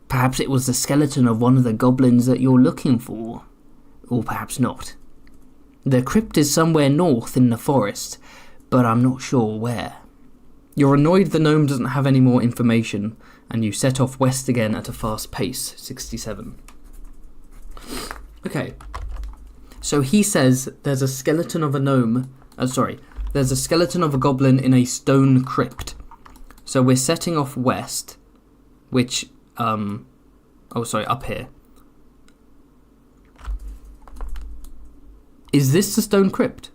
A: Perhaps it was the skeleton of one of the goblins that you're looking for, or perhaps not. The crypt is somewhere north in the forest, but I'm not sure where. You're annoyed the gnome doesn't have any more information, and you set off west again at a fast pace. 67. Okay. So he says there's a skeleton of a gnome. There's a skeleton of a goblin in a stone crypt. So we're setting off west, which, up here. Is this the stone crypt?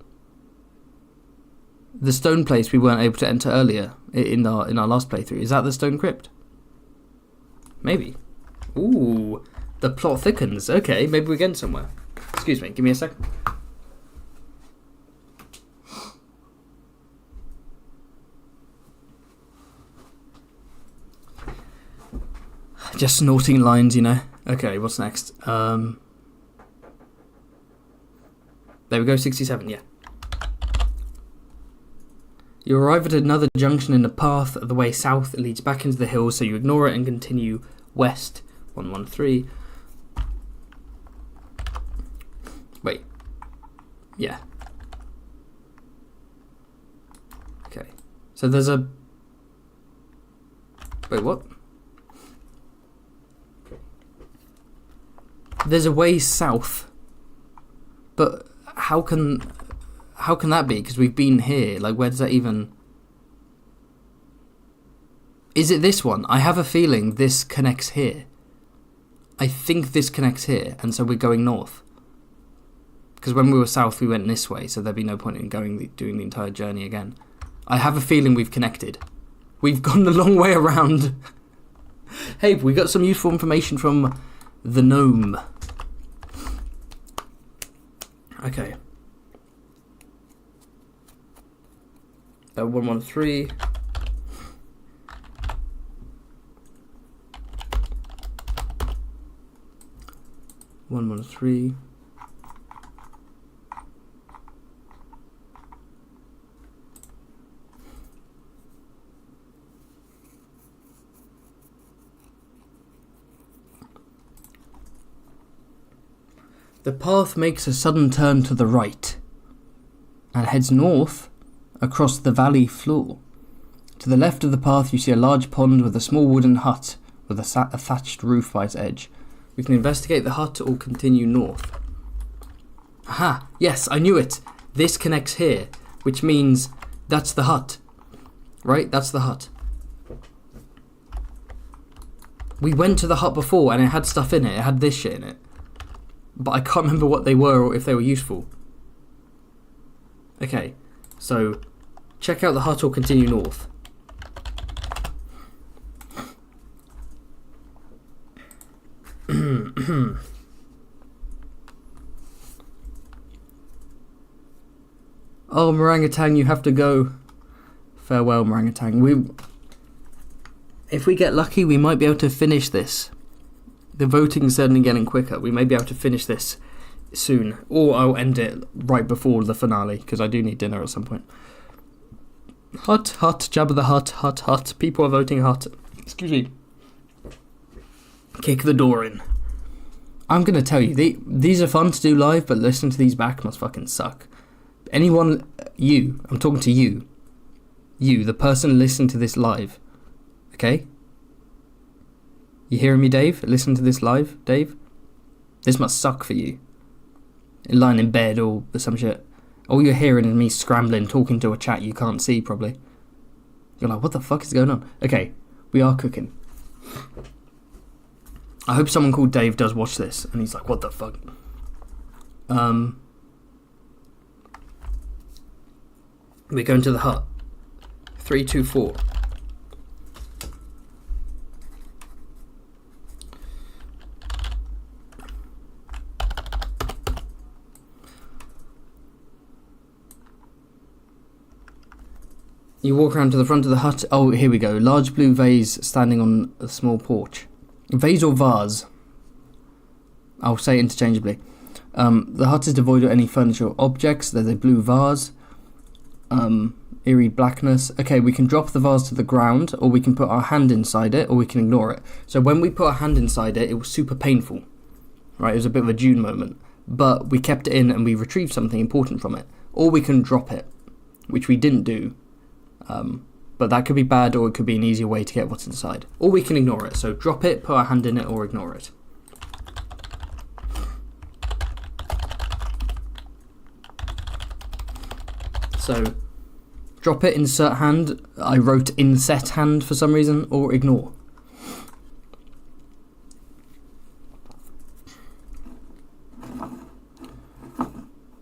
A: The stone place we weren't able to enter earlier in our last playthrough. Is that the stone crypt? Maybe. Ooh, the plot thickens. Okay, maybe we're getting somewhere. Excuse me, give me a second. Just snorting lines, you know. Okay, what's next? There we go, 67, yeah. You arrive at another junction in the path. The way south leads back into the hills, so you ignore it and continue west. 113. Wait. Yeah. Okay. So there's a... Wait, what? There's a way south. But how can that be? Because we've been here. Like, where does that even... Is it this one? I have a feeling this connects here. I think this connects here, and so we're going north. Because when we were south, we went this way, so there'd be no point in doing the entire journey again. I have a feeling we've connected. We've gone a long way around. Hey, we got some useful information from the gnome. Okay. 113. The path makes a sudden turn to the right and heads north across the valley floor. To the left of the path you see a large pond with a small wooden hut with a thatched roof by its edge. We can investigate the hut or continue north. Aha! Yes, I knew it! This connects here, which means that's the hut. Right? That's the hut. We went to the hut before and it had stuff in it. It had this shit in it. But I can't remember what they were or if they were useful. Okay, so check out the hut or continue north. Oh, Orangutan, you have to go. Farewell, Orangutan. If we get lucky, we might be able to finish this. The voting's certainly getting quicker. We may be able to finish this soon. Or I'll end it right before the finale, because I do need dinner at some point. Hut, Jabba the Hutt. People are voting hut. Excuse me. Kick the door in. I'm going to tell you, these are fun to do live, but listening to these back must fucking suck. Anyone, I'm talking to you, the person listening to this live, okay? You hearing me, Dave? Listen to this live, Dave? This must suck for you. Lying in bed or some shit. All you're hearing is me scrambling, talking to a chat you can't see, probably. You're like, what the fuck is going on? Okay, we are cooking. I hope someone called Dave does watch this, and he's like, what the fuck? We're going to the hut. 3, 2, 4. You walk around to the front of the hut. Oh, here we go. Large blue vase standing on a small porch. Vase or vase? I'll say interchangeably. The hut is devoid of any furniture or objects. There's a blue vase. Eerie blackness. Okay, we can drop the vase to the ground, or we can put our hand inside it, or we can ignore it. So when we put our hand inside it, it was super painful. Right, it was a bit of a June moment. But we kept it in and we retrieved something important from it. Or we can drop it, which we didn't do. But that could be bad, or it could be an easier way to get what's inside. Or we can ignore it. So drop it, put our hand in it, or ignore it. So, drop it, insert hand. I wrote inset hand for some reason, or ignore.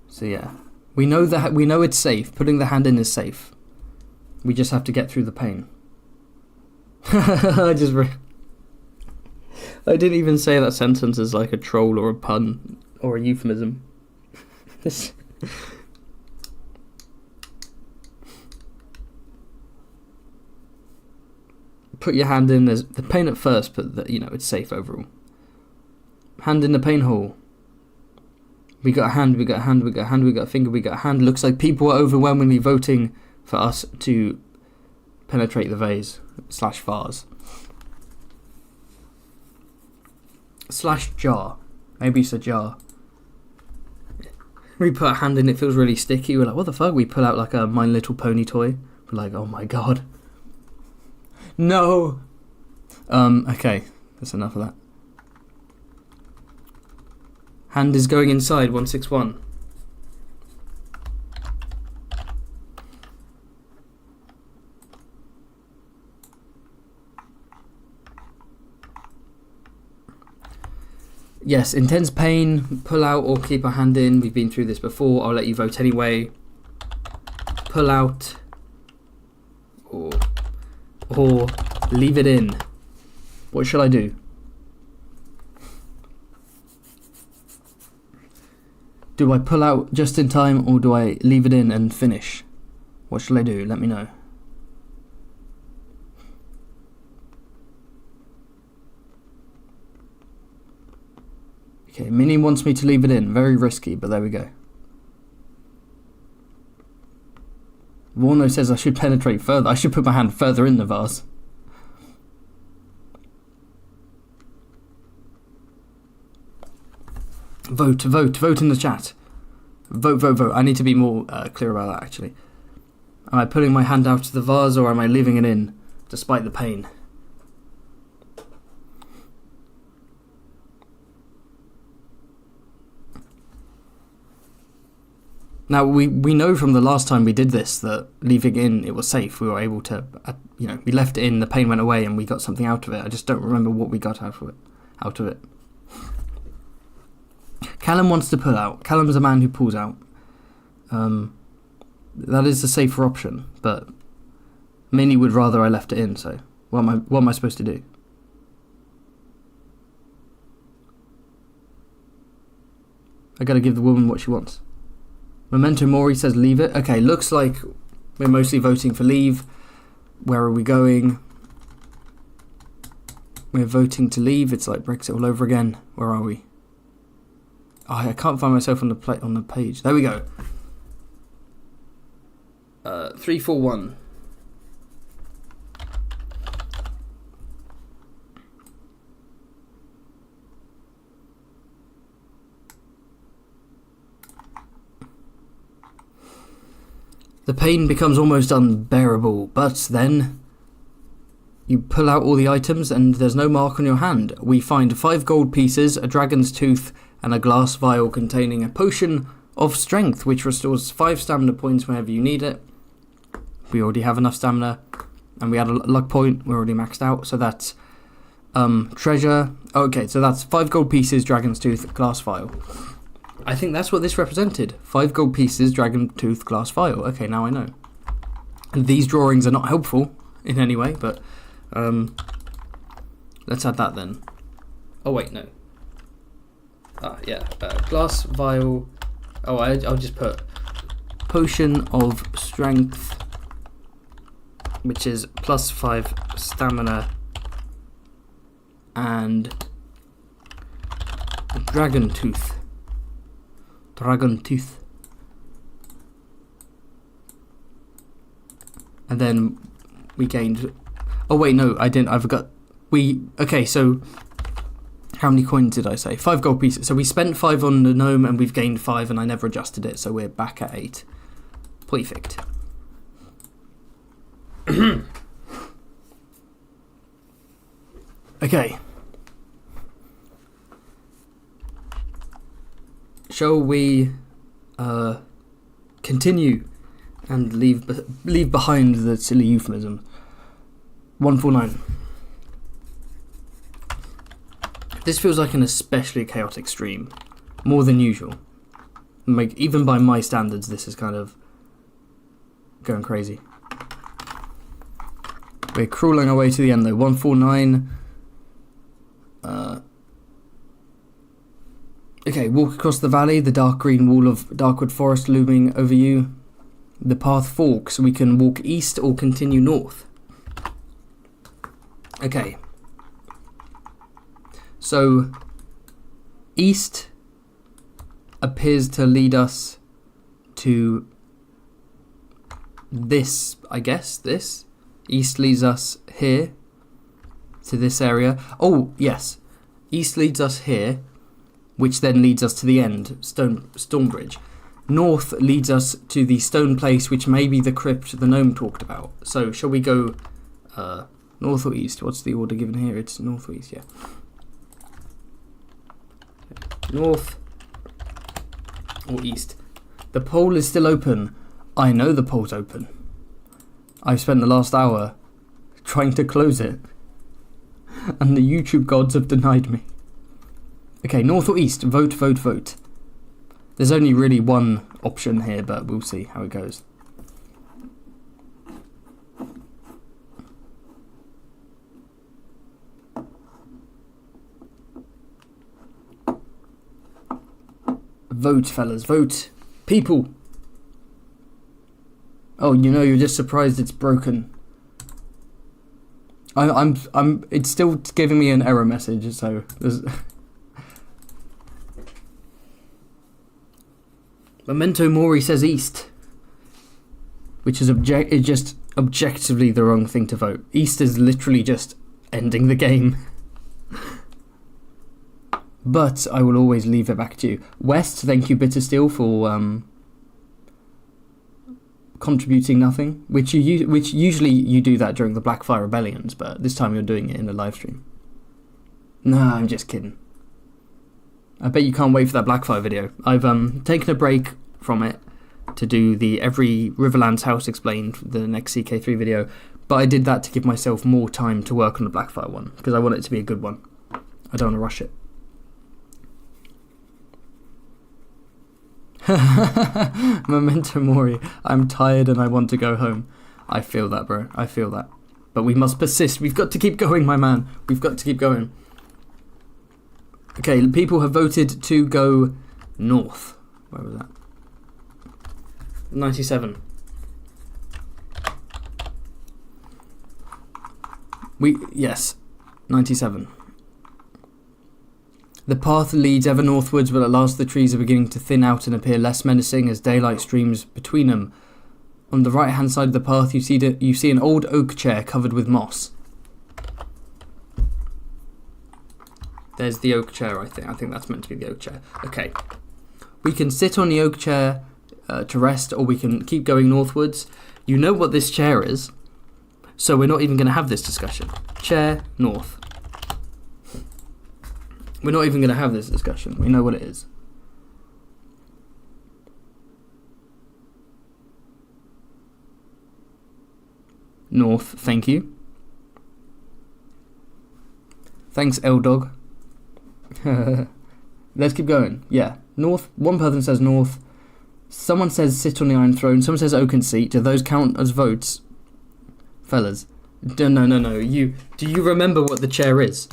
A: So yeah, we know it's safe. Putting the hand in is safe. We just have to get through the pain. I didn't even say that sentence as like a troll or a pun or a euphemism. Put your hand in. There's the pain at first, but it's safe overall. Hand in the pain hole. We got a hand, we got a hand, we got a hand, we got a finger, we got a hand. Looks like people are overwhelmingly voting for us to penetrate the vase / vase / jar. Maybe it's a jar. We put a hand in, it feels really sticky. We're like, what the fuck? We pull out like a My Little Pony toy. We're like, oh my god. No! Okay, that's enough of that. Hand is going inside, 161. Yes, intense pain, pull out or keep a hand in. We've been through this before. I'll let you vote anyway. Pull out or leave it in. What should I do? Do I pull out just in time, or do I leave it in and finish? What shall I do? Let me know. Okay, Minnie wants me to leave it in. Very risky, but there we go. Warno says I should penetrate further. I should put my hand further in the vase. Vote in the chat. Vote. I need to be more clear about that, actually. Am I putting my hand out to the vase, or am I leaving it in, despite the pain? Now, we know from the last time we did this that leaving in, it was safe. We were able to, we left it in, the pain went away, and we got something out of it. I just don't remember what we got out of it. Callum wants to pull out. Callum's a man who pulls out. That is the safer option, but Minnie would rather I left it in, so what am I supposed to do? I gotta give the woman what she wants. Memento Mori says leave it. Okay, looks like we're mostly voting for leave. Where are we going? We're voting to leave. It's like Brexit all over again. Where are we? Oh, I can't find myself on the page. There we go. 3, 4, 1. The pain becomes almost unbearable, but then you pull out all the items and there's no mark on your hand. We find 5 gold pieces, a dragon's tooth, and a glass vial containing a potion of strength, which restores 5 stamina points whenever you need it. We already have enough stamina, and we add a luck point. We're already maxed out, so that's treasure. Okay, so that's 5 gold pieces, dragon's tooth, glass vial. I think that's what this represented. 5 gold pieces, dragon tooth, glass vial. Okay, now I know. And these drawings are not helpful in any way, but let's add that then. Oh wait, no. Glass vial. Oh, I'll just put potion of strength, which is plus 5 stamina, and dragon tooth. Dragon tooth. And then we gained... Oh wait, no, I didn't. I forgot. Okay, so how many coins did I say? 5 gold pieces. So we spent 5 on the gnome and we've gained 5 and I never adjusted it, so we're back at 8. Perfect. Okay. Shall we continue and leave behind the silly euphemism? 149. This feels like an especially chaotic stream, more than usual. Even by my standards, this is kind of going crazy. We're crawling our way to the end though. 149. Okay, walk across the valley, the dark green wall of Darkwood Forest looming over you. The path forks, we can walk east or continue north. Okay. So, east appears to lead us to this, I guess, this. East leads us here, to this area. Oh, yes. East leads us here, which then leads us to the end, Stormbridge. North leads us to the stone place, which may be the crypt the gnome talked about. So, shall we go north or east? What's the order given here? It's north or east, yeah. North or east. The poll is still open. I know the poll's open. I've spent the last hour trying to close it, and the YouTube gods have denied me. Okay, north or east? Vote, vote, vote. There's only really one option here, but we'll see how it goes. Vote, fellas, vote. People. Oh, you know, you're just surprised it's broken. It's still giving me an error message, so there's... Memento Mori says east, which is just objectively the wrong thing to vote. East is literally just ending the game. But I will always leave it back to you. West, thank you, Bittersteel, for contributing nothing. Which usually you do that during the Blackfire Rebellions, but this time you're doing it in a live stream. No, I'm just kidding. I bet you can't wait for that Blackfire video. I've taken a break from it to do the Every Riverlands House Explained, the next CK3 video, but I did that to give myself more time to work on the Blackfire one, because I want it to be a good one. I don't want to rush it. Memento Mori, I'm tired and I want to go home. I feel that, bro. I feel that. But we must persist. We've got to keep going, my man. We've got to keep going. Okay, people have voted to go north. Where was that? 97. Yes, 97. The path leads ever northwards, but at last the trees are beginning to thin out and appear less menacing as daylight streams between them. On the right-hand side of the path, you see an old oak chair covered with moss. There's the oak chair, I think. I think that's meant to be the oak chair. Okay. We can sit on the oak chair to rest, or we can keep going northwards. You know what this chair is, so we're not even going to have this discussion. Chair, north. We're not even going to have this discussion. We know what it is. North, thank you. Thanks, L-Dog. Let's keep going. Yeah, north. One person says north. Someone says sit on the Iron Throne. Someone says oaken seat. Do those count as votes? Fellas. No. Do you remember what the chair is?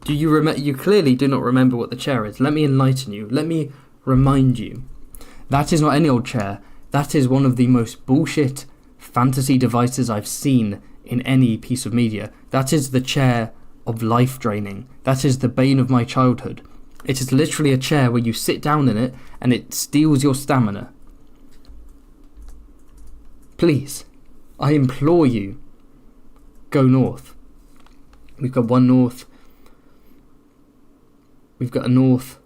A: Do you remember? You clearly do not remember what the chair is. Let me enlighten you. Let me remind you. That is not any old chair. That is one of the most bullshit fantasy devices I've seen in any piece of media. That is the chair of life draining. That is the bane of my childhood. It is literally a chair where you sit down in it and it steals your stamina. Please, I implore you, go north. We've got one north. We've got a north.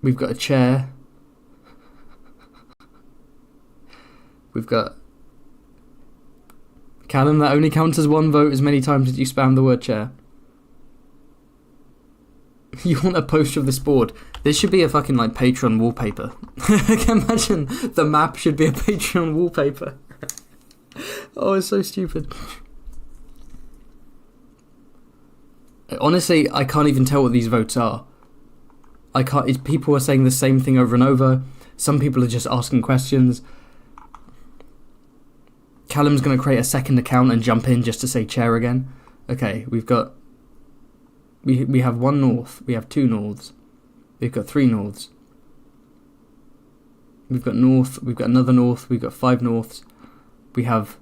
A: We've got a chair. We've got Callum, that only counts as one vote as many times as you spam the word chair. You want a poster of this board? This should be a fucking like Patreon wallpaper. I can imagine the map should be a Patreon wallpaper. Oh, it's so stupid. Honestly, I can't even tell what these votes are. People are saying the same thing over and over. Some people are just asking questions. Callum's going to create a second account and jump in just to say chair again. Okay, we've got... We have one north. We have two norths. We've got three norths. We've got north. We've got another north. We've got 5 norths. We have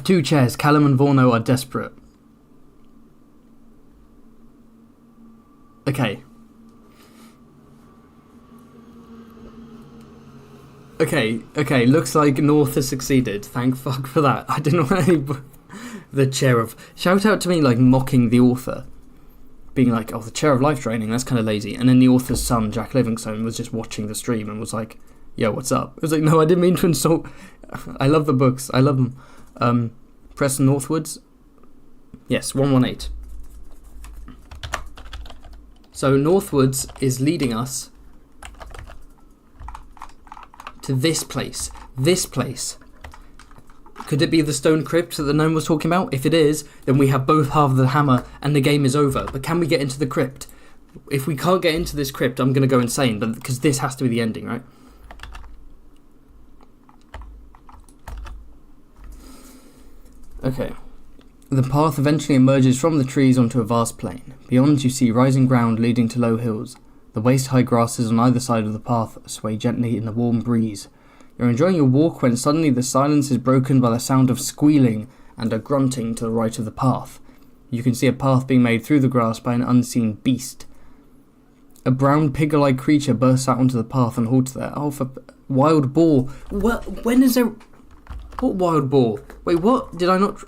A: 2 chairs. Callum and Vorno are desperate. Okay. Okay, looks like North has succeeded. Thank fuck for that. I didn't want any... The chair of... Shout out to me, like, mocking the author. Being like, oh, the chair of life draining, that's kind of lazy. And then the author's son, Jack Livingstone, was just watching the stream and was like, yo, what's up? I was like, no, I didn't mean to insult... I love the books. I love them. Press northwards. Yes, 118. So northwards is leading us to this place. This place. Could it be the stone crypt that the gnome was talking about? If it is, then we have both halves of the hammer and the game is over. But can we get into the crypt? If we can't get into this crypt, I'm going to go insane. But because this has to be the ending, right? Okay. The path eventually emerges from the trees onto a vast plain. Beyond you see rising ground leading to low hills. The waist-high grasses on either side of the path sway gently in the warm breeze. You're enjoying your walk when suddenly the silence is broken by the sound of squealing and a grunting to the right of the path. You can see a path being made through the grass by an unseen beast. A brown pig-like creature bursts out onto the path and halts there. Oh, for wild boar. What? When is there... What wild boar? Wait, what? Did I not...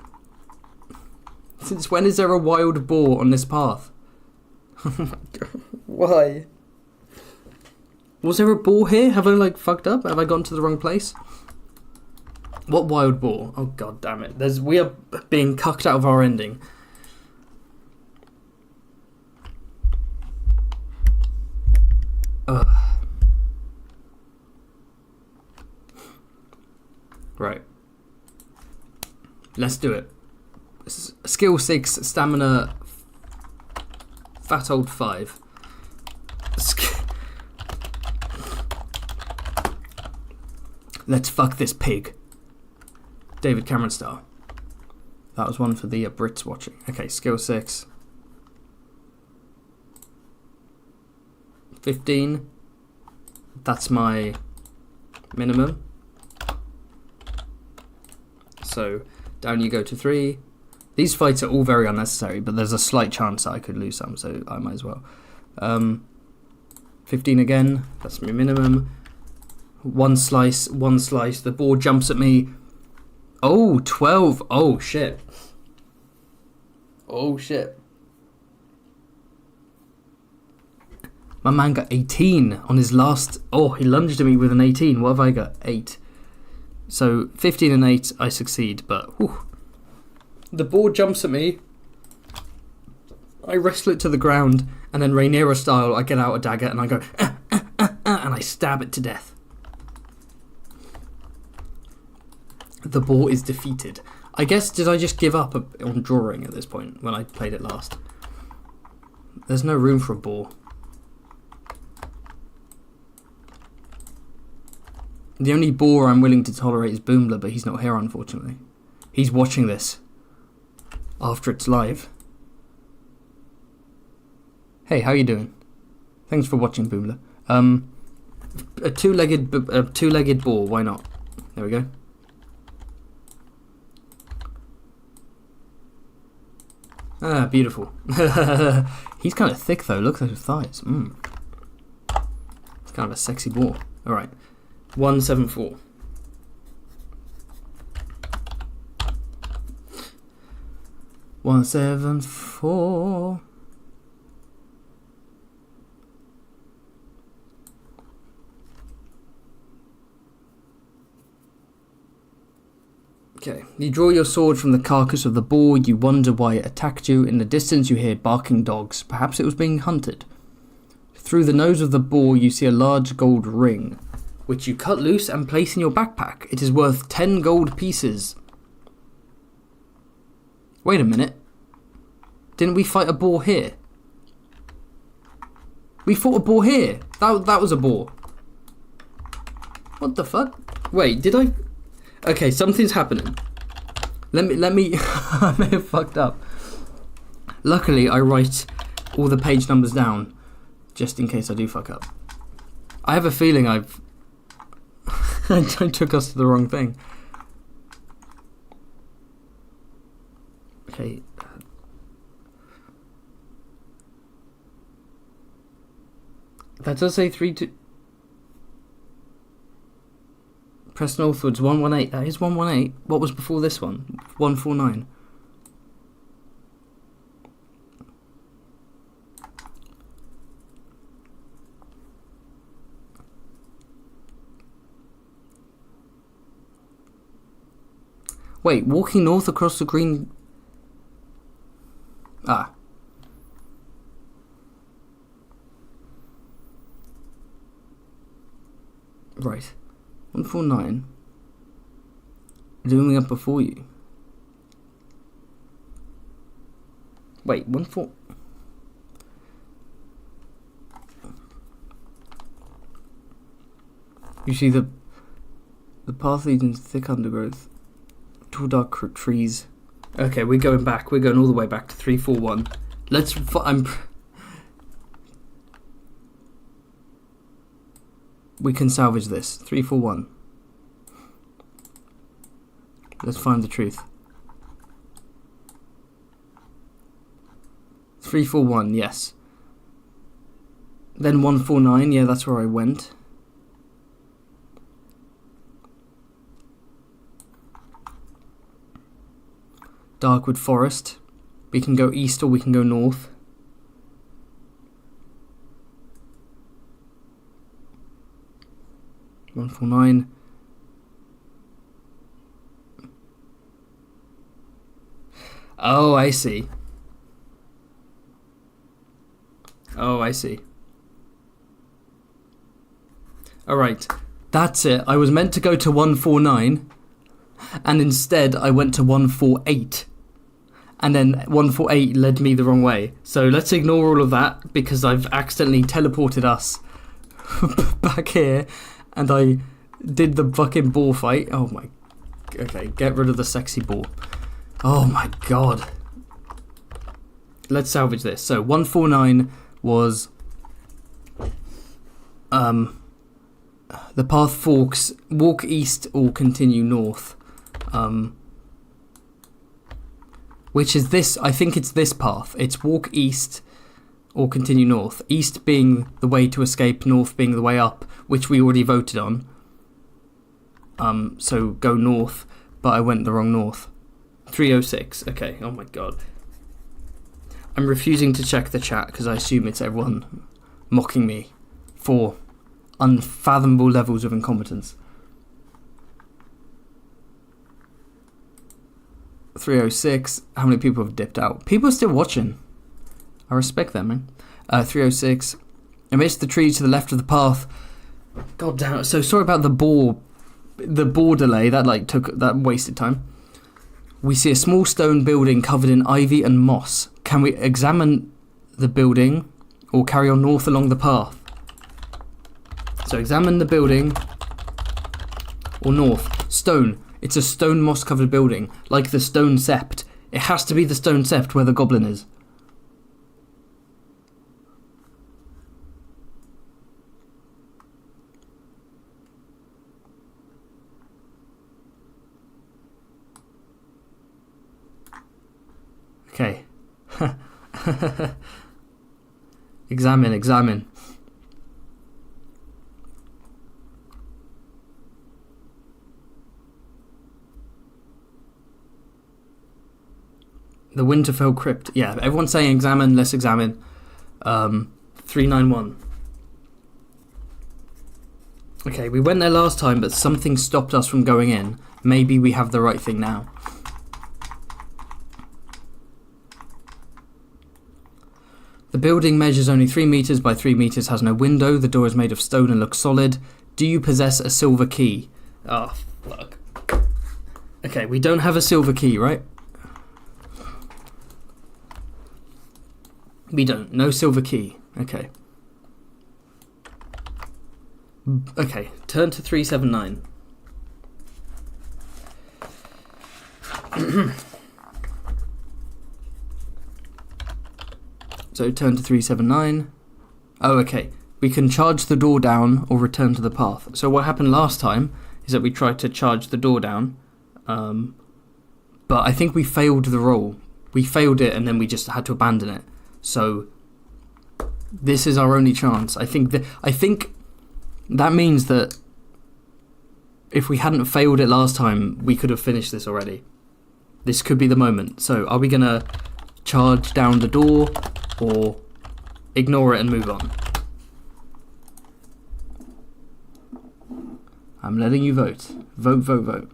A: Since when is there a wild boar on this path? Oh my god. Why? Was there a boar here? Have I, like, fucked up? Have I gone to the wrong place? What wild boar? Oh god damn it. We are being cucked out of our ending. Ugh. Right. Let's do it. Skill 6, stamina... Fat old 5. Let's fuck this pig. David Cameron style. That was one for the Brits watching. Okay, skill 6. 15. That's my minimum. So down you go to 3. These fights are all very unnecessary, but there's a slight chance that I could lose some, so I might as well. 15 again, that's my minimum. One slice, the boar jumps at me. Oh, 12, oh shit. Oh shit. My man got 18 on his last, oh, he lunged at me with an 18, what have I got? 8. So 15 and 8, I succeed, but whew. The boar jumps at me. I wrestle it to the ground, and then Rhaenyra style, I get out a dagger and I go, and I stab it to death. The boar is defeated. I guess, did I just give up on drawing at this point when I played it last? There's no room for a boar. The only boar I'm willing to tolerate is Boomler, but he's not here, unfortunately. He's watching this after it's live. Hey, how you doing? Thanks for watching, Boomler. A two-legged boar, why not? There we go. Ah, beautiful. He's kind of thick though, look at those thighs. It's kind of a sexy boar. Alright. 174. Okay, you draw your sword from the carcass of the boar, you wonder why it attacked you. In the distance you hear barking dogs, perhaps it was being hunted. Through the nose of the boar you see a large gold ring, which you cut loose and place in your backpack. It is worth 10 gold pieces. Wait a minute. Didn't we fight a boar here? We fought a boar here. That was a boar. What the fuck? Wait, did I... Okay, something's happening. Let me I may have fucked up. Luckily, I write all the page numbers down just in case I do fuck up. I have a feeling I took us to the wrong thing. Okay. That does say 3 to... Press northwards, 118. That is 118. What was before this one? 149. Wait, walking north across the green... Ah. Right. 149. Zooming up before you. Wait, 14. You see the path leads into thick undergrowth, tall dark trees. Okay, we're going back. We're going all the way back to 341. We can salvage this. 341. Let's find the truth. 341, yes. Then 149, yeah, that's where I went. Darkwood Forest. We can go east or we can go north. $149. Oh, I see. Oh, I see. Alright, that's it. I was meant to go to 149, and instead I went to 148. And then 148 led me the wrong way. So let's ignore all of that, because I've accidentally teleported us back here, and I did the fucking boar fight. Oh my... Okay, get rid of the sexy boar. Oh my god. Let's salvage this. So 149 was The path forks. Walk east or continue north. Which is this? I think it's this path. It's walk east or continue north. East being the way to escape, north being the way up, which we already voted on. So go north, but I went the wrong north. 306. Okay. Oh my god. I'm refusing to check the chat because I assume it's everyone mocking me for unfathomable levels of incompetence. 306. How many people have dipped out? People are still watching. I respect them, man. 306. Amidst the trees to the left of the path. God damn it. So sorry about the boar delay. That wasted time. We see a small stone building covered in ivy and moss. Can we examine the building or carry on north along the path? So examine the building or north. Stone. It's a stone moss covered building, like the stone sept. It has to be the stone sept where the goblin is. Okay. Examine. The Winterfell Crypt. Yeah, everyone's saying examine, let's examine. 391. Okay, we went there last time, but something stopped us from going in. Maybe we have the right thing now. The building measures only 3 meters by 3 meters, has no window. The door is made of stone and looks solid. Do you possess a silver key? Oh, fuck. Okay, we don't have a silver key, right? We don't. No silver key. Okay. Okay, turn to 379. So turn to 379. Oh, okay. We can charge the door down or return to the path. So what happened last time is that we tried to charge the door down, but I think we failed the roll. We failed it and then we just had to abandon it. So this is our only chance. I think that means that if we hadn't failed it last time, we could have finished this already. This could be the moment. So are we gonna charge down the door or ignore it and move on? I'm letting you vote. Vote.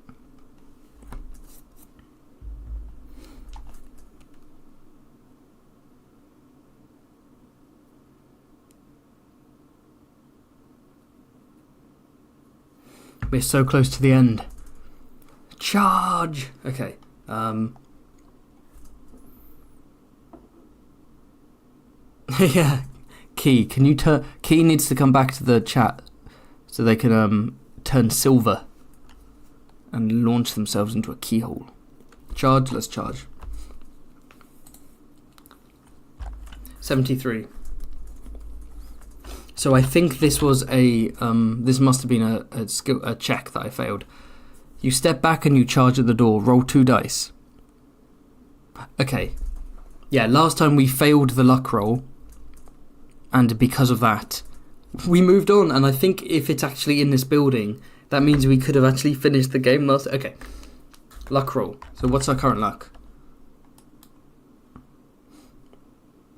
A: We're so close to the end. Charge! Okay. Yeah. Key. Can you turn... Key needs to come back to the chat so they can turn silver and launch themselves into a keyhole. Charge. Let's charge. 73. So I think this was a this must have been a check that I failed. You step back and you charge at the door. Roll 2 dice. Okay. Yeah, last time we failed the luck roll, and because of that, we moved on. And I think if it's actually in this building, that means we could have actually finished the game last. Okay. Luck roll. So what's our current luck?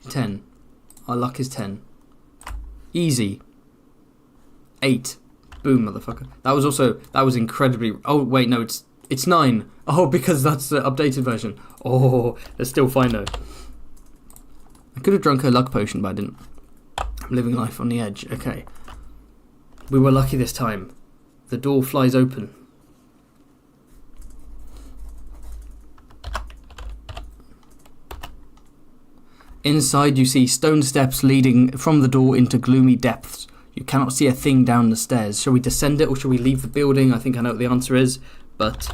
A: 10. Our luck is 10. Easy. 8. Boom, motherfucker. That was incredibly... Oh, wait, no, it's 9. Oh, because that's the updated version. Oh, that's still fine, though. I could have drunk a luck potion, but I didn't. I'm living life on the edge. Okay. We were lucky this time. The door flies open. Inside you see stone steps leading from the door into gloomy depths. You cannot see a thing down the stairs. Shall we descend it or shall we leave the building? I think I know what the answer is, but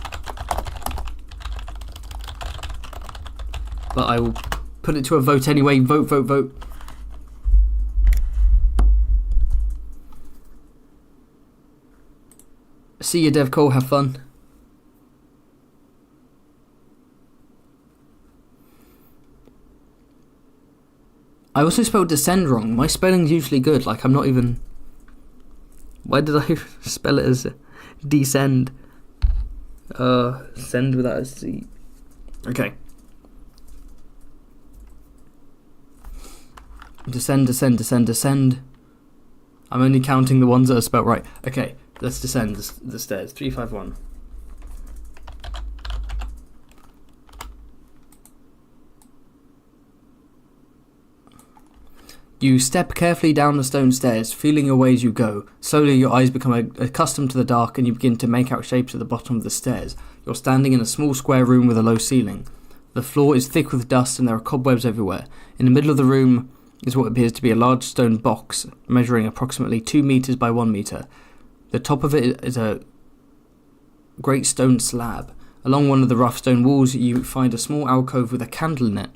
A: I will put it to a vote anyway. Vote. See you, Dev Cole. Have fun. I also spelled descend wrong. My spelling's usually good. Like, I'm not even... Why did I spell it as descend? Send without a C. Okay. Descend, descend, descend, descend. I'm only counting the ones that are spelled right. Okay, let's descend the stairs. 3, 5, 1. You step carefully down the stone stairs, feeling your way as you go. Slowly your eyes become accustomed to the dark and you begin to make out shapes at the bottom of the stairs. You're standing in a small square room with a low ceiling. The floor is thick with dust and there are cobwebs everywhere. In the middle of the room is what appears to be a large stone box, measuring approximately 2 meters by 1 meter. The top of it is a great stone slab. Along one of the rough stone walls you find a small alcove with a candle in it.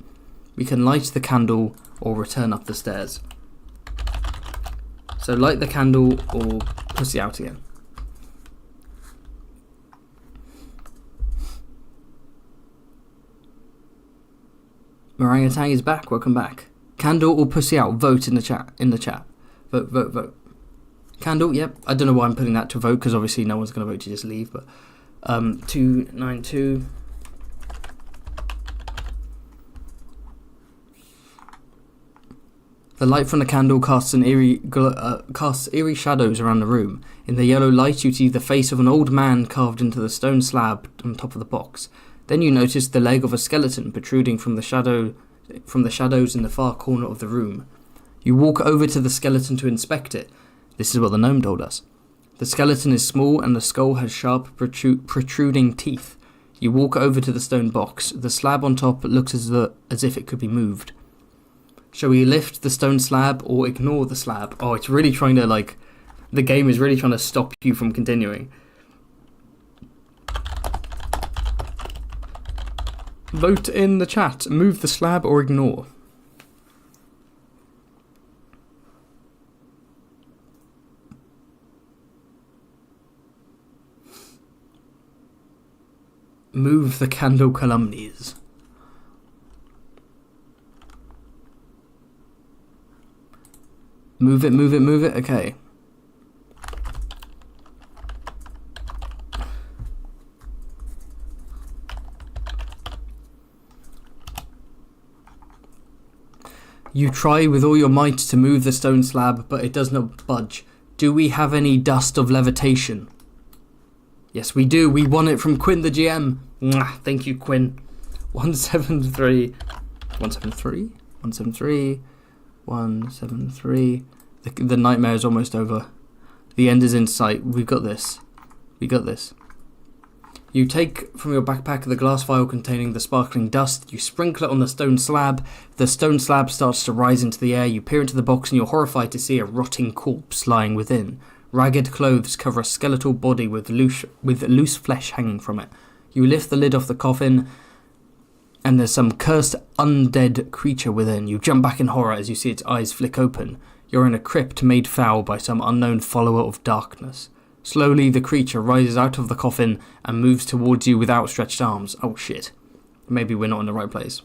A: We can light the candle or return up the stairs. So light the candle or pussy out again. Orangutan is back. Welcome back. Candle or pussy out? Vote in the chat. Vote, vote, vote. Candle. Yep. I don't know why I'm putting that to vote because obviously no one's going to vote to just leave. But 292. The light from the candle casts eerie shadows around the room. In the yellow light, you see the face of an old man carved into the stone slab on top of the box. Then you notice the leg of a skeleton protruding from the shadows in the far corner of the room. You walk over to the skeleton to inspect it. This is what the gnome told us. The skeleton is small and the skull has sharp protruding teeth. You walk over to the stone box. The slab on top looks as if it could be moved. Shall we lift the stone slab or ignore the slab? Oh, it's really trying to, like... The game is really trying to stop you from continuing. Vote in the chat. Move the slab or ignore. Move the candle calumnies. Move it, move it, move it. Okay. You try with all your might to move the stone slab, but it does not budge. Do we have any dust of levitation? Yes, we do. We won it from Quinn the GM. Mwah, thank you, Quinn. 173. 173? 173. 173. The nightmare is almost over. The end is in sight. We've got this. We got this. You take from your backpack the glass vial containing the sparkling dust. You sprinkle it on the stone slab. The stone slab starts to rise into the air. You peer into the box and you're horrified to see a rotting corpse lying within. Ragged clothes cover a skeletal body with loose flesh hanging from it. You lift the lid off the coffin, and there's some cursed undead creature within. You jump back in horror as you see its eyes flick open. You're in a crypt made foul by some unknown follower of darkness. Slowly, the creature rises out of the coffin and moves towards you with outstretched arms. Oh shit. Maybe we're not in the right place.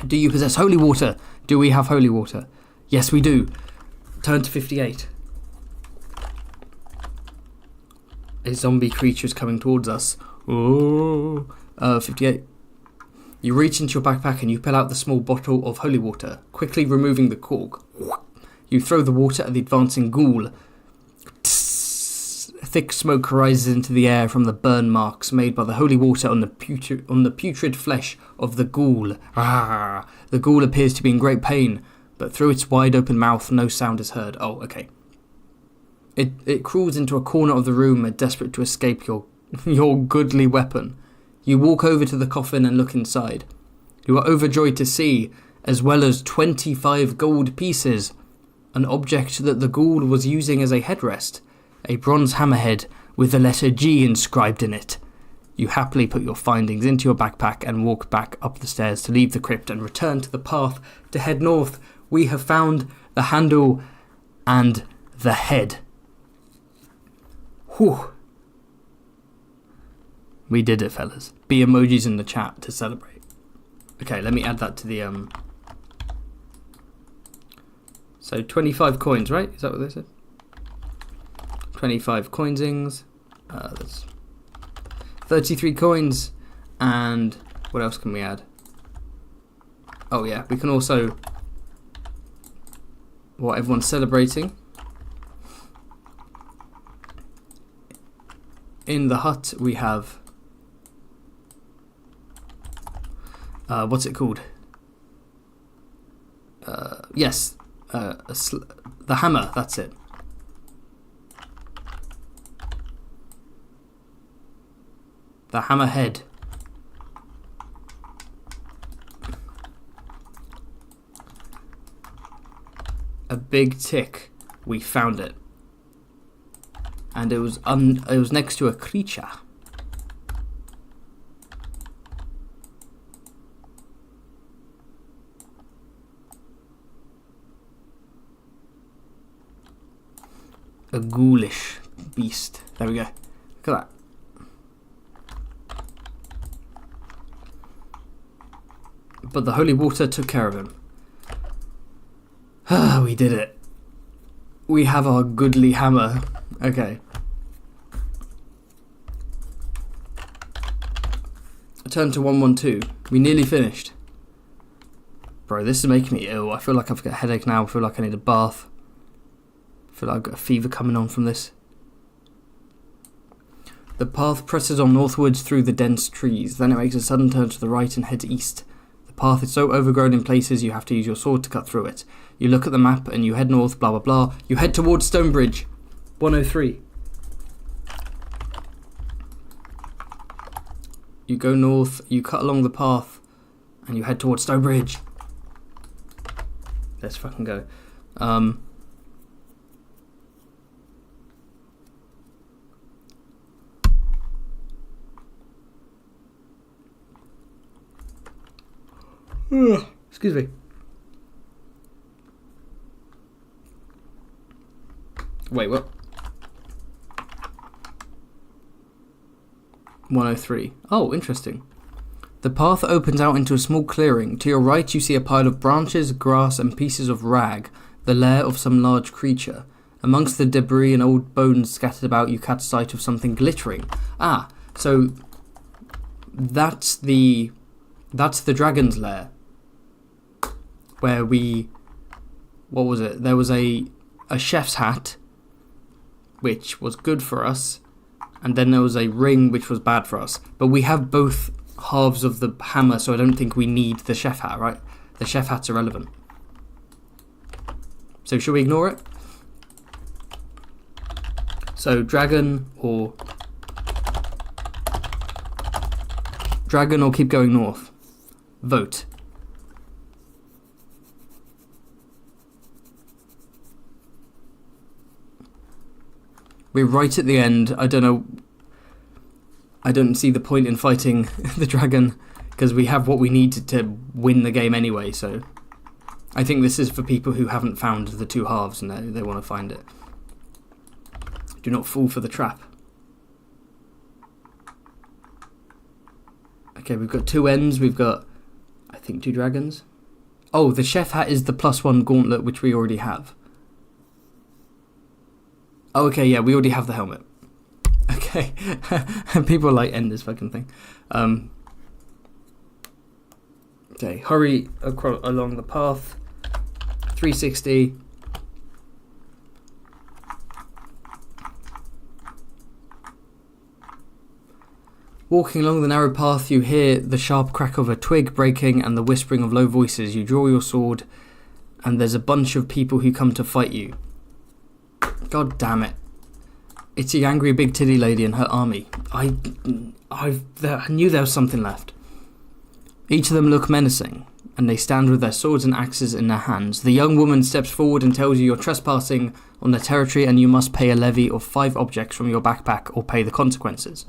A: Do you possess holy water? Do we have holy water? Yes, we do. Turn to 58. A zombie creature is coming towards us. Oh, 58. You reach into your backpack and you pull out the small bottle of holy water, quickly removing the cork. You throw the water at the advancing ghoul. Thick smoke rises into the air from the burn marks made by the holy water on the putrid flesh of the ghoul. Ah, the ghoul appears to be in great pain, but through its wide open mouth no sound is heard. Oh, okay. It crawls into a corner of the room, desperate to escape your goodly weapon. You walk over to the coffin and look inside. You are overjoyed to see, as well as 25 gold pieces, an object that the ghoul was using as a headrest, a bronze hammerhead with the letter G inscribed in it. You happily put your findings into your backpack and walk back up the stairs to leave the crypt and return to the path to head north. We have found the handle and the head. Whew. We did it, fellas. Be emojis in the chat to celebrate. Okay, let me add that to the So 25 coins, right? Is that what they said? 25 coinsings. That's 33 coins. And what else can we add? Oh yeah, we can also... What everyone's celebrating. In the hut we have... what's it called? Yes, the hammer, that's it. The hammerhead. A big tick. We found it. And it was next to a creature. A ghoulish beast. There we go. Look at that. But the holy water took care of him. Ah, we did it. We have our goodly hammer. Okay. Turn to 112. We nearly finished. Bro, this is making me ill. I feel like I've got a headache now. I feel like I need a bath. I feel like I've got a fever coming on from this. The path presses on northwards through the dense trees. Then it makes a sudden turn to the right and heads east. The path is so overgrown in places you have to use your sword to cut through it. You look at the map and you head north, blah blah blah. You head towards Stonebridge. 103. You go north, you cut along the path, and you head towards Stonebridge. Let's fucking go. Excuse me. Wait, what? 103. Oh, interesting. The path opens out into a small clearing. To your right, you see a pile of branches, grass, and pieces of rag, the lair of some large creature. Amongst the debris and old bones scattered about, you catch sight of something glittering. Ah, so that's the dragon's lair. Where we... What was it? There was a chef's hat, which was good for us, and then there was a ring, which was bad for us. But we have both halves of the hammer, so I don't think we need the chef hat, right? The chef hat's irrelevant. So should we ignore it? So dragon or keep going north? Vote. We're right at the end. I don't know. I don't see the point in fighting the dragon because we have what we need to win the game anyway. So I think this is for people who haven't found the two halves and they want to find it. Do not fall for the trap. Okay, we've got two ends. We've got, I think, two dragons. Oh, the chef hat is the +1 gauntlet, which we already have. Oh, okay, yeah, we already have the helmet. Okay. People like end this fucking thing. Okay, hurry along the path. 360. Walking along the narrow path, you hear the sharp crack of a twig breaking and the whispering of low voices. You draw your sword, and there's a bunch of people who come to fight you. God damn it. It's the angry big titty lady and her army. I knew there was something left. Each of them look menacing, and they stand with their swords and axes in their hands. The young woman steps forward and tells you you're trespassing on their territory and you must pay a levy of 5 objects from your backpack or pay the consequences.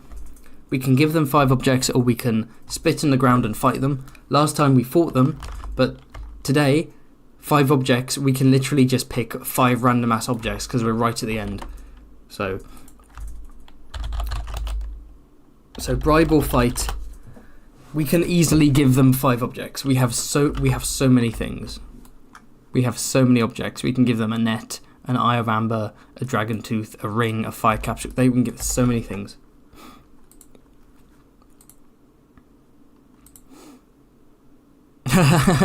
A: We can give them 5 objects or we can spit in the ground and fight them. Last time we fought them, but today, 5 objects, we can literally just pick 5 random ass objects because we're right at the end. So, So bribe or fight. We can easily give them 5 objects. We have so many things. We have so many objects. We can give them a net, an eye of amber, a dragon tooth, a ring, a fire capsule. We can give so many things.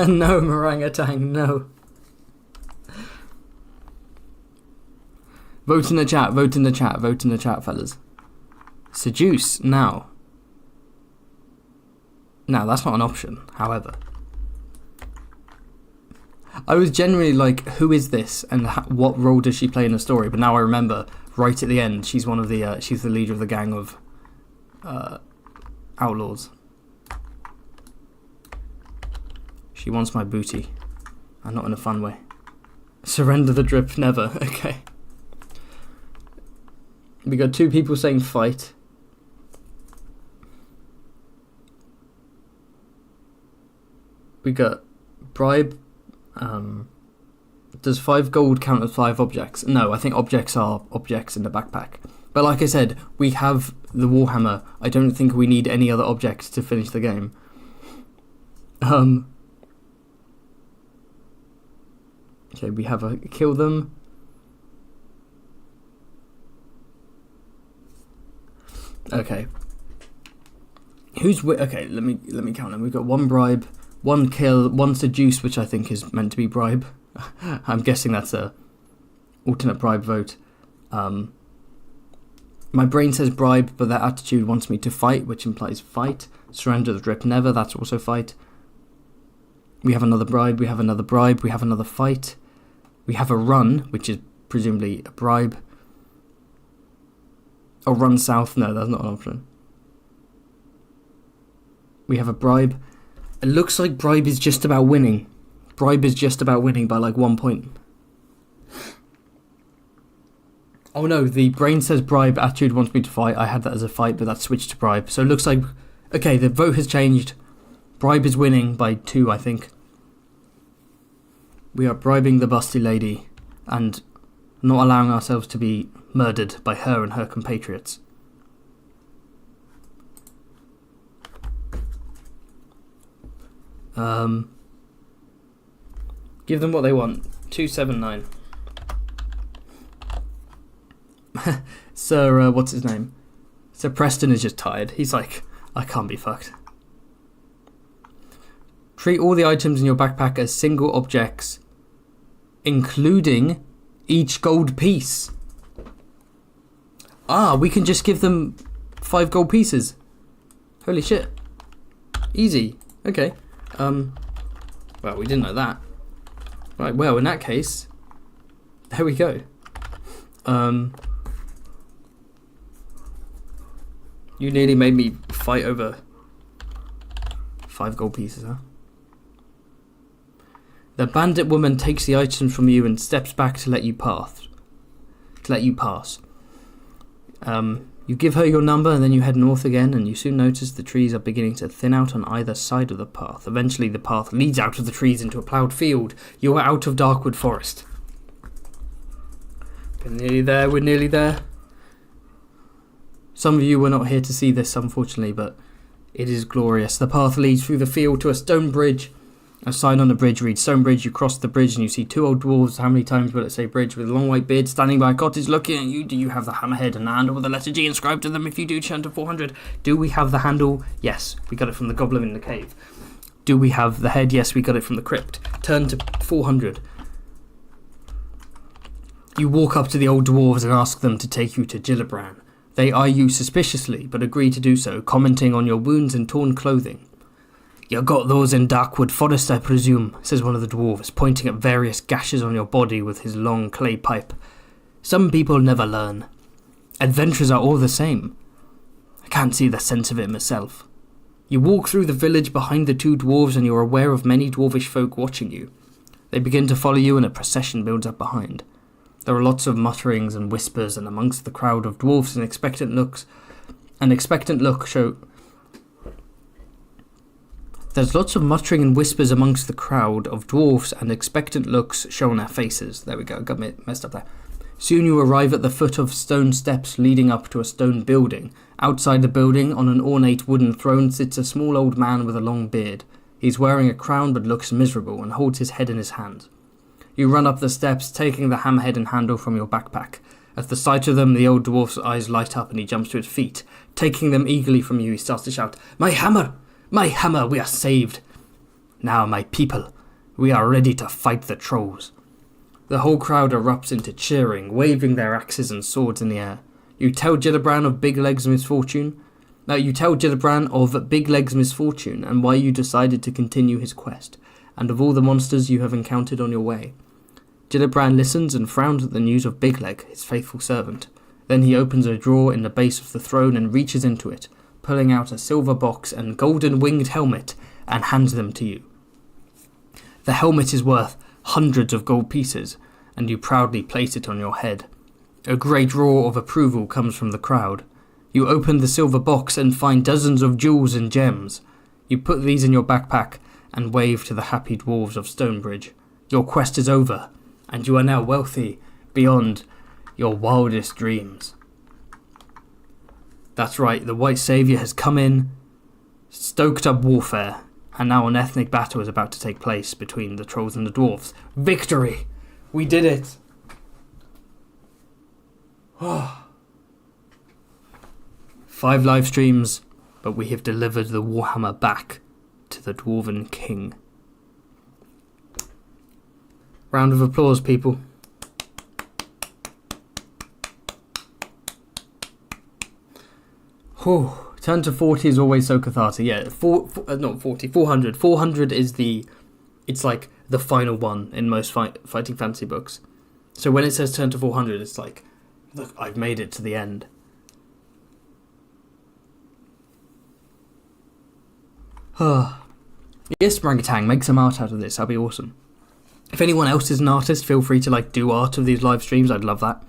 A: No, orangutan, no. Vote in the chat, vote in the chat, vote in the chat, fellas. Seduce, now. Now, that's not an option, however. I was generally like, who is this and what role does she play in the story? But now I remember, right at the end, she's one of the, she's the leader of the gang of outlaws. She wants my booty, and not in a fun way. Surrender the drip, never. Okay. We got 2 people saying fight. We got bribe. Does 5 gold count as 5 objects? No, I think objects are objects in the backpack. But like I said, we have the Warhammer. I don't think we need any other objects to finish the game. Okay, we have a kill them. Okay. Okay, let me count them. We've got 1 bribe, 1 kill, 1 seduce, which I think is meant to be bribe. I'm guessing that's a alternate bribe vote. My brain says bribe, but that attitude wants me to fight, which implies fight. Surrender the drip, never. That's also fight. We have another bribe. We have another bribe. We have another fight. We have a run, which is presumably a bribe. Or run south. No, that's not an option. We have a bribe. It looks like bribe is just about winning. Bribe is just about winning by like 1 point. Oh no, the brain says bribe, attitude wants me to fight. I had that as a fight, but that switched to bribe. So it looks like, okay, the vote has changed. Bribe is winning by 2, I think. We are bribing the busty lady and not allowing ourselves to be murdered by her and her compatriots. Give them what they want. 279. Sir, what's his name? Sir Preston is just tired. He's like, I can't be fucked. Treat all the items in your backpack as single objects, including each gold piece. Ah, we can just give them 5 gold pieces. Holy shit. Easy. Okay. Well, we didn't know that. Right, well, in that case, there we go. You nearly made me fight over 5 gold pieces, huh? The bandit woman takes the items from you and steps back to let you pass. You give her your number and then you head north again, and you soon notice the trees are beginning to thin out on either side of the path. Eventually the path leads out of the trees into a ploughed field. You are out of Darkwood Forest. We're nearly there. Some of you were not here to see this, unfortunately, but it is glorious. The path leads through the field to a stone bridge. A sign on the bridge reads Stone Bridge. You cross the bridge and you see 2 old dwarves. How many times will it say bridge? With a long white beard standing by a cottage looking at you. Do you have the hammerhead and the handle with the letter G inscribed to them? If you do, turn to 400. Do we have the handle? Yes, we got it from the goblin in the cave. Do we have the head? Yes, we got it from the crypt. Turn to 400. You walk up to the old dwarves and ask them to take you to Gillibrand. They eye you suspiciously, but agree to do so, commenting on your wounds and torn clothing. You got those in Darkwood Forest, I presume, says one of the dwarves, pointing at various gashes on your body with his long clay pipe. Some people never learn. Adventures are all the same. I can't see the sense of it myself. You walk through the village behind the 2 dwarves and you're aware of many dwarvish folk watching you. They begin to follow you and a procession builds up behind. There are lots of mutterings and whispers, and amongst the crowd of dwarves an expectant look show... There's lots of muttering and whispers amongst the crowd of dwarves, and expectant looks show on their faces. There we go, got me messed up there. Soon you arrive at the foot of stone steps leading up to a stone building. Outside the building, on an ornate wooden throne, sits a small old man with a long beard. He's wearing a crown but looks miserable and holds his head in his hand. You run up the steps, taking the hammerhead and handle from your backpack. At the sight of them, the old dwarf's eyes light up and he jumps to his feet. Taking them eagerly from you, he starts to shout, "My hammer! My hammer! We are saved! Now, my people, we are ready to fight the trolls." The whole crowd erupts into cheering, waving their axes and swords in the air. You tell Gillibrand of Big Leg's misfortune. And why you decided to continue his quest, and of all the monsters you have encountered on your way. Gillibrand listens and frowns at the news of Big Leg, his faithful servant. Then he opens a drawer in the base of the throne and reaches into it, pulling out a silver box and golden winged helmet, and hands them to you. The helmet is worth hundreds of gold pieces, and you proudly place it on your head. A great roar of approval comes from the crowd. You open the silver box and find dozens of jewels and gems. You put these in your backpack and wave to the happy dwarves of Stonebridge. Your quest is over, and you are now wealthy beyond your wildest dreams. That's right, the White Saviour has come in, stoked up warfare, and now an ethnic battle is about to take place between the trolls and the dwarves. Victory! We did it! 5 live streams, but we have delivered the Warhammer back to the Dwarven King. Round of applause, people. Whew. Turn to 40 is always so cathartic. Yeah, 400. 400 is it's like the final one in most fighting fantasy books. So when it says turn to 400, it's like, look, I've made it to the end. Yes, Orangutan, make some art out of this. That'd be awesome. If anyone else is an artist, feel free to do art of these live streams. I'd love that.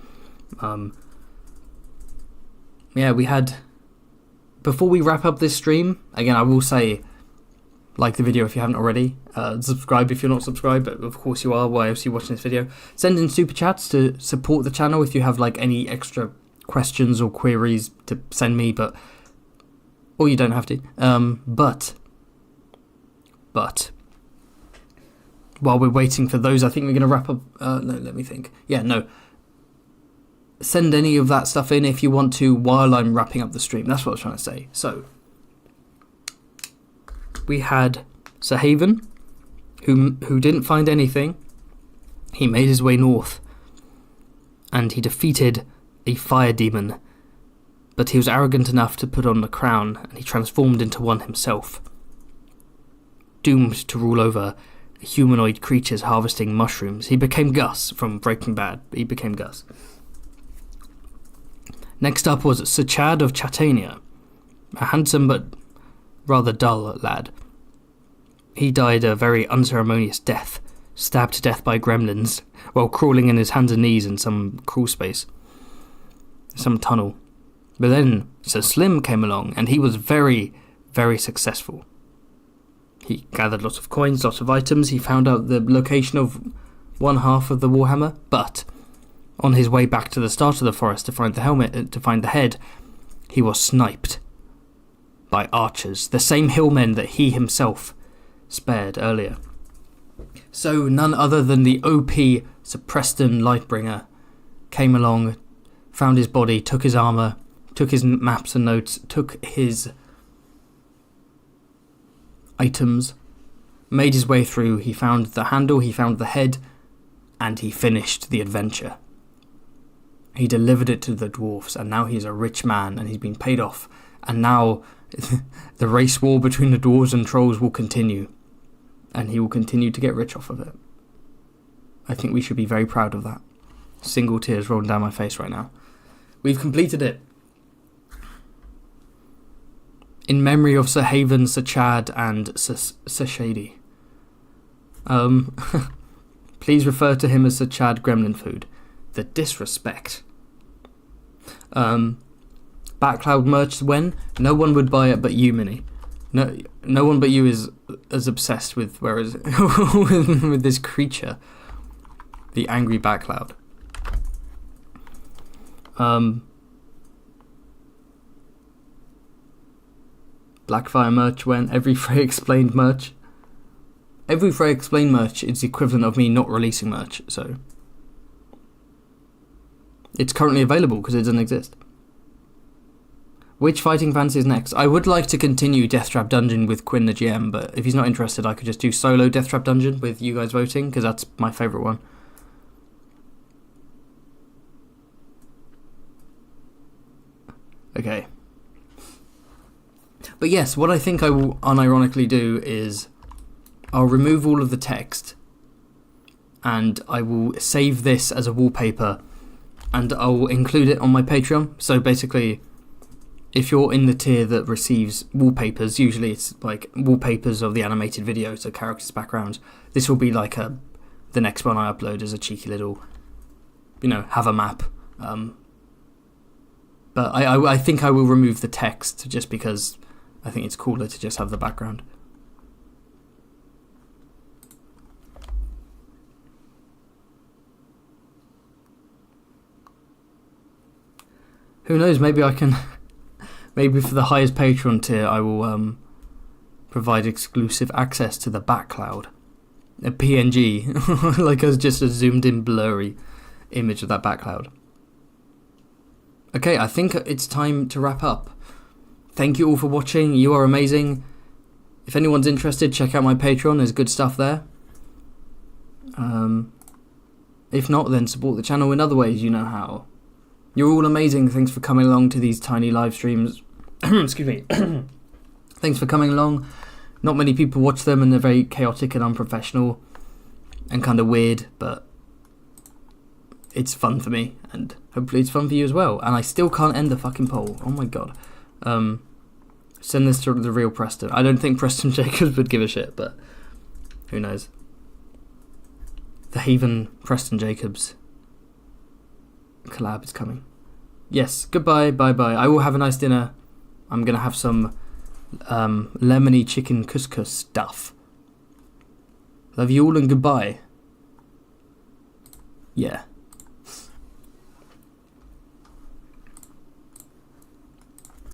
A: Yeah, we had... Before we wrap up this stream, again, I will say, like the video if you haven't already. Subscribe if you're not subscribed, but of course you are. Why else are you watching this video? Send in super chats to support the channel if you have any extra questions or queries to send me, or you don't have to. But while we're waiting for those, I think we're going to wrap up. No, let me think. Yeah, no. Send any of that stuff in if you want to while I'm wrapping up the stream. That's what I was trying to say. So, we had Sir Haven, who didn't find anything. He made his way north, and he defeated a fire demon, but he was arrogant enough to put on the crown, and he transformed into one himself. Doomed to rule over humanoid creatures harvesting mushrooms, he became Gus from Breaking Bad. He became Gus. Next up was Sir Chad of Chatania, a handsome but rather dull lad. He died a very unceremonious death, stabbed to death by gremlins, while crawling in his hands and knees in some crawl space, some tunnel. But then Sir Slim came along, and he was very, very successful. He gathered lots of coins, lots of items. He found out the location of one half of the Warhammer, but on his way back to the start of the forest to find the helmet, to find the head, he was sniped by archers, the same hillmen that he himself spared earlier. So none other than the OP Sir Preston Lightbringer came along, found his body, took his armour, took his maps and notes, took his items, made his way through. He found the handle, he found the head, and he finished the adventure. He delivered it to the dwarfs, and now he's a rich man, and he's been paid off. And now the race war between the dwarves and trolls will continue, and he will continue to get rich off of it. I think we should be very proud of that. Single tears rolling down my face right now. We've completed it. In memory of Sir Haven, Sir Chad, and Sir Shady. Please refer to him as Sir Chad Gremlin Food. The disrespect. Backcloud merch when? No one would buy it but you, Minnie. No one but you is as obsessed with with this creature. The angry Backcloud. Blackfire merch when every Frey Explained merch. Every Frey Explained merch is the equivalent of me not releasing merch, so it's currently available because it doesn't exist. Which fighting fantasy is next? I would like to continue Deathtrap Dungeon with Quinn the GM, but if he's not interested, I could just do solo Deathtrap Dungeon with you guys voting, because that's my favourite one. Okay. But yes, what I think I will unironically do is I'll remove all of the text and I will save this as a wallpaper and I'll include it on my Patreon. So basically, if you're in the tier that receives wallpapers, usually it's like wallpapers of the animated video, so characters' backgrounds. This will be like the next one I upload as a cheeky little, have a map. But I think I will remove the text just because I think it's cooler to just have the background. Who knows, maybe I can... Maybe for the highest Patreon tier I will provide exclusive access to the backcloud. A PNG, like as just a zoomed in blurry image of that backcloud. Okay, I think it's time to wrap up. Thank you all for watching, you are amazing. If anyone's interested, check out my Patreon, there's good stuff there. If not, then support the channel in other ways, you know how. You're all amazing, thanks for coming along to these tiny live streams. Excuse me. Thanks for coming along. Not many people watch them and they're very chaotic and unprofessional and kind of weird, but it's fun for me and hopefully it's fun for you as well. And I still can't end the fucking poll. Oh my god. Send this to the real Preston. I don't think Preston Jacobs would give a shit, but who knows. The Haven Preston Jacobs collab is coming. Yes, goodbye, bye-bye. I will have a nice dinner. I'm going to have some lemony chicken couscous stuff. Love you all and goodbye. Yeah.